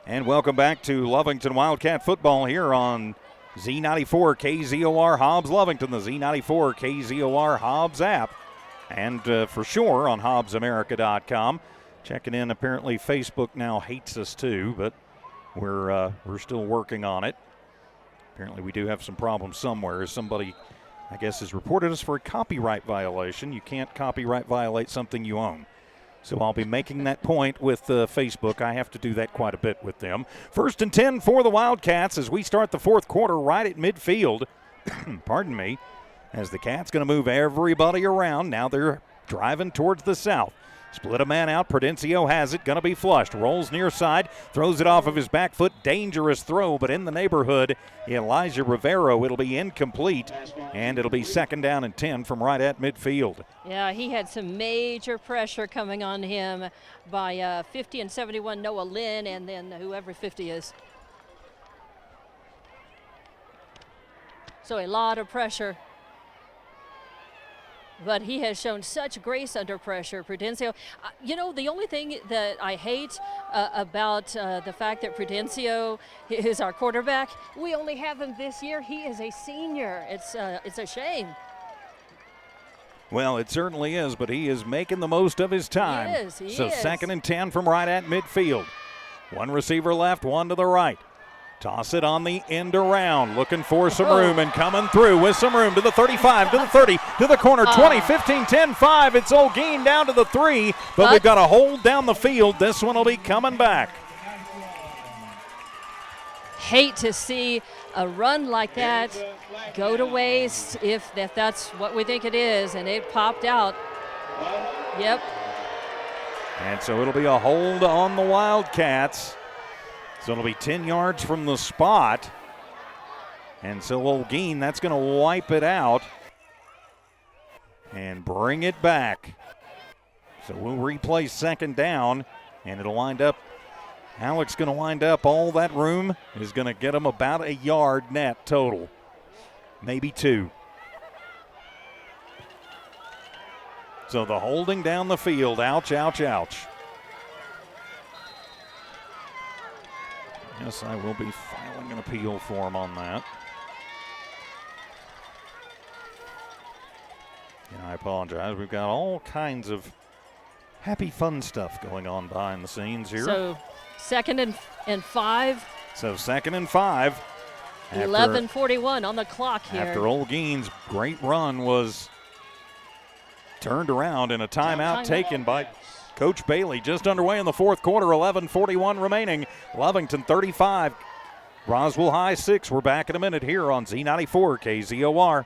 And welcome back to Lovington Wildcat football here on Z94 KZOR Hobbs Lovington, the Z94 KZOR Hobbs app, and for sure on HobbsAmerica.com. Checking in, apparently Facebook now hates us too, but we're still working on it. Apparently we do have some problems somewhere. Somebody, I guess, has reported us for a copyright violation. You can't copyright violate something you own. So I'll be making that point with Facebook. I have to do that quite a bit with them. 1st and 10 for the Wildcats as we start the fourth quarter right at midfield. Pardon me. As the Cats going to move everybody around. Now they're driving towards the south. Split a man out. Prudencio has it. Going to be flushed. Rolls near side. Throws it off of his back foot. Dangerous throw, but in the neighborhood. Elijah Rivero. It'll be incomplete. And it'll be 2nd down and 10 from right at midfield. Yeah, he had some major pressure coming on him by 50 and 71 Noah Lynn, and then whoever 50 is. So a lot of pressure but he has shown such grace under pressure. Prudencio, the only thing that I hate about the fact that Prudencio is our quarterback, we only have him this year. He is a senior. It's a shame. Well, it certainly is, but he is making the most of his time. He so is. 2nd and 10 from right at midfield. One receiver left, one to the right. Toss it on the end around, looking for some room and coming through with some room to the 35, to the 30, to the corner, 20, 15, 10, 5. It's Olguin down to the 3, but we've got a hold down the field. This one will be coming back. Hate to see a run like that go to waste if that's what we think it is, and it popped out. Yep. And so it'll be a hold on the Wildcats. So it'll be 10 yards from the spot. And so Olguin, that's going to wipe it out and bring it back. So we'll replay 2nd down, and it'll wind up, Alex going to wind up, all that room is going to get him about a yard net total, maybe 2. So the holding down the field, ouch, ouch, ouch. Yes, I will be filing an appeal form on that. And I apologize. We've got all kinds of happy, fun stuff going on behind the scenes here. So 2nd and 5. So 2nd and 5. 11:41 on the clock here. After Olguin's great run was turned around and a timeout taken by Coach Bailey. Just underway in the 4th quarter, 11:41 remaining. Lovington 35, Roswell High 6. We're back in a minute here on Z94 KZOR.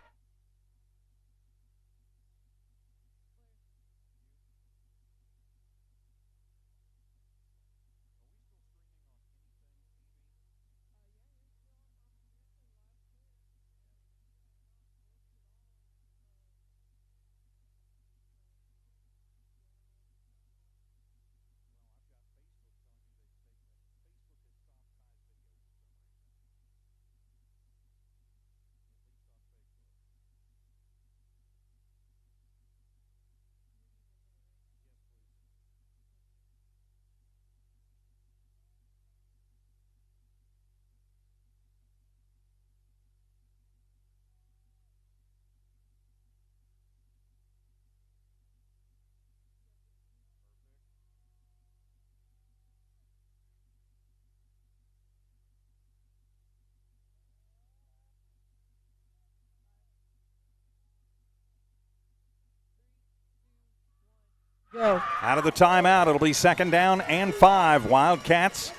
Go. Out of the timeout, it'll be 2nd down and 5. Wildcats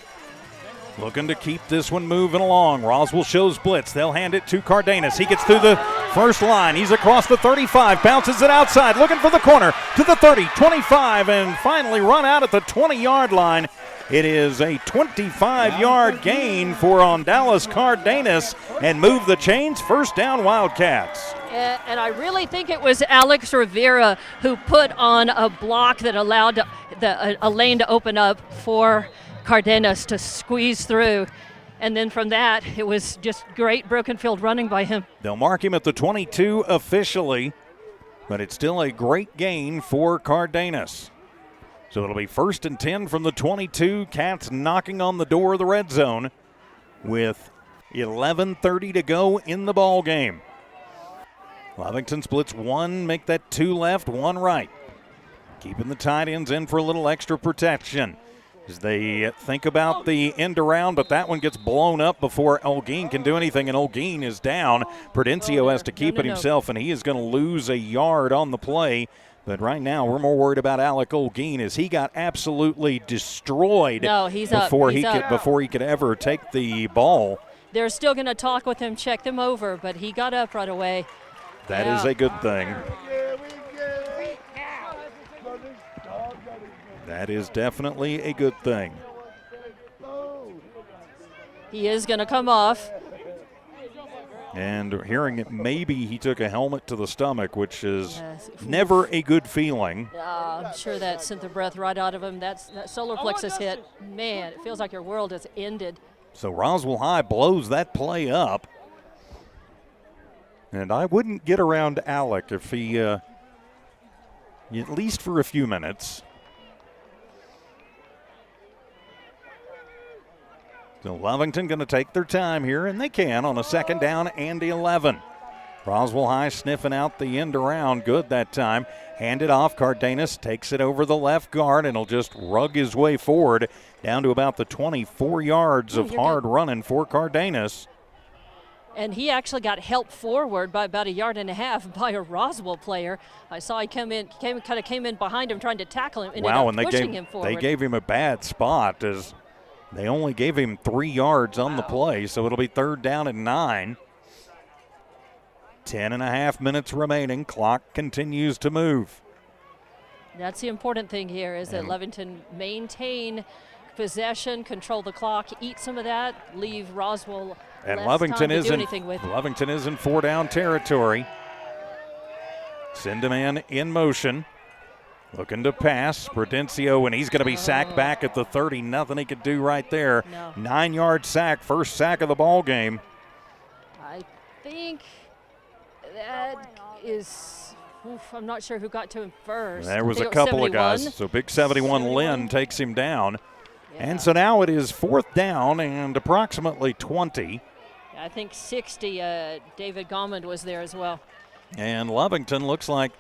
looking to keep this one moving along. Roswell shows blitz. They'll hand it to Cardenas. He gets through the first line. He's across the 35, bounces it outside, looking for the corner to the 30, 25, and finally run out at the 20-yard line. It is a 25-yard gain for Ondalis Cardenas and move the chains. 1st down, Wildcats. And I really think it was Alex Rivera who put on a block that allowed a lane to open up for Cardenas to squeeze through. And then from that, it was just great broken field running by him. They'll mark him at the 22 officially, but it's still a great gain for Cardenas. So it'll be 1st and 10 from the 22. Cats knocking on the door of the red zone with 11:30 to go in the ball game. Lovington splits 1, make that 2 left, 1 right. Keeping the tight ends in for a little extra protection as they think about the end around, but that one gets blown up before Olguin can do anything, and Olguin is down. Prudencio has to keep it himself, and he is going to lose a yard on the play. But right now, we're more worried about Alec Olguin as he got absolutely destroyed before he could ever take the ball. They're still going to talk with him, check them over, but he got up right away. That is a good thing. That is definitely a good thing. He is going to come off. And hearing it, maybe he took a helmet to the stomach, which is never a good feeling. I'm sure that sent the breath right out of him. That solar plexus hit. Man, it feels like your world has ended. So Roswell High blows that play up. And I wouldn't get around Alec if he at least for a few minutes. So Lovington going to take their time here, and they can on a 2nd down and 11. Roswell High sniffing out the end around. Good that time. Hand it off. Cardenas takes it over the left guard, and he'll just rug his way forward down to about the 24 yards of hard running for Cardenas. And he actually got helped forward by about 1.5 yards by a Roswell player. I saw he came in behind him trying to tackle him. Wow, and him forward. they gave him a bad spot as they only gave him 3 yards on the play, so it'll be 3rd down and 9. 10.5 minutes remaining. Clock continues to move. That's the important thing here is that Lovington maintain possession, control the clock, eat some of that, leave Roswell and less Lovington time to do anything with. Lovington is in 4-down territory. Sindeman in motion. Looking to pass. Prudencio, and he's going to be sacked back at the 30. Nothing he could do right there. No. 9-yard sack, first sack of the ball game. I think that is, I'm not sure who got to him first. There was a couple of guys. So big 71 Lynn takes him down. Yeah. And so now it is 4th down and approximately 20. I think 60, David Gommond was there as well. And Lovington looks like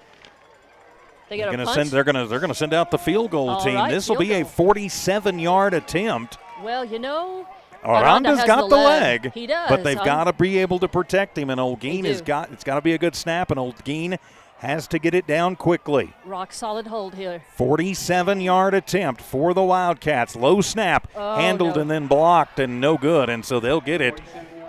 they're going to send out the field goal team. Right, this will be a 47-yard attempt. Well, you know, Aranda's got the leg. He does. But they've got to be able to protect him, and Olguin it's got to be a good snap, and Olguin has to get it down quickly. Rock solid hold here. 47-yard attempt for the Wildcats. Low snap, handled and then blocked, and no good. And so they'll get it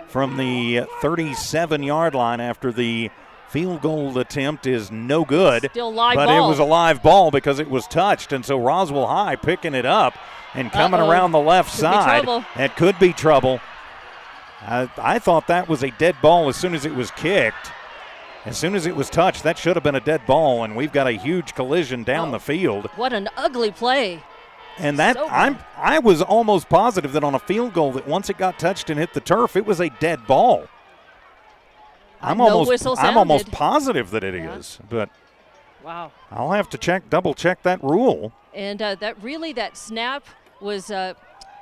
from the 37-yard line after the field goal attempt is no good. Still live but ball. It was a live ball because it was touched. And so Roswell High picking it up and coming around the left side. That could be trouble. I thought that was a dead ball as soon as it was kicked. As soon as it was touched, that should have been a dead ball, and we've got a huge collision down the field. What an ugly play. And that I was almost positive that on a field goal that once it got touched and hit the turf, it was a dead ball. I'm almost positive that it is, but wow. I'll have to double check that rule. And that snap was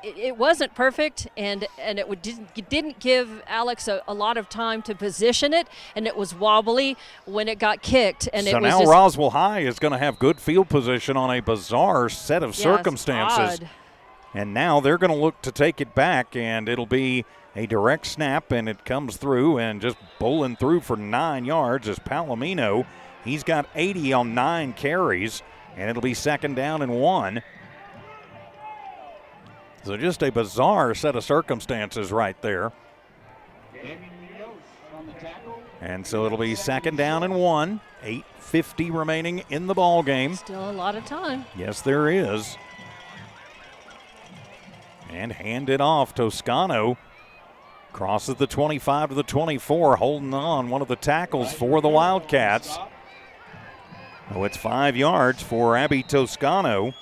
it wasn't perfect, and it didn't give Alex a lot of time to position it, and it was wobbly when it got kicked. And so now Roswell High is going to have good field position on a bizarre set of circumstances. Odd. And now they're going to look to take it back, and it'll be a direct snap, and it comes through and just bowling through for 9 yards as Palomino. He's got 80 on 9 carries, and it'll be 2nd down and 1. So just a bizarre set of circumstances right there. And so it'll be 2nd down and 1. 8:50 remaining in the ball game. Still a lot of time. Yes, there is. And hand it off. Toscano crosses the 25 to the 24, holding on one of the tackles for the Wildcats. Oh, it's 5 yards for Abby Toscano.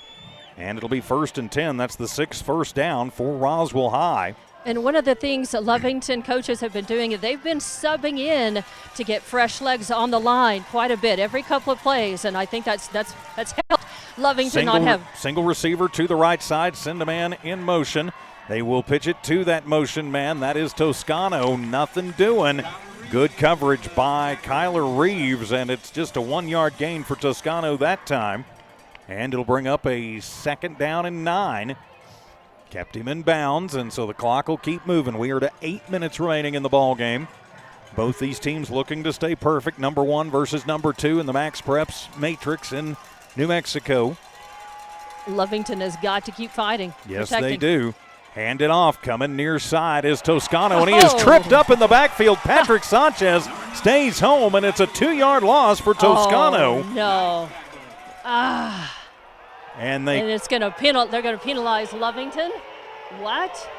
And it'll be 1st and 10. That's the 6th first down for Roswell High. And one of the things that Lovington coaches have been doing is they've been subbing in to get fresh legs on the line quite a bit every couple of plays, and I think that's helped Lovington not have. Single receiver to the right side, send a man in motion. They will pitch it to that motion man. That is Toscano. Nothing doing. Good coverage by Kyler Reeves, and it's just a 1-yard gain for Toscano that time. And it'll bring up a 2nd down and 9. Kept him in bounds, and so the clock will keep moving. We are to 8 minutes remaining in the ball game. Both these teams looking to stay perfect. Number 1 versus number 2 in the Max Preps Matrix in New Mexico. Lovington has got to keep fighting. Yes, protecting. They do. Hand it off. Coming near side is Toscano, and he is tripped up in the backfield. Patrick Sanchez stays home, and it's a 2-yard loss for Toscano. Oh, no. And it's going to they're going to penalize Lovington. What?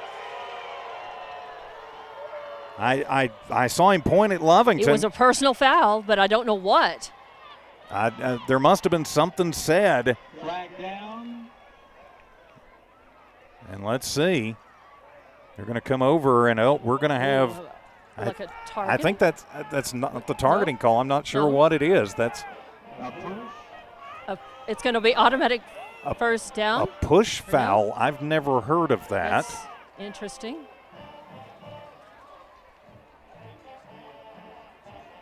I saw him point at Lovington. It was a personal foul, but I don't know what. There must have been something said. Flag down. And let's see. They're going to come over, and we're going to have. Like a target? I think that's not the targeting call. I'm not sure what it is. That's. It's going to be automatic first down. A push foul. I've never heard of that. That's interesting.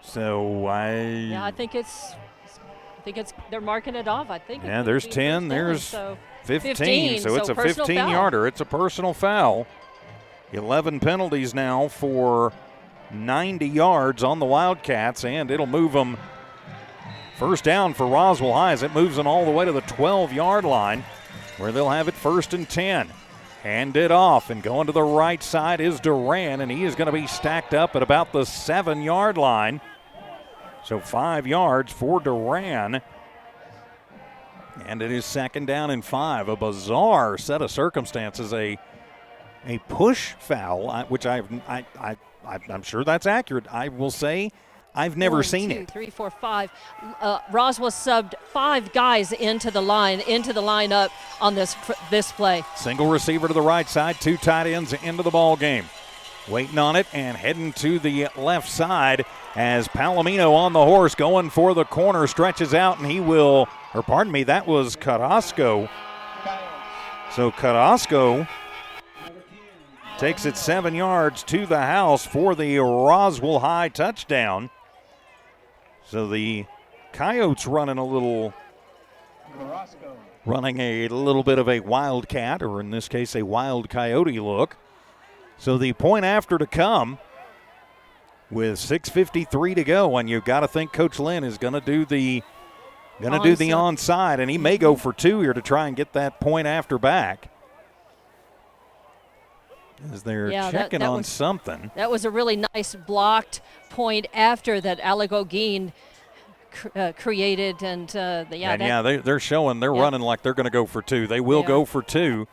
So I think it's they're marking it off. I think. Yeah, there's 10. There's 15. So it's a 15-yarder. It's a personal foul. 11 penalties now for 90 yards on the Wildcats, and it'll move them first down for Roswell High as it moves them all the way to the 12-yard line where they'll have it 1st and 10. Hand it off, and going to the right side is Duran, and he is going to be stacked up at about the 7-yard line. So 5 yards for Duran. And it is 2nd down and 5. A bizarre set of circumstances, a push foul, which I'm sure that's accurate. I will say I've never seen it. 1, 2, 3, 4, 5. Roswell subbed 5 guys into the lineup on this play. Single receiver to the right side, 2 tight ends into the ball game. Waiting on it and heading to the left side as Palomino on the horse going for the corner, stretches out, and that was Carrasco. So Carrasco takes it 7 yards to the house for the Roswell High touchdown. So the Coyotes running a little bit of a Wildcat, or in this case a Wild Coyote look. So the point after to come with 6:53 to go, and you've got to think Coach Lynn is going to do the onside, and he may go for 2 here to try and get that point after back. As they're checking on something. That was a really nice blocked point after that Allegogene created, and they're showing they're running like they're going to go for 2. They will go for 2.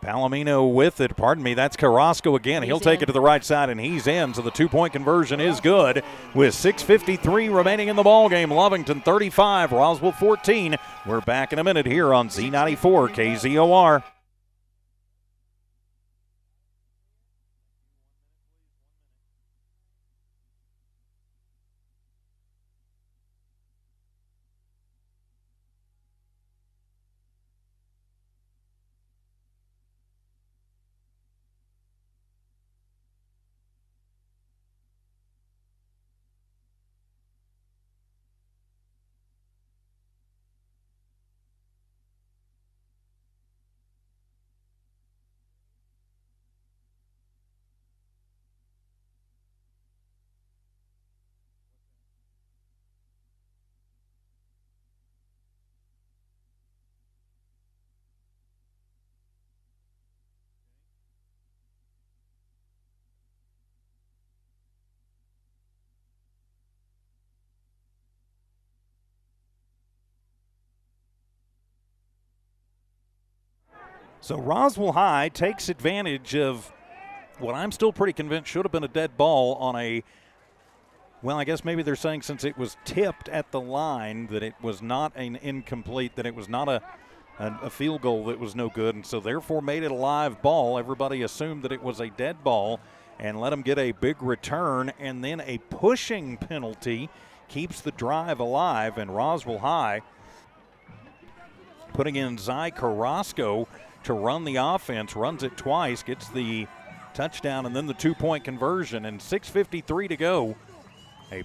Palomino with it. That's Carrasco again. He'll take it to the right side, and he's in. So the 2-point conversion is good with 6:53 remaining in the ball game. Lovington 35, Roswell 14. We're back in a minute here on Z94 KZOR. So Roswell High takes advantage of what I'm still pretty convinced should have been a dead ball on I guess maybe they're saying since it was tipped at the line that it was not an incomplete, that it was not a field goal that was no good, and so therefore made it a live ball. Everybody assumed that it was a dead ball and let them get a big return, and then a pushing penalty keeps the drive alive, and Roswell High putting in Zai Carrasco to run the offense, runs it twice, gets the touchdown, and then the 2-point conversion, and 6:53 to go. A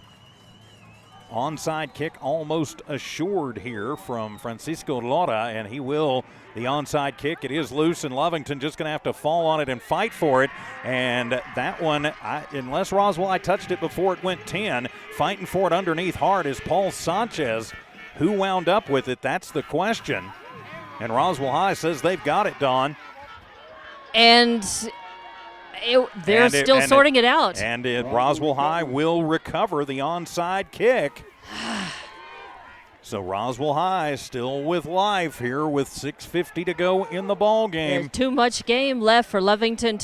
onside kick almost assured here from Francisco Lora, and he will. The onside kick, it is loose, and Lovington just going to have to fall on it and fight for it. And that one, unless Roswell, I touched it before it went 10, fighting for it underneath hard is Paul Sanchez. Who wound up with it? That's the question. And Roswell High says they've got it, Dawn. And they're still sorting it out. And Roswell High will recover the onside kick. So Roswell High still with life here with 6:50 to go in the ball game. There's too much game left for Lovington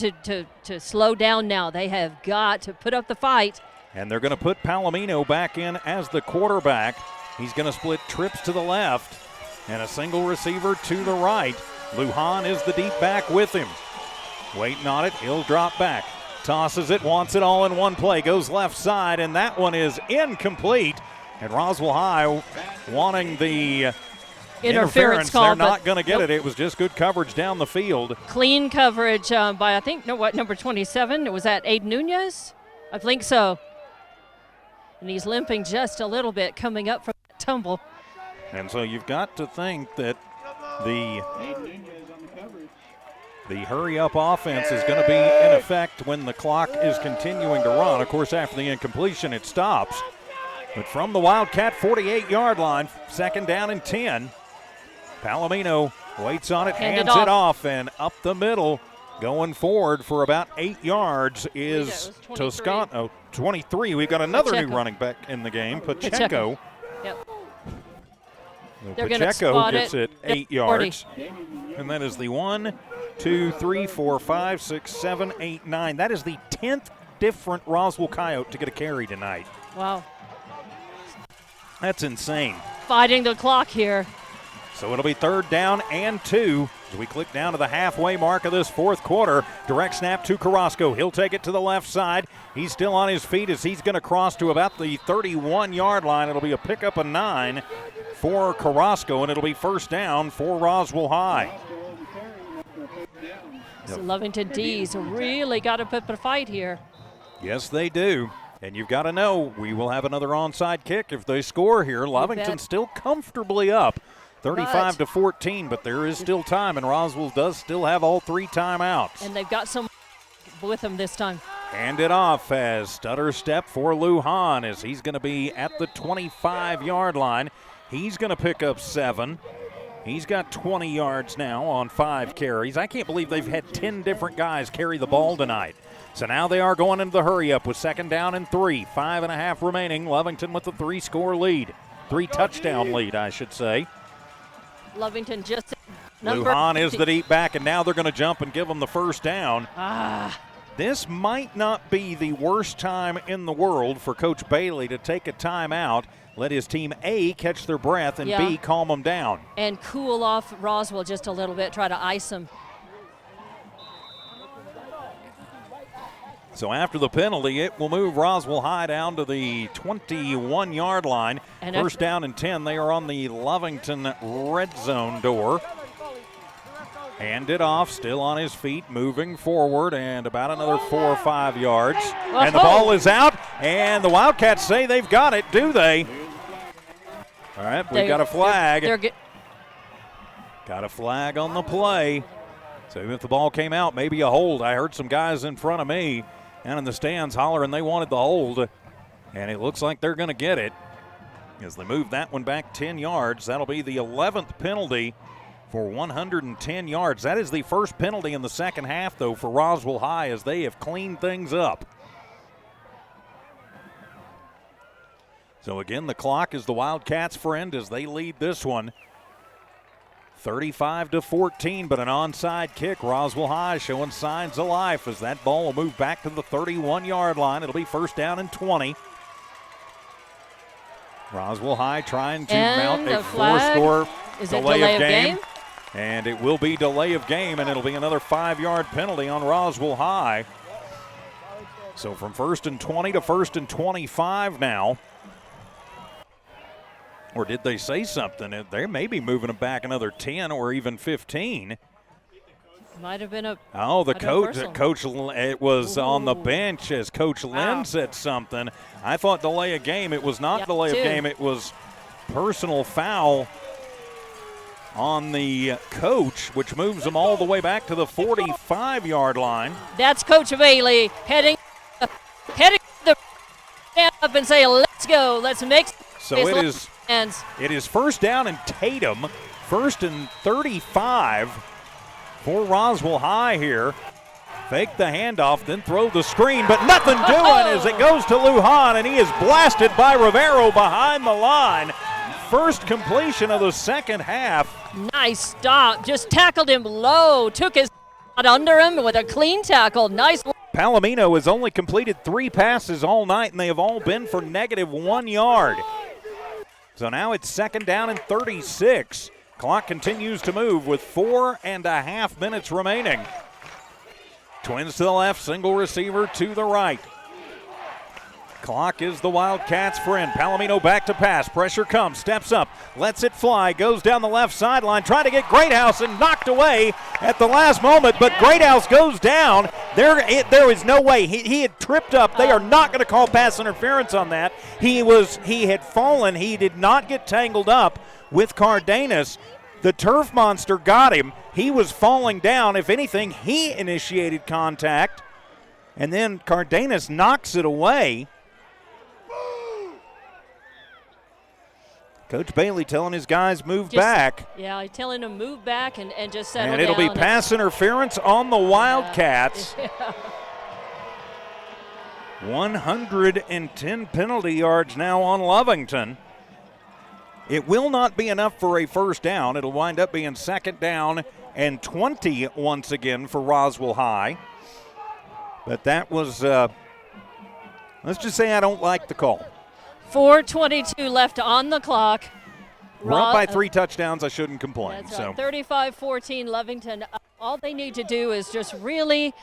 to slow down now. They have got to put up the fight. And they're going to put Palomino back in as the quarterback. He's going to split trips to the left and a single receiver to the right. Lujan is the deep back with him. Waiting on it, he'll drop back. Tosses it, wants it all in one play, goes left side, and that one is incomplete. And Roswell High wanting the Interference call. They're not going to get it. It was just good coverage down the field. Clean coverage by, I think, number 27? Was that Aiden Nunez? I think so. And he's limping just a little bit coming up from that tumble. And so you've got to think that the hurry-up offense is going to be in effect when the clock is continuing to run. Of course, after the incompletion, it stops. But from the Wildcat 48-yard line, 2nd down and 10. Palomino waits on it, hands it off, and up the middle, going forward for about 8 yards is Toscano. 23. We've got another new running back in the game, Pacheco. Yep. Pacheco gets it 8 yards. And that is the 1, 2, 3, 4, 5, 6, 7, 8, 9. That is the 10th different Roswell Coyote to get a carry tonight. Wow. That's insane. Fighting the clock here. So it'll be 3rd down and 2 as we click down to the halfway mark of this 4th quarter. Direct snap to Carrasco. He'll take it to the left side. He's still on his feet as he's going to cross to about the 31-yard line. It'll be a pickup of 9 for Carrasco, and it'll be 1st down for Roswell High. So Lovington D's really got to put up a fight here. Yes, they do. And you've got to know we will have another onside kick if they score here. Lovington still comfortably up, 35-14, but there is still time, and Roswell does still have all 3 timeouts. And they've got some with them this time. Hand it off as stutter step for Lujan as he's going to be at the 25-yard line. He's going to pick up 7. He's got 20 yards now on 5 carries. I can't believe they've had 10 different guys carry the ball tonight. So now they are going into the hurry-up with 2nd down and 3. 5.5 remaining. Lovington with a 3-score lead. 3-touchdown lead, I should say. Lovington just Lujan is the deep back, and now they're going to jump and give them the 1st down. This might not be the worst time in the world for Coach Bailey to take a timeout, let his team A catch their breath, and B calm them down. And cool off Roswell just a little bit, try to ice them. So after the penalty, it will move Roswell High down to the 21-yard line. And 1st down and 10. They are on the Lovington red zone door. Hand it off, still on his feet, moving forward, and about another 4 or 5 yards. And the ball is out, and the Wildcats say they've got it, do they? All right, we've got a flag. Got a flag on the play. So if the ball came out, maybe a hold. I heard some guys in front of me and in the stands hollering they wanted the hold, and it looks like they're going to get it as they move that one back 10 yards. That'll be the 11th penalty for 110 yards. That is the first penalty in the 2nd half, though, for Roswell High as they have cleaned things up. So again, the clock is the Wildcats' friend as they lead this one. 35-14, but an onside kick. Roswell High showing signs of life as that ball will move back to the 31-yard line. It'll be 1st down and 20. Roswell High trying to mount a 4-score delay of game. And it will be delay of game, and it'll be another 5-yard penalty on Roswell High. So from 1st and 20 to 1st and 25 now. Or did they say something? They may be moving them back another 10 or even 15. Might have been a coach, it was on the bench as Coach Lynn said something. I thought delay of game. It was not delay of game. It was personal foul on the coach, which moves them all the way back to the 45-yard line. That's Coach Bailey heading the stand up and say, let's go. Let's make so it is. It is 1st down and Tatum, 1st and 35 for Roswell High here. Fake the handoff, then throw the screen, but nothing doing as it goes to Lujan, and he is blasted by Rivero behind the line. First completion of the 2nd half. Nice stop, just tackled him low, took his under him with a clean tackle. Nice. Palomino has only completed 3 passes all night, and they have all been for -1 yard. So now it's 2nd down and 36. Clock continues to move with 4.5 minutes remaining. Twins to the left, single receiver to the right. Clock is the Wildcats' friend. Palomino back to pass. Pressure comes, steps up, lets it fly, goes down the left sideline, trying to get Greathouse and knocked away at the last moment, but Greathouse goes down. There is no way. He had tripped up. They are not going to call pass interference on that. He had fallen. He did not get tangled up with Cardenas. The turf monster got him. He was falling down. If anything, he initiated contact, and then Cardenas knocks it away. Coach Bailey telling his guys move back. Yeah, he's telling them move back and just settle down. And it'll be pass interference on the Wildcats. Yeah. 110 penalty yards now on Lovington. It will not be enough for a first down. It'll wind up being 2nd down and 20 once again for Roswell High. But that was, let's just say I don't like the call. 4:22 left on the clock. We're up by 3 touchdowns. I shouldn't complain. That's right. 35-14 Lovington. All they need to do is just really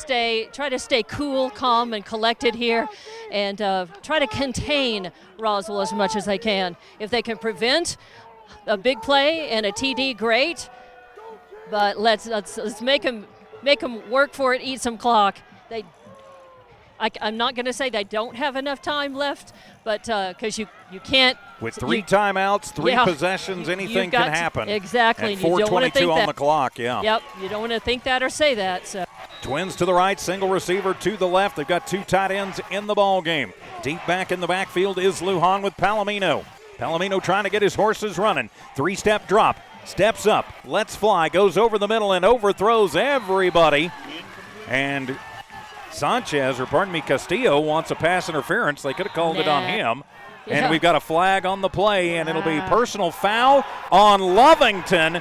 try to stay cool, calm, and collected here, and try to contain Roswell as much as they can. If they can prevent a big play and a TD, great. But let's make them work for it, eat some clock. I'm not going to say they don't have enough time left, but because you can't. With 3 timeouts, 3 possessions, anything can happen. Exactly. At 4:22 on the clock, yeah. Yep, you don't want to think that or say that. So. Twins to the right, single receiver to the left. They've got 2 tight ends in the ball game. Deep back in the backfield is Lujan with Palomino. Palomino trying to get his horses running. 3-step drop, steps up, lets fly, goes over the middle and overthrows everybody. And Castillo wants a pass interference. They could have called it on him. Yeah. And we've got a flag on the play, and it'll be personal foul on Lovington.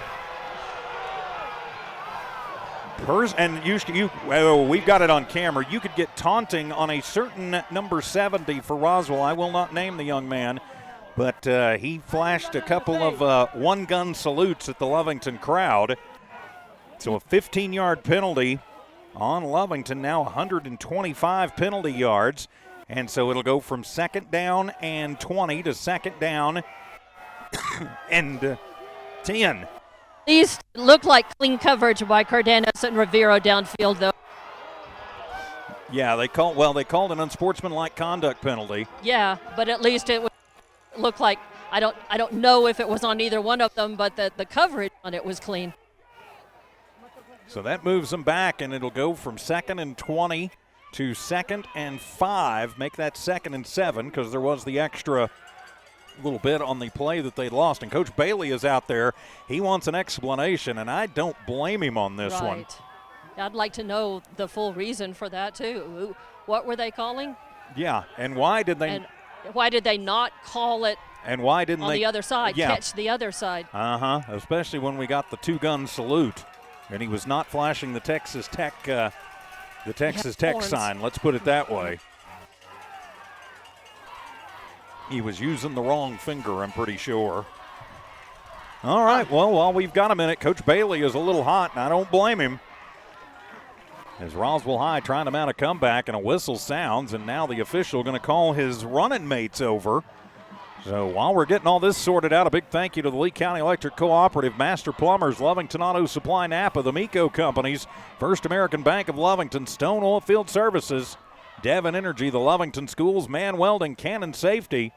We've got it on camera. You could get taunting on a certain number 70 for Roswell. I will not name the young man, but he flashed a couple of one-gun salutes at the Lovington crowd. So a 15-yard penalty on Lovington, now 125 penalty yards. And so it'll go from 2nd down and 20 to 2nd down and 10. These look like clean coverage by Cardenas and Rivero downfield, though. Yeah, they called an unsportsmanlike conduct penalty. Yeah, but at least it would look like, I don't know if it was on either one of them, but the coverage on it was clean. So that moves them back, and it'll go from 2nd and 20 to 2nd and 5. Make that 2nd and 7 because there was the extra little bit on the play that they lost. And Coach Bailey is out there. He wants an explanation, and I don't blame him on this one. I'd like to know the full reason for that, too. What were they calling? Yeah, and why did they? And why did they not call it? And why didn't on they? The other side, yeah. Catch the other side. Especially when we got the 2-gun salute. And he was not flashing the Texas Tech sign. Let's put it that way. He was using the wrong finger, I'm pretty sure. All right, well, while we've got a minute, Coach Bailey is a little hot, and I don't blame him. As Roswell High trying to mount a comeback, and a whistle sounds, and now the official going to call his running mates over. So while we're getting all this sorted out, a big thank you to the Lee County Electric Cooperative, Master Plumbers, Lovington Auto Supply Napa, the Miko Companies, First American Bank of Lovington, Stone Oilfield Services, Devon Energy, the Lovington Schools, Man Welding, Cannon Safety,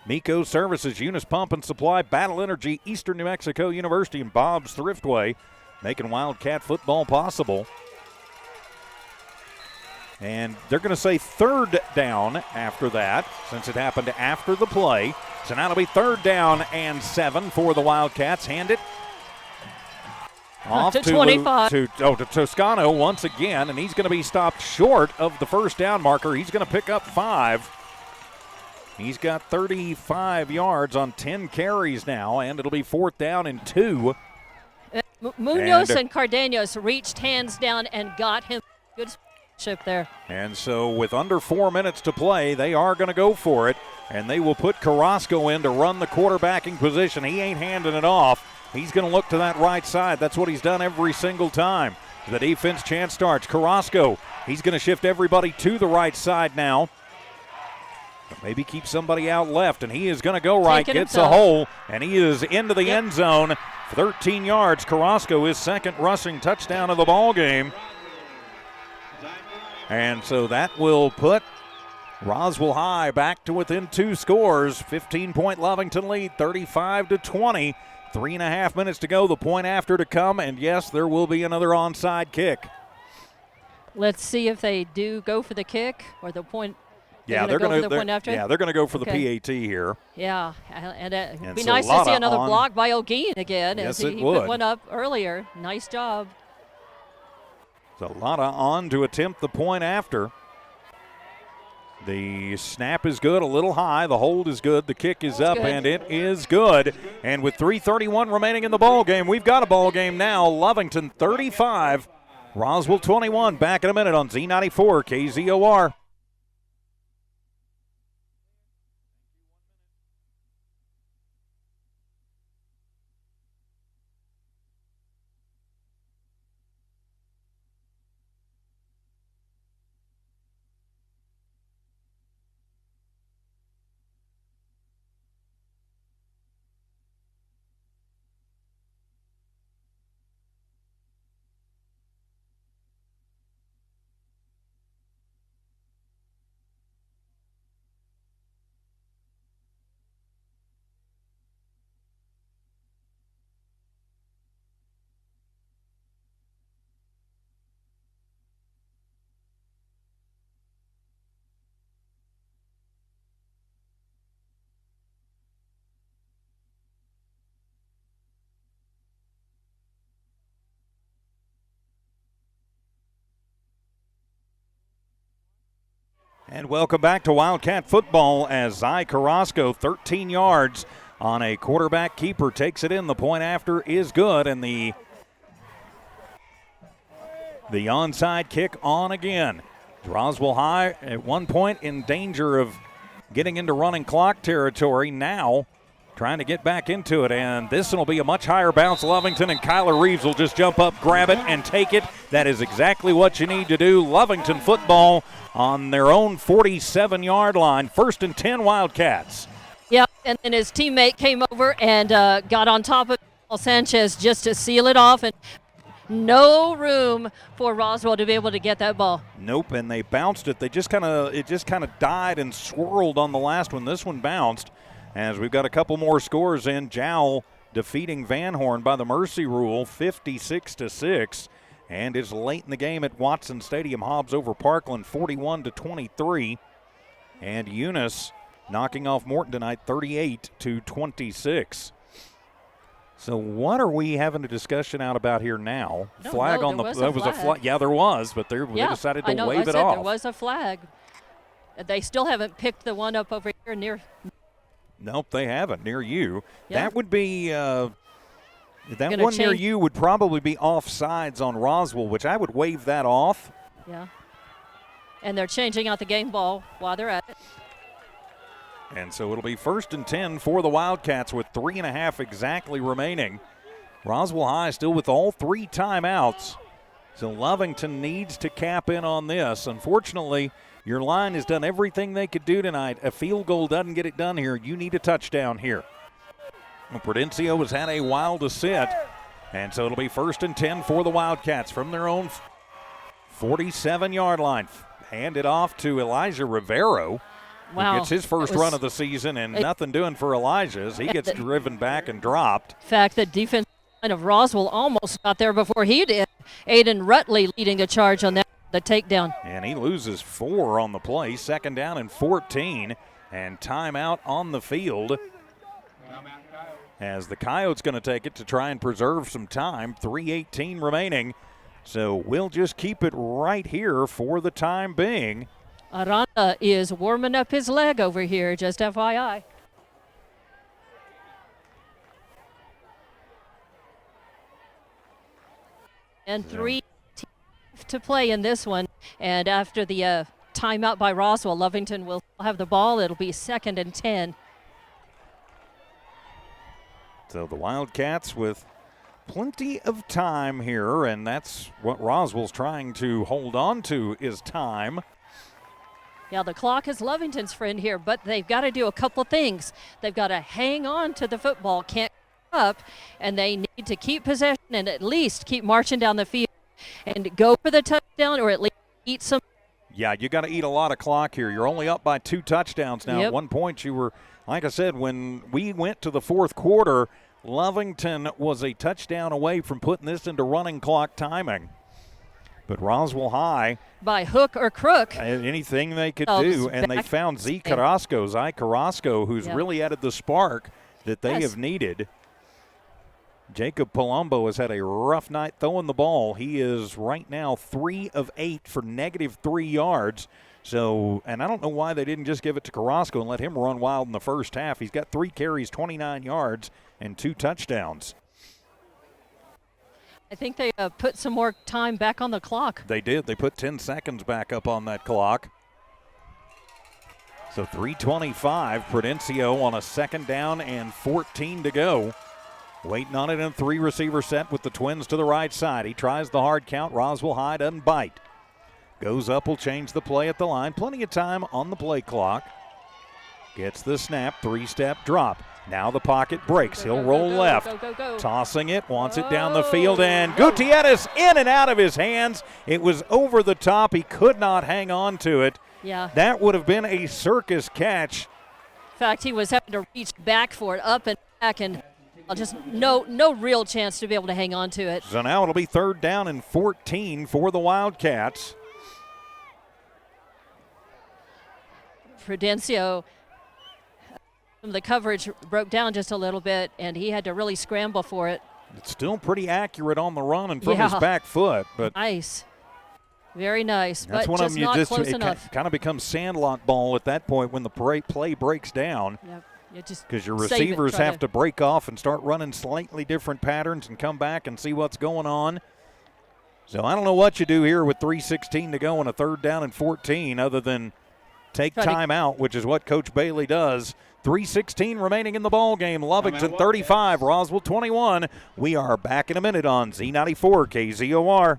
Miko Services, Eunice Pump and Supply, Battle Energy, Eastern New Mexico University, and Bob's Thriftway, making Wildcat football possible. And they're going to say 3rd down after that, since it happened after the play. So now it'll be 3rd down and 7 for the Wildcats. Hand it off to 25. To Toscano once again, and he's going to be stopped short of the first down marker. He's going to pick up 5. He's got 35 yards on 10 carries now, and it'll be 4th down and 2. Munoz and Cardenas reached hands down and got him good ship there. And so with under 4 minutes to play, they are going to go for it, and they will put Carrasco in to run the quarterbacking position. He ain't handing it off. He's going to look to that right side. That's what he's done every single time. The defense chance starts. Carrasco, he's going to shift everybody to the right side now. Maybe keep somebody out left, and he is going to go right, Taking gets a hole, and he is into the end zone. 13 yards. Carrasco, his second rushing touchdown of the ball game. And so that will put Roswell High back to within 2 scores. 15-point Lovington lead, 35-20. 3.5 minutes to go, the point after to come, and yes, there will be another onside kick. Let's see if they do go for the kick or the point. Yeah, they're going to go for the PAT here. Yeah, and it'd be so nice to see another block by O'Gean again. Yes, as he put one up earlier. Nice job. It's a lot on to attempt the point after. The snap is good, a little high. The hold is good. The kick is up, and it is good. And with 3:31 remaining in the ball game, we've got a ball game now. Lovington 35, Roswell 21. Back in a minute on Z94 KZOR. And welcome back to Wildcat football as Zy Carrasco, 13 yards on a quarterback keeper, takes it in. The point after is good, and the onside kick on again. Roswell High at one point in danger of getting into running clock territory. Now trying to get back into it, and this will be a much higher bounce. Lovington and Kyler Reeves will just jump up, grab it, and take it. That is exactly what you need to do. Lovington football on their own 47-yard line. 1st and 10 Wildcats. Yeah, and then his teammate came over and got on top of Sanchez just to seal it off, and no room for Roswell to be able to get that ball. Nope, and they bounced it. It just kind of died and swirled on the last one. This one bounced. As we've got a couple more scores in. Jowl defeating Van Horn by the mercy rule, 56-6. And it's late in the game at Watson Stadium. Hobbs over Parkland, 41-23. And Eunice knocking off Morton tonight, 38-26. So what are we having a discussion out about here now? Flag on the – there was a flag. Yeah, there was, but they decided to wave it off. There was a flag. They still haven't picked the one up over here near – Nope, they haven't, near you. Yeah. That would be that one near you would probably be offsides on Roswell, which I would wave that off. Yeah. And they're changing out the game ball while they're at it. And so it'll be 1st and 10 for the Wildcats with 3.5 exactly remaining. Roswell High still with all 3 timeouts. So Lovington needs to cap in on this. Unfortunately, your line has done everything they could do tonight. A field goal doesn't get it done here. You need a touchdown here. Well, Prudencio has had a while to sit. And so it'll be 1st and 10 for the Wildcats from their own 47-yard line. Hand it off to Elijah Rivero. Wow. Who gets his first run of the season, and nothing doing for Elijah as he gets driven back and dropped. In fact, the defense line of Roswell almost got there before he did. Aiden Rutley leading the charge on that. The takedown. And he loses 4 on the play. 2nd down and 14. And timeout on the field. As the Coyotes going to take it to try and preserve some time. 3:18 remaining. So we'll just keep it right here for the time being. Aranda is warming up his leg over here, just FYI. And 3 to play in this one, and after the timeout by Roswell, Lovington will have the ball. It'll be 2nd and 10. So the Wildcats with plenty of time here, and that's what Roswell's trying to hold on to is time. Yeah, the clock is Lovington's friend here, but they've got to do a couple things. They've got to hang on to the football, can't give up, and they need to keep possession and at least keep marching down the field and go for the touchdown or at least eat some. Yeah, you got to eat a lot of clock here. You're only up by 2 touchdowns now. Yep. At one point you were, like I said, when we went to the fourth quarter, Lovington was a touchdown away from putting this into running clock timing. But Roswell High, By hook or crook. anything they could Oh, do, this and they back- found Z Carrasco, who's Yep. really added the spark that they Yes. have needed. Jacob Palumbo has had a rough night throwing the ball. He is right now 3 of 8 for -3 yards. So, and I don't know why they didn't just give it to Carrasco and let him run wild in the first half. He's got 3 carries, 29 yards, and 2 touchdowns. I think they put some more time back on the clock. They did. They put 10 seconds back up on that clock. So 3:25, Prudencio on a 2nd down and 14 to go. Waiting on it in a 3-receiver set with the Twins to the right side. He tries the hard count. Roswell High doesn't bite. Goes up, will change the play at the line. Plenty of time on the play clock. Gets the snap, 3-step drop. Now the pocket breaks. He'll roll left. Go. Tossing it, wants it down the field, and Gutierrez in and out of his hands. It was over the top. He could not hang on to it. Yeah. That would have been a circus catch. In fact, he was having to reach back for it, up and back, and just no real chance to be able to hang on to it. So now it'll be 3rd down and 14 for the Wildcats. Prudencio, the coverage broke down just a little bit, and he had to really scramble for it. It's still pretty accurate on the run and from Yeah. his back foot, but Nice. Very nice, that's but one just of them. You not just close it enough. kind of becomes sandlot ball at that point when the play breaks down, Yep. You just because your save it, receivers try have to break off and start running slightly different patterns and come back and see what's going on. So I don't know what you do here with 3:16 to go and a 3rd down and 14, other than take Try to- time out, which is what Coach Bailey does. 3:16 remaining in the ball game. Lovington Timeout, 35, Roswell 21. We are back in a minute on Z94 KZOR.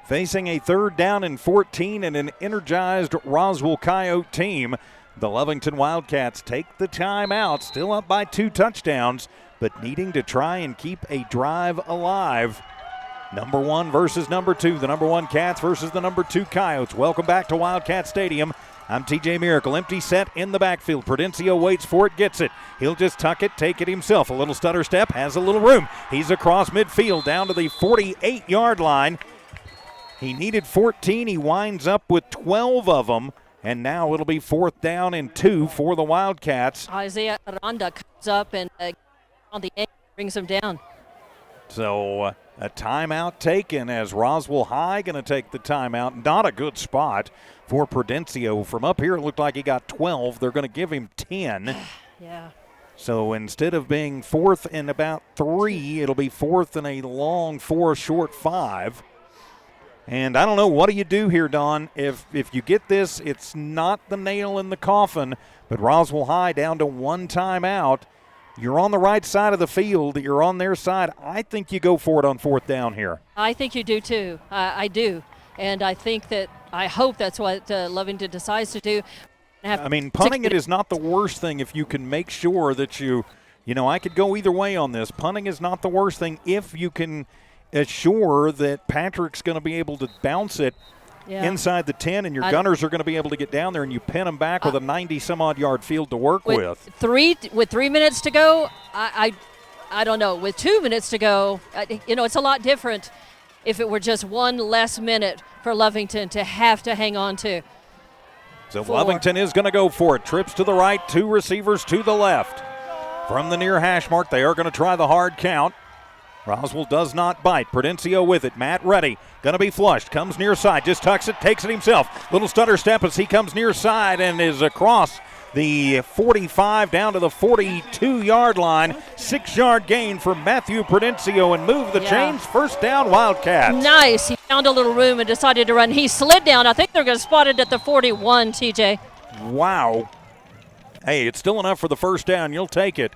Facing a 3rd down and 14 and an energized Roswell Coyote team, the Lovington Wildcats take the timeout, still up by 2 touchdowns, but needing to try and keep a drive alive. Number 1 versus number 2, the number 1 Cats versus the number 2 Coyotes. Welcome back to Wildcat Stadium. I'm TJ Miracle. Empty set in the backfield. Prudencio waits for it, gets it. He'll just tuck it, take it himself. A little stutter step, has a little room. He's across midfield down to the 48-yard line. He needed 14. He winds up with 12 of them. And now it'll be 4th down and 2 for the Wildcats. Isaiah Aranda comes up and on the end brings him down. So a timeout taken as Roswell High going to take the timeout. Not a good spot for Prudencio. From up here, it looked like he got 12. They're going to give him 10. Yeah. So instead of being 4th and about 3, it'll be 4th and a long 4, short 5. And I don't know, what do you do here, Don? If you get this, it's not the nail in the coffin, but Roswell High down to 1 timeout. You're on the right side of the field. You're on their side. I think you go for it on 4th down here. I think you do too. I do. And I hope that's what Lovington decides to do. I mean, punting it is not the worst thing if you can make sure that you know, I could go either way on this. Punting is not the worst thing if you can assure that Patrick's going to be able to bounce it inside the 10, and your gunners are going to be able to get down there, and you pin them back with a 90-some-odd yard field to work with. With 3 minutes to go, I don't know. With 2 minutes to go, it's a lot different if it were just one less minute for Lovington to have to hang on to. So Lovington is going to go for it. Trips to the right, 2 receivers to the left. From the near hash mark, they are going to try the hard count. Roswell does not bite. Prudencio with it. Matt ready. Going to be flushed. Comes near side. Just tucks it. Takes it himself. Little stutter step as he comes near side and is across the 45 down to the 42-yard line. 6-yard gain for Matthew Prudencio and move the chains. First down, Wildcats. Nice. He found a little room and decided to run. He slid down. I think they're going to spot it at the 41, TJ. Wow. Hey, it's still enough for the first down. You'll take it.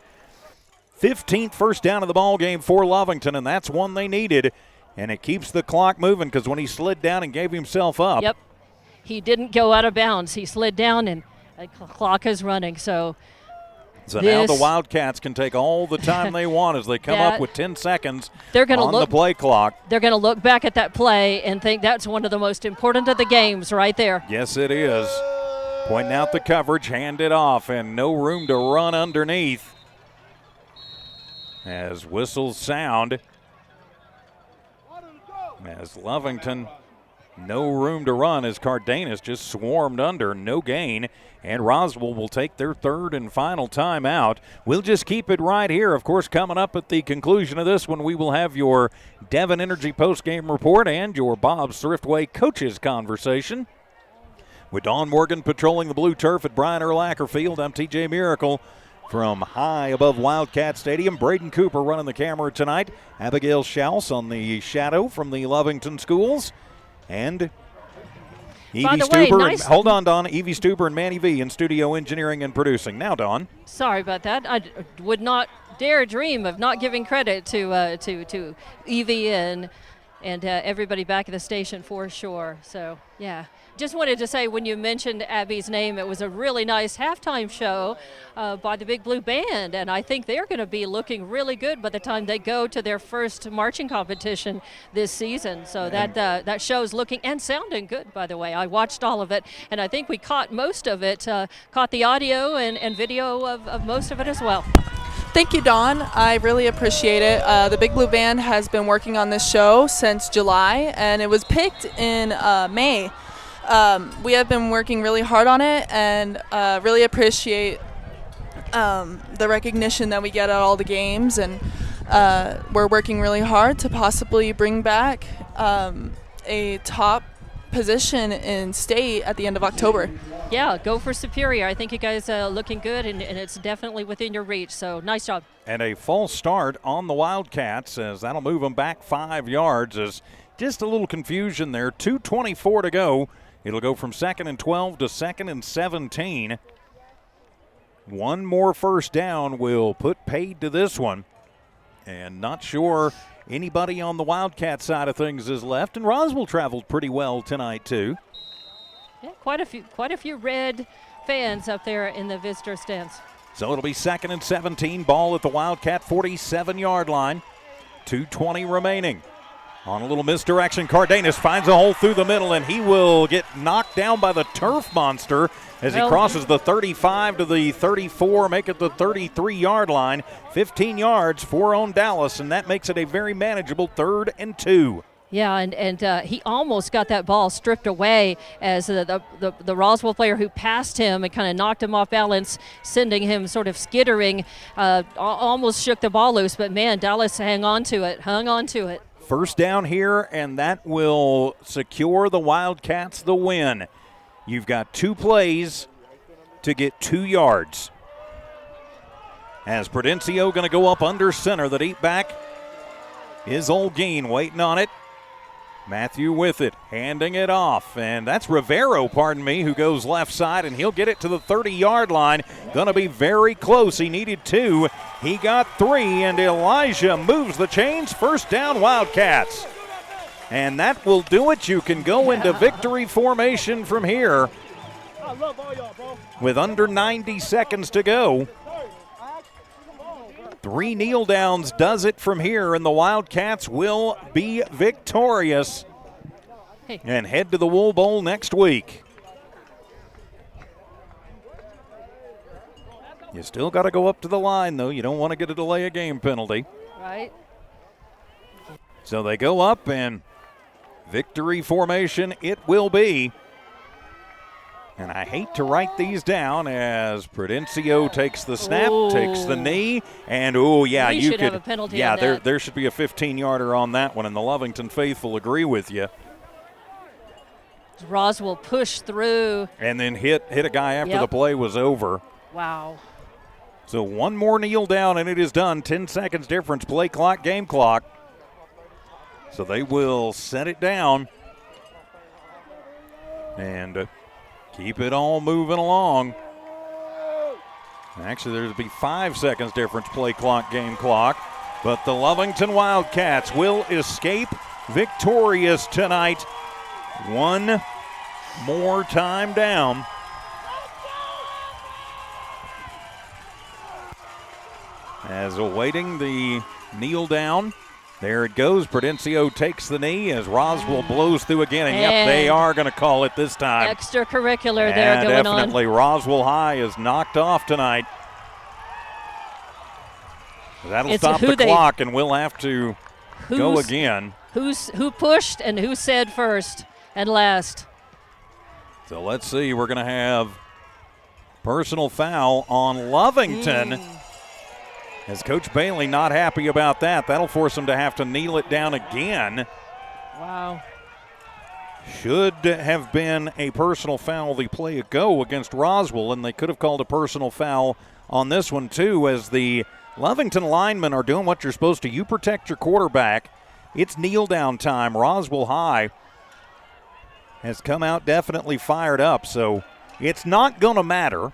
15th first down of the ball game for Lovington, and that's one they needed. And it keeps the clock moving because when he slid down and gave himself up. Yep. He didn't go out of bounds. He slid down and the clock is running. So now the Wildcats can take all the time they want as they come up with 10 seconds on the play clock. They're going to look back at that play and think that's one of the most important of the games right there. Yes, it is. Pointing out the coverage, hand it off, and no room to run underneath. As whistles sound, as Lovington, no room to run as Cardenas just swarmed under, no gain, and Roswell will take their third and final timeout. We'll just keep it right here. Of course, coming up at the conclusion of this one, we will have your Devon Energy postgame report and your Bob's Thriftway coaches conversation. With Don Morgan patrolling the blue turf at Brian Urlacher Field, I'm TJ Miracle. From high above Wildcat Stadium, Braden Cooper running the camera tonight. Abigail Schaus on the shadow from the Lovington schools. And Evie Stuber. Hold on, Don. Evie Stuber and Manny V in studio engineering and producing. Now, Don. Sorry about that. I would not dare dream of not giving credit to Evie and everybody back at the station for sure. So, yeah. Just wanted to say, when you mentioned Abby's name, it was a really nice halftime show by the Big Blue Band, and I think they're going to be looking really good by the time they go to their first marching competition this season. So that show's looking and sounding good, by the way. I watched all of it, and I think we caught most of it, caught the audio and video of most of it as well. Thank you, Dawn. I really appreciate it. The Big Blue Band has been working on this show since July, and it was picked in May. We have been working really hard on it and really appreciate the recognition that we get at all the games, and we're working really hard to possibly bring back a top position in state at the end of October. Yeah, go for Superior. I think you guys are looking good, and it's definitely within your reach, so nice job. And a false start on the Wildcats, as that'll move them back 5 yards. As just a little confusion there, 2:24 to go. It'll go from 2nd and 12 to 2nd and 17. One more first down will put paid to this one. And not sure anybody on the Wildcat side of things is left. And Roswell traveled pretty well tonight, too. Yeah, quite a few red fans up there in the visitor stands. So it'll be 2nd and 17. Ball at the Wildcat 47-yard line. 2:20 remaining. On a little misdirection, Cardenas finds a hole through the middle, and he will get knocked down by the turf monster as he crosses the 35 to the 34, make it the 33-yard line. 15 yards for on Dallas, and that makes it a very manageable 3rd and 2. Yeah, and he almost got that ball stripped away as the Roswell player who passed him and kind of knocked him off balance, sending him sort of skittering, almost shook the ball loose. But, man, Dallas hung on to it. First down here, and that will secure the Wildcats the win. You've got 2 plays to get 2 yards. As Prudencio going to go up under center. The deep back is Olguin waiting on it. Matthew with it, handing it off, and that's Rivero, who goes left side, and he'll get it to the 30-yard line. Going to be very close. He needed 2. He got 3, and Elijah moves the chains. First down, Wildcats. And that will do it. You can go into victory formation from here with under 90 seconds to go. 3 kneel downs does it from here, and the Wildcats will be victorious. and head to the Wool Bowl next week. You still got to go up to the line, though. You don't want to get a delay of game penalty. Right. So they go up, and victory formation it will be. And I hate to write these down as Prudencio takes the snap, takes the knee, and we you should could have a penalty on that. there should be a 15-yarder on that one, and the Lovington faithful agree with you. Roswell pushed through. And then hit a guy after the play was over. Wow. So one more kneel down, and it is done. 10 seconds difference, play clock, game clock. So they will set it down and keep it all moving along. Actually, there'll be 5 seconds difference, play clock, game clock. But the Lovington Wildcats will escape victorious tonight. One more time down. As awaiting the kneel down. There it goes. Prudencio takes the knee as Roswell blows through again. And yep, they are going to call it this time. Extracurricular there going on. Definitely. Roswell High is knocked off tonight. That'll stop the clock, and we'll have to go again. Who pushed and who said first and last? So let's see. We're going to have personal foul on Lovington. As Coach Bailey not happy about that. That'll force him to have to kneel it down again. Wow. Should have been a personal foul the play ago against Roswell, and they could have called a personal foul on this one too, as the Lovington linemen are doing what you're supposed to. You protect your quarterback. It's kneel down time. Roswell High has come out definitely fired up, so it's not going to matter.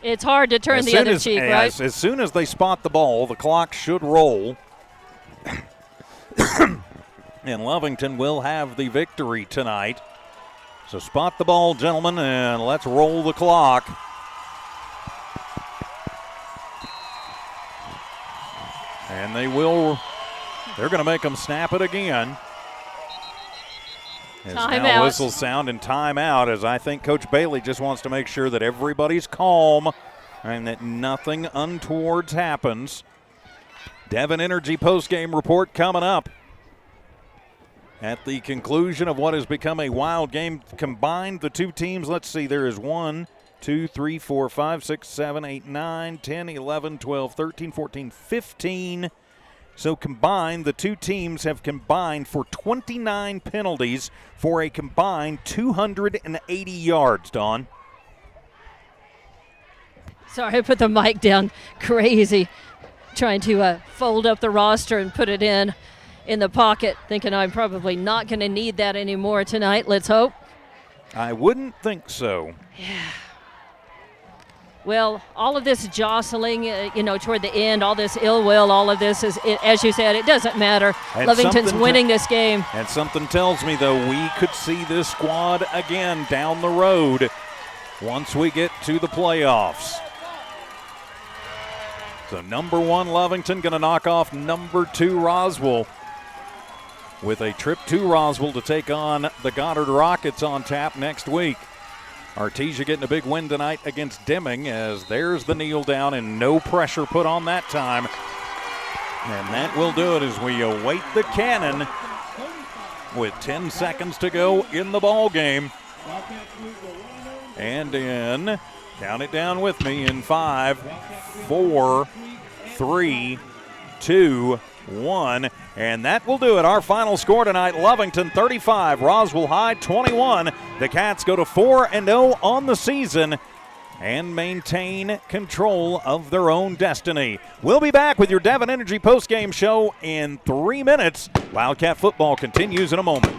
It's hard to turn the other cheek, right? As soon as they spot the ball, the clock should roll. And Lovington will have the victory tonight. So spot the ball, gentlemen, and let's roll the clock. And they're going to make them snap it again. As now whistles sound and timeout, as I think Coach Bailey just wants to make sure that everybody's calm and that nothing untoward happens. Devon Energy postgame report coming up. At the conclusion of what has become a wild game combined, the two teams, let's see, there is 1, 2, 3, 4, 5, 6, 7, 8, 9, 10, 11, 12, 13, 14, 15. So combined, the two teams have combined for 29 penalties for a combined 280 yards, Dawn. Sorry, I put the mic down. Crazy. Trying to fold up the roster and put it in the pocket, thinking I'm probably not going to need that anymore tonight. Let's hope. I wouldn't think so. Yeah. Well, all of this jostling, toward the end, all this ill will, all of this is, as you said, it doesn't matter. And Lovington's winning this game. And something tells me, though, we could see this squad again down the road once we get to the playoffs. So number 1, Lovington going to knock off number 2, Roswell, with a trip to Roswell to take on the Goddard Rockets on tap next week. Artesia getting a big win tonight against Deming, as there's the kneel down and no pressure put on that time. And that will do it as we await the cannon with 10 seconds to go in the ball game. And in, count it down with me, in 5, 4, 3, 2, 1. And that will do it. Our final score tonight, Lovington 35, Roswell High 21. The Cats go to 4-0 on the season and maintain control of their own destiny. We'll be back with your Devon Energy postgame show in 3 minutes. Wildcat football continues in a moment.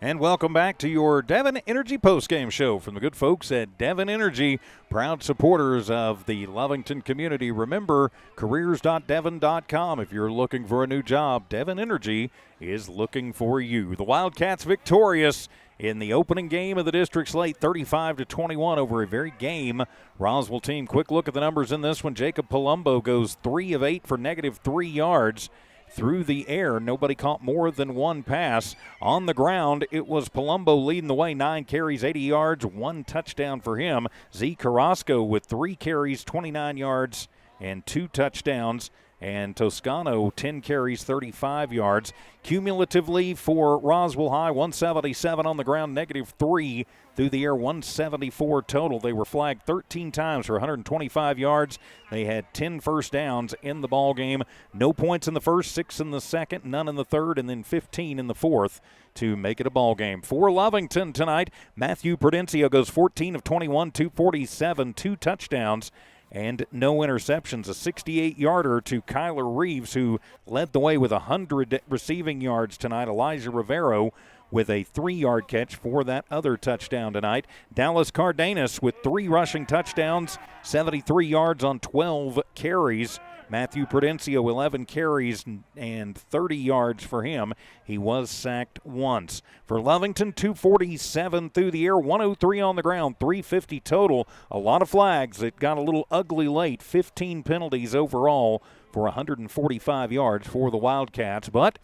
And welcome back to your Devon Energy postgame show from the good folks at Devon Energy, proud supporters of the Lovington community. Remember, careers.devon.com. If you're looking for a new job, Devon Energy is looking for you. The Wildcats victorious in the opening game of the district slate, 35-21 over a very game Roswell team. Quick look at the numbers in this one. Jacob Palumbo goes 3 of 8 for -3 yards. Through the air, nobody caught more than one pass. On the ground, it was Palumbo leading the way, 9 carries, 80 yards, 1 touchdown for him. Z Carrasco with 3 carries, 29 yards, and 2 touchdowns. And Toscano, 10 carries, 35 yards. Cumulatively for Roswell High, 177 on the ground, -3 through the air, 174 total. They were flagged 13 times for 125 yards. They had 10 first downs in the ball game. No points in the first, 6 in the second, none in the third, and then 15 in the fourth to make it a ball game. For Lovington tonight, Matthew Prudencio goes 14 of 21, 247, 2 touchdowns, and no interceptions. A 68-yarder to Kyler Reeves, who led the way with 100 receiving yards tonight. Elijah Rivero with a 3-yard catch for that other touchdown tonight. Dallas Cardenas with 3 rushing touchdowns, 73 yards on 12 carries. Matthew Prudencio, 11 carries and 30 yards for him. He was sacked once. For Lovington, 247 through the air, 103 on the ground, 350 total. A lot of flags. It got a little ugly late. 15 penalties overall for 145 yards for the Wildcats. But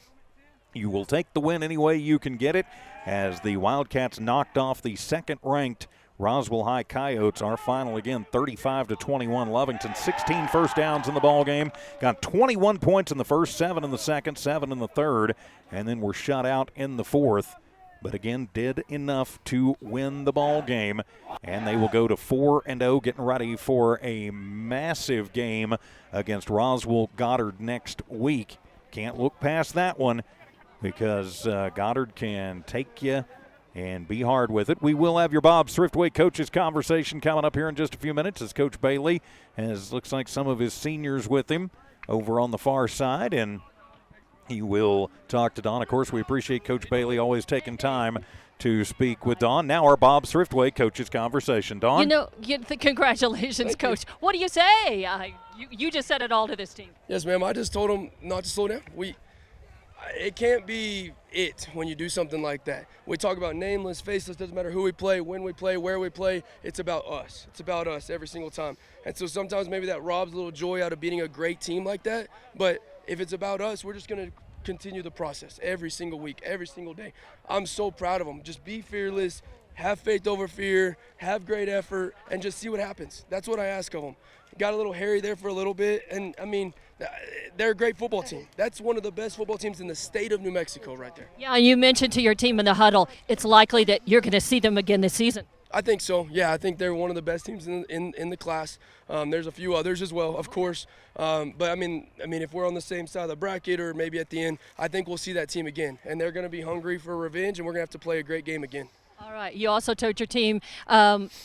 you will take the win any way you can get it, as the Wildcats knocked off the second-ranked Roswell High Coyotes. Our final again, 35-21. Lovington, 16 first downs in the ball game. Got 21 points in the first, 7 in the second, 7 in the third, and then were shut out in the fourth. But again, did enough to win the ball game, and they will go to 4-0, getting ready for a massive game against Roswell Goddard next week. Can't look past that one, because Goddard can take you and be hard with it. We will have your Bob Thriftway Coaches Conversation coming up here in just a few minutes, as Coach Bailey has, looks like, some of his seniors with him over on the far side, and he will talk to Don. Of course, we appreciate Coach Bailey always taking time to speak with Don. Now our Bob Thriftway Coaches Conversation. Don? You know, congratulations, Coach. What do you say? You just said it all to this team. Yes, ma'am. I just told them not to slow down. It can't be it when you do something like that. We talk about nameless, faceless, doesn't matter who we play, when we play, where we play. It's about us. It's about us every single time. And so sometimes maybe that robs a little joy out of beating a great team like that. But if it's about us, we're just going to continue the process every single week, every single day. I'm so proud of them. Just be fearless, have faith over fear, have great effort, and just see what happens. That's what I ask of them. Got a little hairy there for a little bit, and I mean, they're a great football team. That's one of the best football teams in the state of New Mexico right there. Yeah, you mentioned to your team in the huddle, it's likely that you're going to see them again this season. I think so. Yeah, I think they're one of the best teams in the class. There's a few others as well, of course. But I mean, if we're on the same side of the bracket or maybe at the end, I think we'll see that team again, and they're going to be hungry for revenge, and we're going to have to play a great game again. All right. You also told your team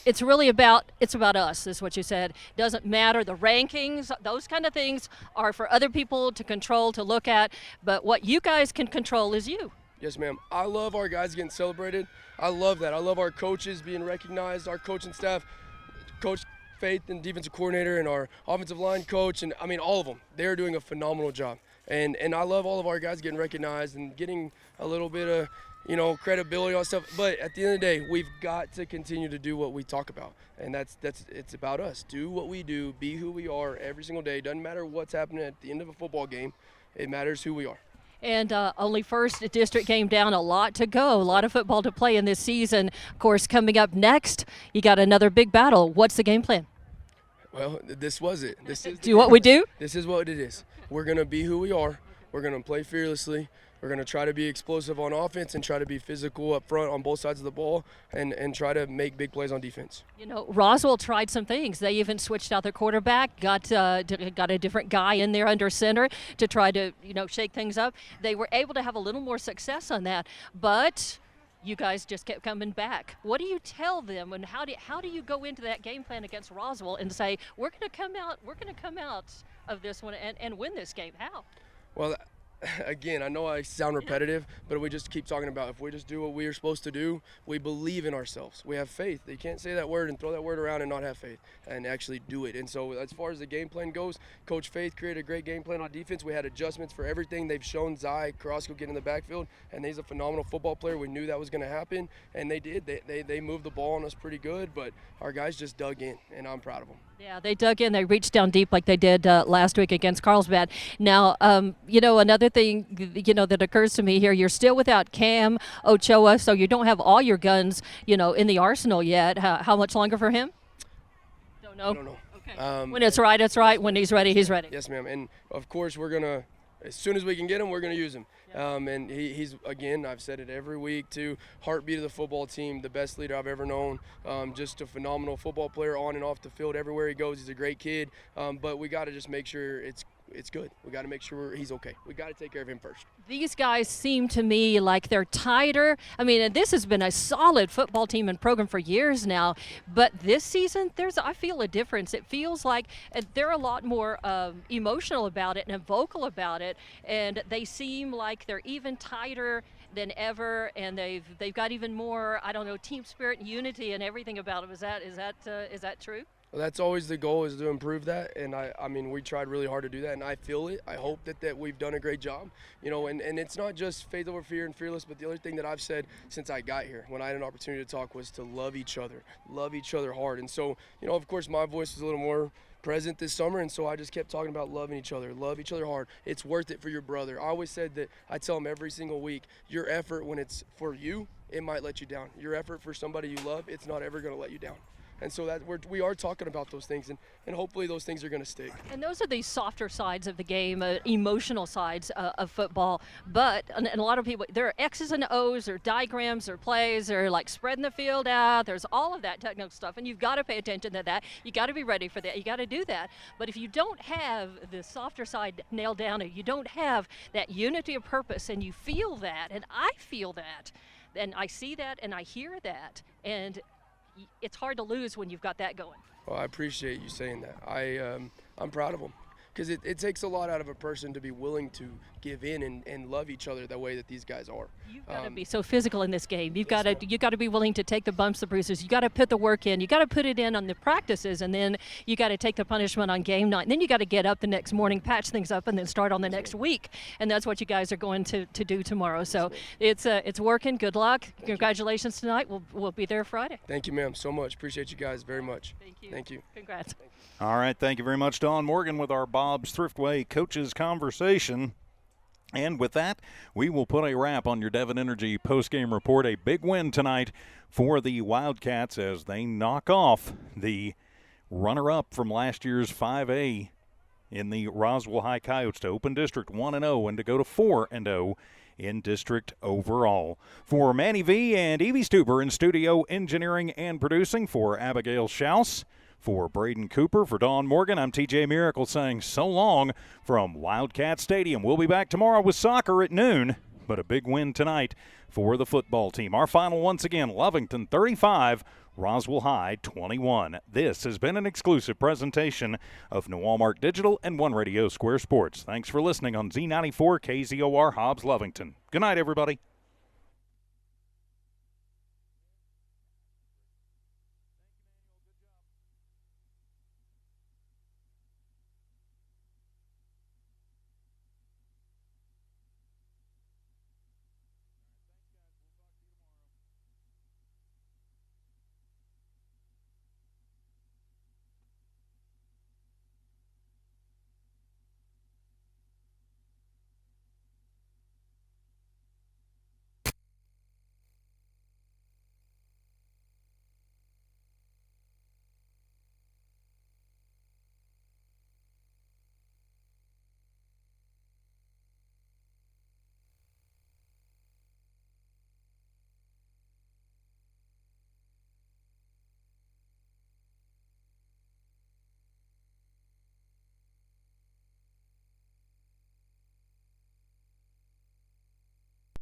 it's about us, is what you said. Doesn't matter the rankings, those kind of things are for other people to control, to look at. But what you guys can control is you. Yes, ma'am. I love our guys getting celebrated. I love that. I love our coaches being recognized, our coaching staff, Coach Faith and defensive coordinator, and our offensive line coach, and I mean all of them. They're doing a phenomenal job. And I love all of our guys getting recognized and getting a little bit of credibility on stuff. But at the end of the day, we've got to continue to do what we talk about. And it's about us. Do what we do, be who we are every single day. Doesn't matter what's happening at the end of a football game. It matters who we are. And only first district game down, a lot to go, a lot of football to play in this season. Of course, coming up next, you got another big battle. What's the game plan? Well, this was it. Do what we do? This is what it is. We're going to be who we are. We're going to play fearlessly. We're going to try to be explosive on offense and try to be physical up front on both sides of the ball and try to make big plays on defense. You know, Roswell tried some things. They even switched out their quarterback, got a different guy in there under center to try to, shake things up. They were able to have a little more success on that, but you guys just kept coming back. What do you tell them, and how do you go into that game plan against Roswell and say, we're going to come out of this one and win this game? How? Well, again, I know I sound repetitive, but we just keep talking about if we just do what we are supposed to do, we believe in ourselves. We have faith. You can't say that word and throw that word around and not have faith and actually do it. And so as far as the game plan goes, Coach Faith created a great game plan on defense. We had adjustments for everything. They've shown Zai Carrasco get in the backfield, and he's a phenomenal football player. We knew that was going to happen, and they did. They moved the ball on us pretty good, but our guys just dug in, and I'm proud of them. Yeah, they dug in. They reached down deep like they did last week against Carlsbad. Now, another thing, that occurs to me here, you're still without Cam Ochoa, so you don't have all your guns, in the arsenal yet. How much longer for him? Don't know. I don't know. Okay. When it's right, it's right. When he's ready, he's ready. Yes, ma'am. And, of course, we're going to, as soon as we can get him, we're going to use him. And he's, again, I've said it every week, too, heartbeat of the football team, the best leader I've ever known, just a phenomenal football player on and off the field. Everywhere he goes, he's a great kid. But we got to just make sure it's good. We got to make sure he's okay. We got to take care of him first. These guys seem to me like they're tighter. I mean, this has been a solid football team and program for years now, but this season, I feel a difference. It feels like they're a lot more emotional about it and vocal about it, and they seem like they're even tighter than ever, and they've got even more, team spirit and unity and everything about them. Is that true? Well, that's always the goal, is to improve that, and I mean, we tried really hard to do that, and I feel it. I hope that we've done a great job, and it's not just faith over fear and fearless, but the other thing that I've said since I got here, when I had an opportunity to talk, was to love each other hard. And so, of course, my voice was a little more present this summer, and so I just kept talking about loving each other, love each other hard. It's worth it for your brother. I always said that. I tell them every single week, your effort when it's for you, it might let you down. Your effort for somebody you love, it's not ever going to let you down. And so that we are talking about those things, and hopefully those things are going to stick. And those are the softer sides of the game, emotional sides of football. But and a lot of people, there are X's and O's, or diagrams, or plays, or like spreading the field out. There's all of that technical stuff, and you've got to pay attention to that. You got to be ready for that. You got to do that. But if you don't have the softer side nailed down, and you don't have that unity of purpose, and you feel that, and I feel that, and I see that, and I hear that, and it's hard to lose when you've got that going. Well, I appreciate you saying that. I'm proud of them, because it takes a lot out of a person to be willing to give in and love each other the way that these guys are. You've got to be so physical in this game. You've got to be willing to take the bumps, the bruises. You got to put the work in. You got to put it in on the practices, and then you got to take the punishment on game night. And then you got to get up the next morning, patch things up, and then start on the next week. And that's what you guys are going to do tomorrow. So it's working. Good luck. Congratulations tonight. We'll be there Friday. Thank you, ma'am, so much. Appreciate you guys very much. Thank you. Congrats. All right, thank you very much, Don Morgan, with our Bob's Thriftway Coaches Conversation. And with that, we will put a wrap on your Devon Energy postgame report. A big win tonight for the Wildcats as they knock off the runner-up from last year's 5A in the Roswell High Coyotes to open District 1-0 and to go to 4-0 in district overall. For Manny V and Evie Stuber in studio engineering and producing, for Abigail Schaus, for Braden Cooper, for Don Morgan, I'm TJ Miracle saying so long from Wildcat Stadium. We'll be back tomorrow with soccer at noon, but a big win tonight for the football team. Our final once again, Lovington 35, Roswell High 21. This has been an exclusive presentation of Newalmark Digital and One Radio Square Sports. Thanks for listening on Z94 KZOR Hobbs Lovington. Good night, everybody.